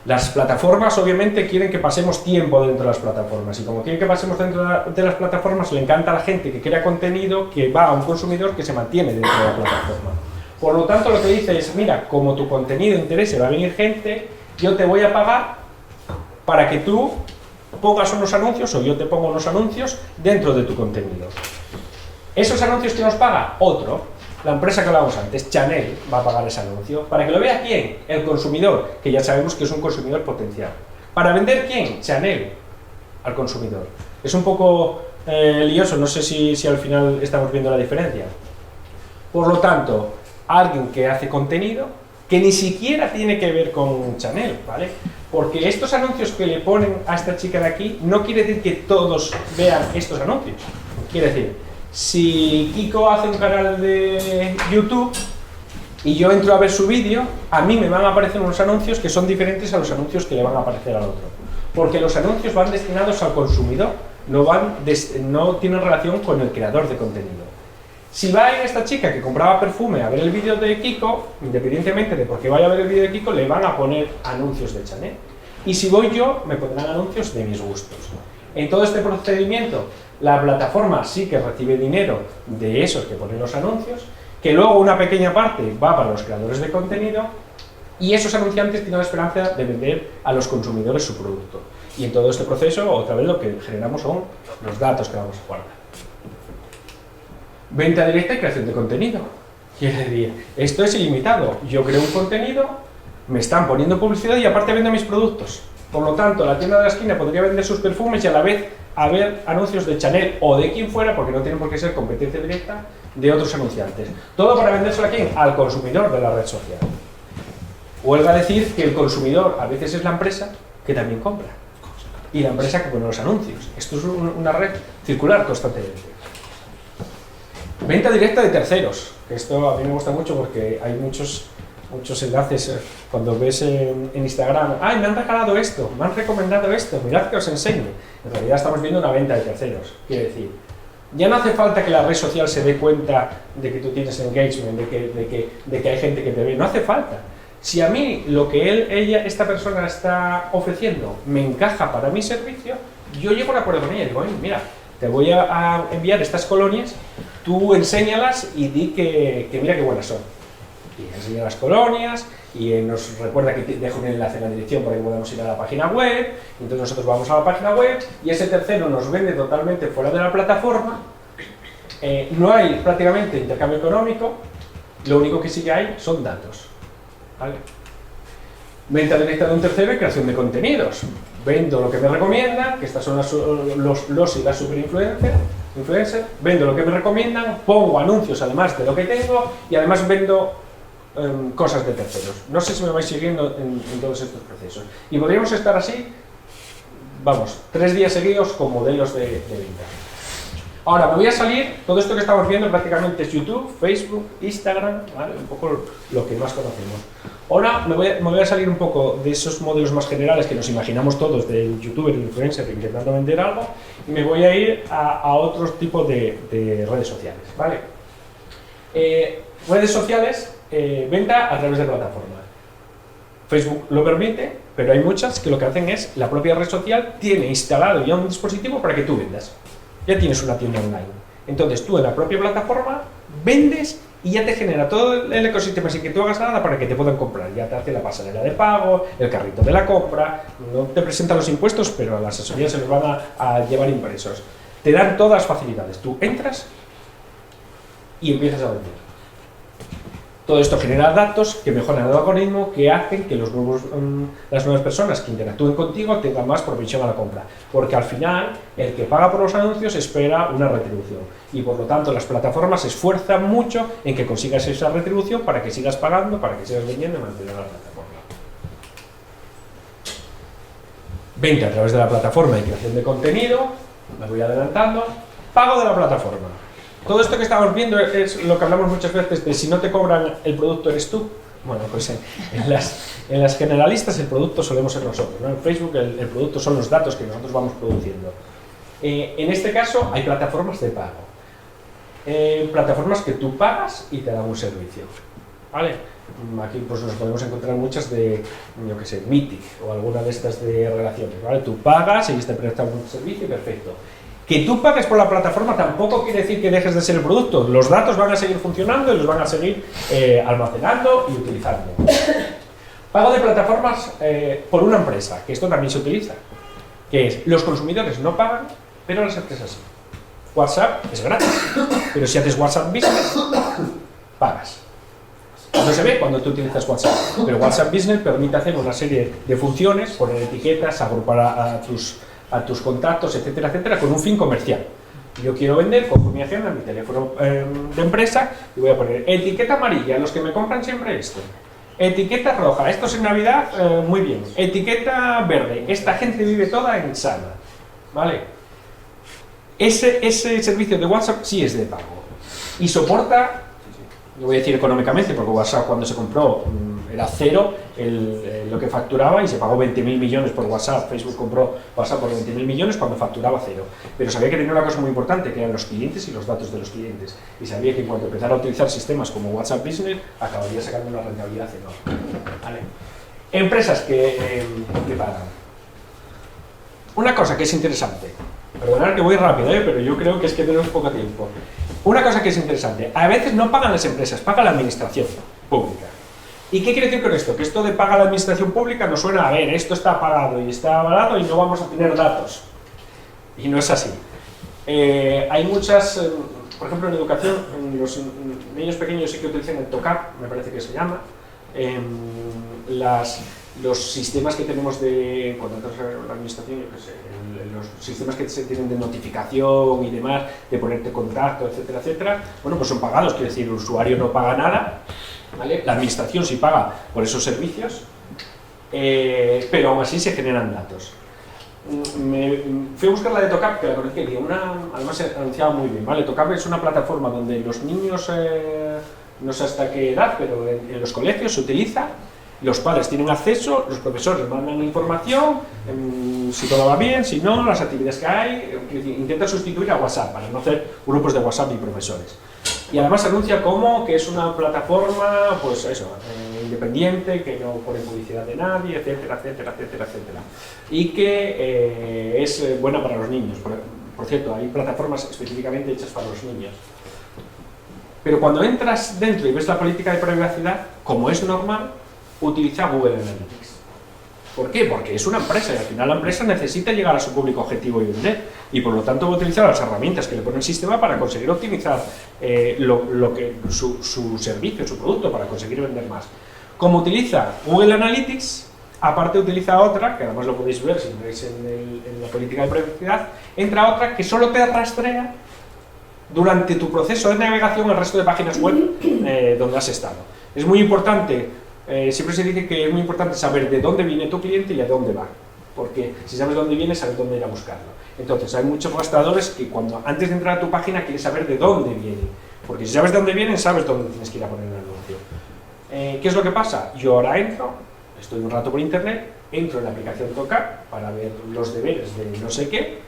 Las plataformas obviamente quieren que pasemos tiempo dentro de las plataformas, y como quieren que pasemos dentro de las plataformas, le encanta a la gente que crea contenido que va a un consumidor que se mantiene dentro de la plataforma. Por lo tanto, lo que dice es, mira, como tu contenido interese, va a venir gente, yo te voy a pagar para que tú pongas unos anuncios, o yo te pongo unos anuncios dentro de tu contenido. Esos anuncios que nos paga otro, la empresa que hablábamos antes, Chanel, va a pagar ese anuncio. ¿Para que lo vea quién? El consumidor, que ya sabemos que es un consumidor potencial. ¿Para vender quién? Chanel, al consumidor. Es un poco lioso, no sé si al final estamos viendo la diferencia. Por lo tanto, alguien que hace contenido, que ni siquiera tiene que ver con Chanel, ¿vale? Porque estos anuncios que le ponen a esta chica de aquí, no quiere decir que todos vean estos anuncios. Quiere decir, si Kiko hace un canal de YouTube y yo entro a ver su vídeo, a mí me van a aparecer unos anuncios que son diferentes a los anuncios que le van a aparecer al otro. Porque los anuncios van destinados al consumidor, no tienen relación con el creador de contenido. Si va a ir esta chica que compraba perfume a ver el vídeo de Kiko, independientemente de por qué vaya a ver el vídeo de Kiko, le van a poner anuncios de Chanel. Y si voy yo, me pondrán anuncios de mis gustos. En todo este procedimiento, la plataforma sí que recibe dinero de esos que ponen los anuncios, que luego una pequeña parte va para los creadores de contenido, y esos anunciantes tienen la esperanza de vender a los consumidores su producto. Y en todo este proceso, otra vez, lo que generamos son los datos que vamos a guardar. Venta directa y creación de contenido. Quiere decir, esto es ilimitado. Yo creo un contenido, me están poniendo publicidad y aparte vendo mis productos. Por lo tanto, la tienda de la esquina podría vender sus perfumes y a la vez haber anuncios de Chanel o de quien fuera, porque no tienen por qué ser competencia directa, de otros anunciantes. Todo para vendérselo a quién? Al consumidor de la red social. Huelga decir que el consumidor a veces es la empresa que también compra. Y la empresa que pone los anuncios. Esto es una red circular constantemente. Venta directa de terceros. Esto a mí me gusta mucho porque hay muchos enlaces cuando ves en Instagram. ¡Ay, me han regalado esto! ¡Me han recomendado esto! ¡Mirad que os enseño! En realidad estamos viendo una venta de terceros. Quiere decir, ya no hace falta que la red social se dé cuenta de que tú tienes engagement, de que hay gente que te ve. No hace falta. Si a mí lo que esta persona está ofreciendo me encaja para mi servicio, yo llego a un acuerdo con ella y digo, mira, te voy a enviar estas colonias, tú enséñalas y di que mira qué buenas son. Y enseña las colonias y nos recuerda que dejo un enlace en la dirección para que podamos ir a la página web. Y entonces nosotros vamos a la página web y ese tercero nos vende totalmente fuera de la plataforma. No hay prácticamente intercambio económico, lo único que sí que hay son datos. ¿Vale? Venta directa de un tercero y creación de contenidos. Vendo lo que me recomiendan, que estas son los y las superinfluencers, influencer, vendo lo que me recomiendan, pongo anuncios además de lo que tengo y además vendo cosas de terceros. No sé si me vais siguiendo en todos estos procesos. Y podríamos estar así, vamos, 3 días seguidos con modelos de venta. Ahora me voy a salir, todo esto que estamos viendo prácticamente es YouTube, Facebook, Instagram, ¿vale? Un poco lo que más conocemos. Ahora me voy a salir un poco de esos modelos más generales que nos imaginamos todos del youtuber, del influencer intentando vender algo, y me voy a ir a otros tipos de redes sociales, ¿vale? Redes sociales, venta a través de plataformas. Facebook lo permite, pero hay muchas que lo que hacen es, la propia red social tiene instalado ya un dispositivo para que tú vendas. Ya tienes una tienda online. Entonces tú en la propia plataforma vendes y ya te genera todo el ecosistema sin que tú hagas nada para que te puedan comprar. Ya te hace la pasarela de pago, el carrito de la compra, no te presentan los impuestos, pero a las asesorías se los van a llevar impresos. Te dan todas las facilidades. Tú entras y empiezas a vender. Todo esto genera datos que mejoran el algoritmo, que hacen que las nuevas personas que interactúen contigo tengan más provisión a la compra. Porque al final, el que paga por los anuncios espera una retribución. Y por lo tanto, las plataformas se esfuerzan mucho en que consigas esa retribución para que sigas pagando, para que sigas vendiendo y mantener la plataforma. Venta a través de la plataforma y creación de contenido. Me voy adelantando. Pago de la plataforma. Todo esto que estamos viendo es lo que hablamos muchas veces de si no te cobran el producto eres tú. Bueno, pues en las generalistas el producto solemos ser nosotros, ¿no? En Facebook el producto son los datos que nosotros vamos produciendo. En este caso hay plataformas de pago. Plataformas que tú pagas y te dan un servicio, ¿vale? Aquí pues nos podemos encontrar muchas de, yo que sé, Mythic o alguna de estas de relaciones, ¿vale? Tú pagas y ellos te prestan un servicio, perfecto. Que tú pagues por la plataforma tampoco quiere decir que dejes de ser el producto. Los datos van a seguir funcionando y los van a seguir almacenando y utilizando. Pago de plataformas por una empresa, que esto también se utiliza, que es, los consumidores no pagan, pero las empresas sí. WhatsApp es gratis, pero si haces WhatsApp Business, pagas. No se ve cuando tú utilizas WhatsApp, pero WhatsApp Business permite hacer una serie de funciones, poner etiquetas, agrupar a tus contactos, etcétera, etcétera, con un fin comercial. Yo quiero vender, cojo mi agenda, mi teléfono de empresa y voy a poner etiqueta amarilla, los que me compran siempre esto. Etiqueta roja, esto es en Navidad, muy bien. Etiqueta verde, esta gente vive toda en Sana, ¿vale? Ese servicio de WhatsApp sí es de pago y soporta, lo voy a decir económicamente, porque WhatsApp cuando se compró era cero lo que facturaba y se pagó 20.000 millones por WhatsApp. Facebook compró WhatsApp por 20.000 millones cuando facturaba cero. Pero sabía que tenía una cosa muy importante, que eran los clientes y los datos de los clientes. Y sabía que cuando empezara a utilizar sistemas como WhatsApp Business, acabaría sacando una rentabilidad enorme. ¿Vale? Empresas que pagan. Una cosa que es interesante, perdonad que voy rápido, pero yo creo que es que tenemos poco tiempo. Una cosa que es interesante, a veces no pagan las empresas, paga la administración pública. ¿Y qué quiere decir con esto? Que esto de paga la administración pública nos suena a ver, esto está pagado y está avalado y no vamos a tener datos. Y no es así. Hay muchas, por ejemplo en educación, los niños pequeños sí que utilizan el TOCAP, me parece que se llama, los sistemas que tenemos de, cuando entras a la administración, yo qué sé, los sistemas que se tienen de notificación y demás, de ponerte contacto, etcétera, etcétera, bueno, pues son pagados, quiere decir, el usuario no paga nada, ¿vale? La administración sí paga por esos servicios, pero aún así se generan datos. Me fui a buscar la de TOCAP, que la conocí, y además se anunciaba muy bien, ¿vale? TOCAP es una plataforma donde los niños, no sé hasta qué edad, pero en los colegios se utiliza. Los padres tienen acceso, los profesores mandan información, si todo va bien, si no, las actividades que hay, intenta sustituir a WhatsApp para no hacer grupos de WhatsApp y profesores. Y además se anuncia como que es una plataforma, pues eso, independiente, que no pone publicidad de nadie, etcétera, etcétera, etcétera, etcétera. Y que es buena para los niños. Por cierto, hay plataformas específicamente hechas para los niños. Pero cuando entras dentro y ves la política de privacidad, como es normal, utiliza Google Analytics. ¿Por qué? Porque es una empresa y al final la empresa necesita llegar a su público objetivo y vender, y por lo tanto va a utilizar las herramientas que le pone el sistema para conseguir optimizar su servicio, su producto, para conseguir vender más. Como utiliza Google Analytics, aparte utiliza otra, que además lo podéis ver si veis en la política de privacidad, entra otra que solo te rastrea durante tu proceso de navegación al resto de páginas web donde has estado. Es muy importante, siempre se dice que es muy importante saber de dónde viene tu cliente y a dónde va, porque si sabes dónde viene, sabes dónde ir a buscarlo. Entonces, hay muchos rastreadores que antes de entrar a tu página quieres saber de dónde viene, porque si sabes de dónde vienen, sabes dónde tienes que ir a poner el anuncio. ¿Qué es lo que pasa? Yo ahora entro, estoy un rato por internet, entro en la aplicación Tocar para ver los deberes de no sé qué,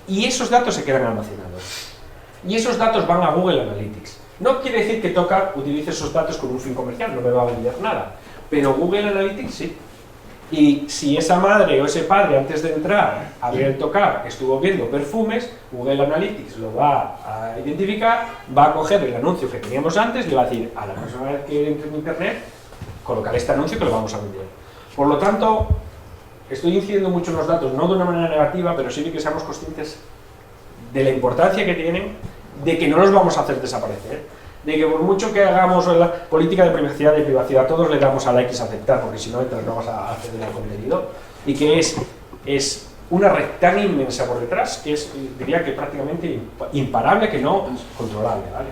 y esos datos se quedan almacenados. Y esos datos van a Google Analytics. No quiere decir que Tocar utilice esos datos con un fin comercial, no me va a vender nada, pero Google Analytics sí. Y si esa madre o ese padre antes de entrar a ver el Tocar estuvo viendo perfumes, Google Analytics lo va a identificar, va a coger el anuncio que teníamos antes y le va a decir a la próxima vez que entre en internet, colocar este anuncio que lo vamos a vender. Por lo tanto, estoy incidiendo mucho en los datos, no de una manera negativa, pero sí que seamos conscientes de la importancia que tienen, de que no los vamos a hacer desaparecer, de que por mucho que hagamos la política de privacidad, todos le damos a like y aceptar, porque si no entras no vas a acceder al contenido, y que es una red tan inmensa por detrás que es, diría que prácticamente imparable, que no controlable, ¿vale?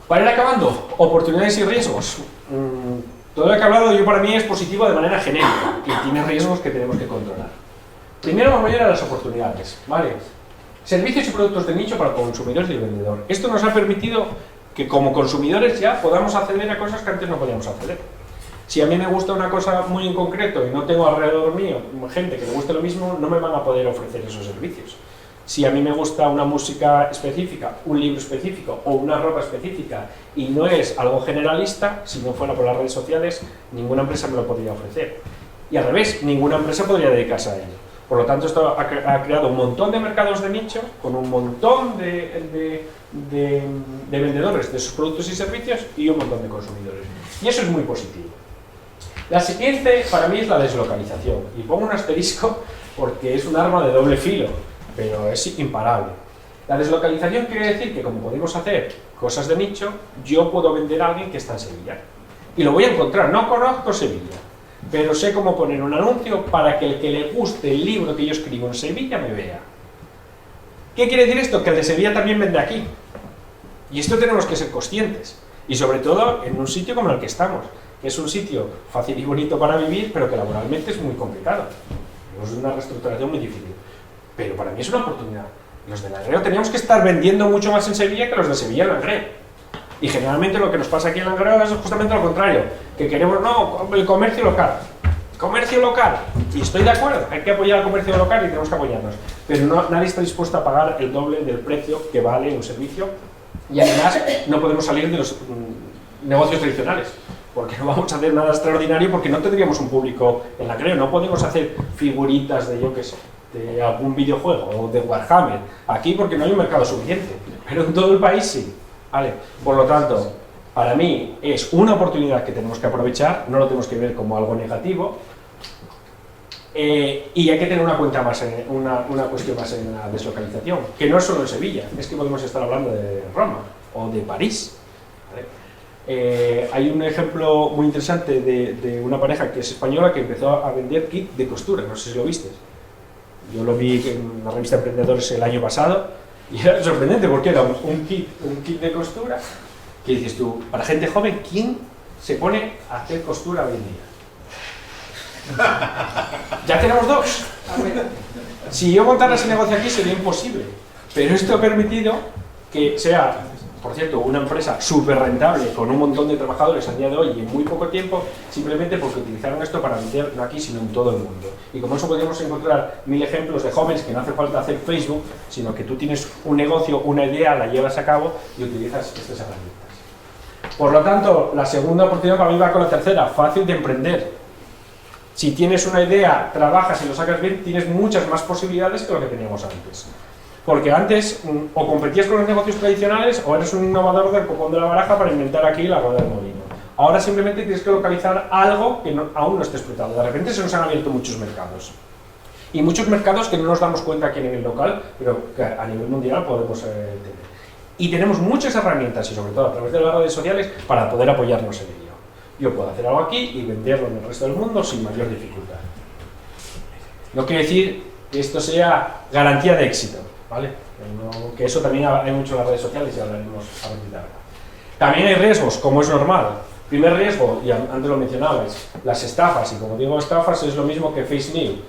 Para ir acabando, oportunidades y riesgos. Todo lo que he hablado yo para mí es positivo de manera genérica y tiene riesgos que tenemos que controlar. Primero vamos a ir a las oportunidades, ¿vale? Servicios y productos de nicho para consumidores y el vendedor. Esto nos ha permitido que como consumidores ya podamos acceder a cosas que antes no podíamos acceder. Si a mí me gusta una cosa muy en concreto y no tengo alrededor mío gente que le guste lo mismo, no me van a poder ofrecer esos servicios. Si a mí me gusta una música específica, un libro específico o una ropa específica y no es algo generalista, si no fuera por las redes sociales, ninguna empresa me lo podría ofrecer. Y al revés, ninguna empresa podría dedicarse a ello. Por lo tanto, esto ha creado un montón de mercados de nicho, con un montón de vendedores de sus productos y servicios y un montón de consumidores. Y eso es muy positivo. La siguiente, para mí, es la deslocalización. Y pongo un asterisco porque es un arma de doble filo, pero es imparable. La deslocalización quiere decir que, como podemos hacer cosas de nicho, yo puedo vender a alguien que está en Sevilla. Y lo voy a encontrar. No conozco Sevilla, pero sé cómo poner un anuncio para que el que le guste el libro que yo escribo en Sevilla me vea. ¿Qué quiere decir esto? Que el de Sevilla también vende aquí. Y esto tenemos que ser conscientes. Y sobre todo en un sitio como el que estamos, que es un sitio fácil y bonito para vivir, pero que laboralmente es muy complicado. Es una reestructuración muy difícil. Pero para mí es una oportunidad. Los de Langreo teníamos que estar vendiendo mucho más en Sevilla que los de Sevilla en Langreo. Y generalmente lo que nos pasa aquí en Langreo es justamente lo contrario, que queremos, no, el comercio local. Comercio local, y estoy de acuerdo, hay que apoyar al comercio local y tenemos que apoyarnos, pero nadie está dispuesto a pagar el doble del precio que vale un servicio, y además no podemos salir de los negocios tradicionales, porque no vamos a hacer nada extraordinario, porque no tendríamos un público en Langreo, no podemos hacer figuritas de, yo qué sé, de algún videojuego o de Warhammer aquí, porque no hay un mercado suficiente, pero en todo el país sí. Vale. Por lo tanto, para mí es una oportunidad que tenemos que aprovechar, no lo tenemos que ver como algo negativo, y hay que tener una cuenta más, una cuestión más en la deslocalización, que no es solo en Sevilla, es que podemos estar hablando de Roma o de París. ¿Vale? Hay un ejemplo muy interesante de una pareja que es española que empezó a vender kit de costura, no sé si lo viste. Yo lo vi en la revista Emprendedores el año pasado, y era sorprendente porque era un kit de costura que dices tú, para gente joven, ¿quién se pone a hacer costura hoy en día? Ya tenemos dos. Si yo montara ese negocio aquí sería imposible, pero esto ha permitido que sea, por cierto, una empresa súper rentable con un montón de trabajadores al día de hoy y en muy poco tiempo, simplemente porque utilizaron esto para vender no aquí sino en todo el mundo. Y como eso podemos encontrar 1000 ejemplos de jóvenes que no hace falta hacer Facebook, sino que tú tienes un negocio, una idea, la llevas a cabo y utilizas estas herramientas. Por lo tanto, la segunda oportunidad para mí va con la tercera, fácil de emprender. Si tienes una idea, trabajas y lo sacas bien, tienes muchas más posibilidades que lo que teníamos antes. Porque antes o competías con los negocios tradicionales o eres un innovador del copón de la baraja para inventar aquí la rueda del molino. Ahora simplemente tienes que localizar algo que aún no esté explotado. De repente se nos han abierto muchos mercados. Y muchos mercados que no nos damos cuenta aquí a nivel local, pero que a nivel mundial podemos tener. Y tenemos muchas herramientas, y sobre todo a través de las redes sociales, para poder apoyarnos en ello. Yo puedo hacer algo aquí y venderlo en el resto del mundo sin mayor dificultad. No quiere decir que esto sea garantía de éxito, ¿vale? Que eso también hay mucho en las redes sociales y hablaremos a partir de ahora. También hay riesgos, como es normal. Primer riesgo, y antes lo mencionabais, las estafas, y como digo estafas es lo mismo que fake news.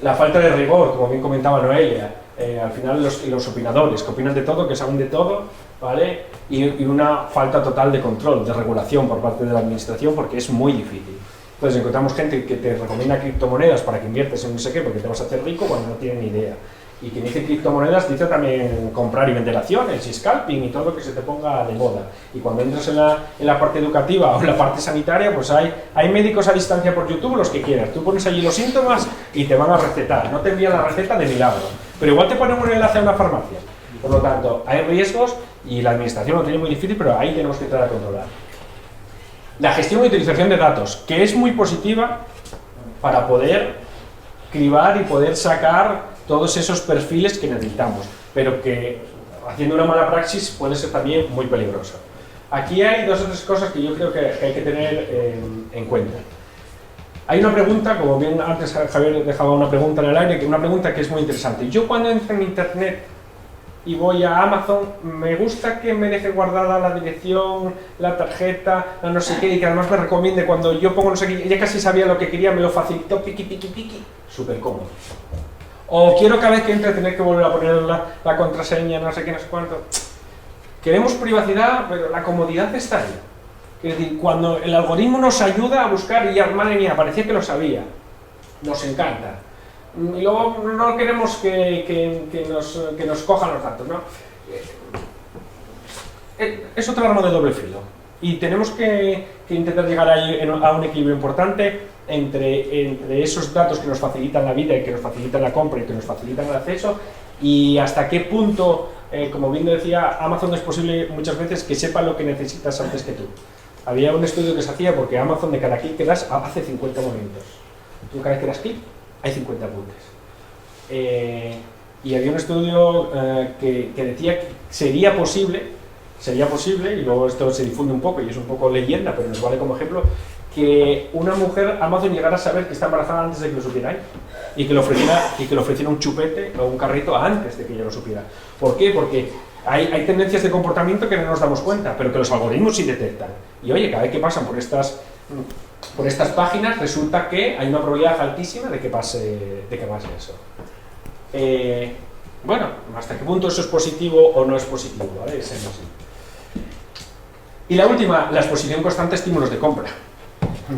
La falta de rigor, como bien comentaba Noelia, al final los opinadores, que opinan de todo, que saben de todo, ¿vale? Y una falta total de control, de regulación por parte de la administración, porque es muy difícil. Entonces encontramos gente que te recomienda criptomonedas para que inviertes en no sé qué, porque te vas a hacer rico cuando no tienen ni idea. Y quien dice criptomonedas dice también comprar y vender acciones y scalping y todo lo que se te ponga de moda. Y cuando entras en la parte educativa o en la parte sanitaria, pues hay médicos a distancia por YouTube, los que quieras. Tú pones allí los síntomas y te van a recetar. No te envían la receta de milagro, pero igual te ponen un enlace a una farmacia. Por lo tanto, hay riesgos y la administración lo tiene muy difícil, pero ahí tenemos que entrar a controlar. La gestión y utilización de datos, que es muy positiva para poder cribar y poder sacar todos esos perfiles que necesitamos, pero que haciendo una mala praxis puede ser también muy peligroso. Aquí hay dos o tres cosas que yo creo que hay que tener en cuenta. Hay una pregunta, como bien antes Javier dejaba una pregunta en el aire, una pregunta que es muy interesante. Yo cuando entro en internet y voy a Amazon, me gusta que me deje guardada la dirección, la tarjeta, la no sé qué, y que además me recomiende cuando yo pongo no sé qué, ya casi sabía lo que quería, me lo facilitó, piqui, piqui, piqui, súper cómodo. O quiero cada vez que entre tener que volver a poner la contraseña, no sé qué, no sé cuánto. Queremos privacidad, pero la comodidad está ahí. Es decir, cuando el algoritmo nos ayuda a buscar, y ya, madre mía, parecía que lo sabía, nos encanta. Y luego no queremos que nos cojan los datos, ¿no? Es otro arma de doble filo. Y tenemos que intentar llegar ahí a un equilibrio importante entre esos datos que nos facilitan la vida y que nos facilitan la compra y que nos facilitan el acceso, y hasta qué punto, como bien decía, Amazon es posible muchas veces que sepa lo que necesitas antes que tú. Había un estudio que se hacía porque Amazon de cada clic que das hace 50 movimientos. Tú cada vez que das clic hay 50 apuntes. Y había un estudio que decía que sería posible, y luego esto se difunde un poco y es un poco leyenda, pero nos vale como ejemplo, que una mujer Amazon llegara a saber que está embarazada antes de que lo supiera él, y que le ofreciera un chupete o un carrito antes de que ella lo supiera. ¿Por qué? Porque hay tendencias de comportamiento que no nos damos cuenta, pero que los algoritmos sí detectan. Y oye, cada vez que pasan por estas páginas resulta que hay una probabilidad altísima de que pase eso. Bueno, ¿hasta qué punto eso es positivo o no es positivo? ¿Vale? Es así. Y la última, la exposición constante a estímulos de compra.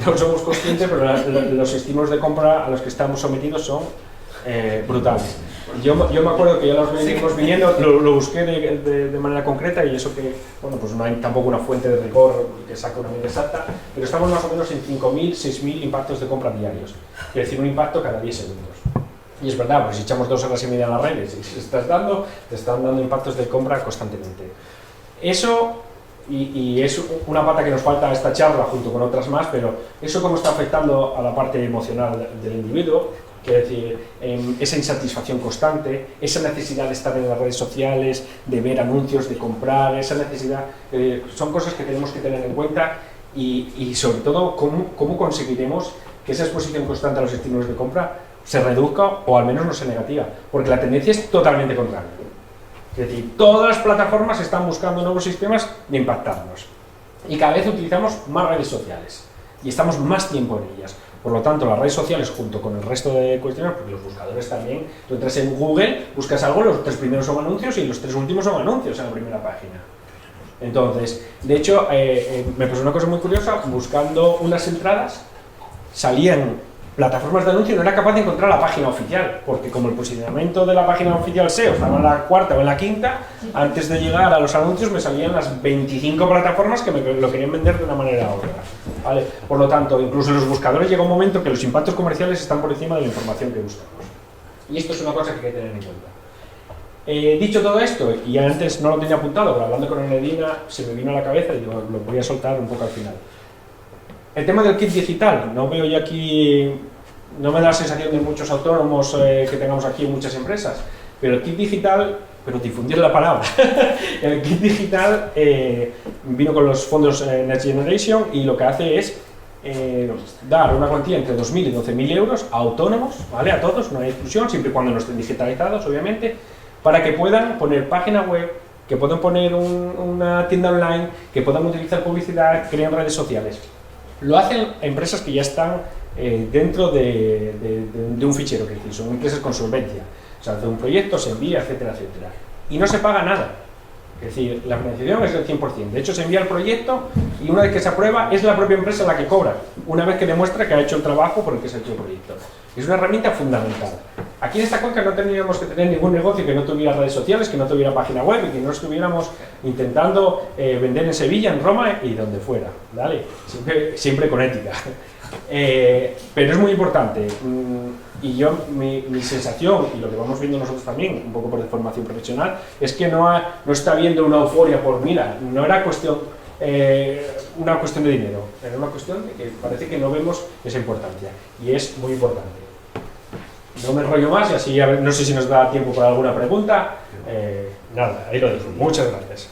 No somos conscientes, pero los estímulos de compra a los que estamos sometidos son brutales. Yo me acuerdo que ya los venimos viniendo, lo busqué de manera concreta, y eso que, bueno, pues no hay tampoco una fuente de rigor que saque una media exacta, pero estamos más o menos en 5.000, 6.000 impactos de compra diarios, es decir, un impacto cada 10 segundos. Y es verdad, porque si echamos 2 horas y media en las redes y te están dando impactos de compra constantemente. Eso, y es una pata que nos falta a esta charla junto con otras más, pero eso cómo está afectando a la parte emocional del individuo, que es decir, esa insatisfacción constante, esa necesidad de estar en las redes sociales, de ver anuncios, de comprar, esa necesidad, son cosas que tenemos que tener en cuenta, y sobre todo cómo conseguiremos que esa exposición constante a los estímulos de compra se reduzca o al menos no sea negativa, porque la tendencia es totalmente contraria. Es decir, todas las plataformas están buscando nuevos sistemas de impactarnos, y cada vez utilizamos más redes sociales y estamos más tiempo en ellas. Por lo tanto, las redes sociales, junto con el resto de cuestiones, porque los buscadores también, tú entras en Google, buscas algo, los 3 primeros son anuncios y los 3 últimos son anuncios en la primera página. Entonces, de hecho, me pasó una cosa muy curiosa, buscando unas entradas, salían plataformas de anuncio, no era capaz de encontrar la página oficial, porque como el posicionamiento de la página oficial SEO estaba en la 4ª o en la 5ª, antes de llegar a los anuncios me salían las 25 plataformas que me lo querían vender de una manera u otra. ¿Vale? Por lo tanto, incluso en los buscadores llega un momento que los impactos comerciales están por encima de la información que buscamos. Y esto es una cosa que hay que tener en cuenta. Dicho todo esto, y antes no lo tenía apuntado, pero hablando con Enedina se me vino a la cabeza y digo, lo voy a soltar un poco al final. El tema del kit digital, no veo yo aquí, no me da la sensación de muchos autónomos que tengamos aquí en muchas empresas, pero el kit digital, pero difundir la palabra, el kit digital vino con los fondos Next Generation, y lo que hace es dar una cuantía entre 2.000 y 12.000 euros a autónomos, ¿vale? A todos, no hay exclusión, siempre y cuando no estén digitalizados, obviamente, para que puedan poner página web, que puedan poner una tienda online, que puedan utilizar publicidad, creen redes sociales. Lo hacen empresas que ya están dentro de un fichero, que son empresas con solvencia. O sea, hace un proyecto, se envía, etcétera, etcétera. Y no se paga nada. Es decir, la financiación es del 100%. De hecho, se envía el proyecto y una vez que se aprueba, es la propia empresa la que cobra, una vez que demuestra que ha hecho el trabajo por el que se ha hecho el proyecto. Es una herramienta fundamental. Aquí en esta cuenca no tendríamos que tener ningún negocio que no tuviera redes sociales, que no tuviera página web y que no estuviéramos intentando vender en Sevilla, en Roma y donde fuera, ¿vale? Siempre con ética. Pero es muy importante. Y yo, mi sensación, y lo que vamos viendo nosotros también, un poco por formación profesional, es que no está habiendo una euforia por, mira, no era una cuestión de dinero, era una cuestión de que parece que no vemos esa importancia, y es muy importante. No me enrollo más, y así no sé si nos da tiempo para alguna pregunta. Nada, ahí lo dejo. Muchas gracias.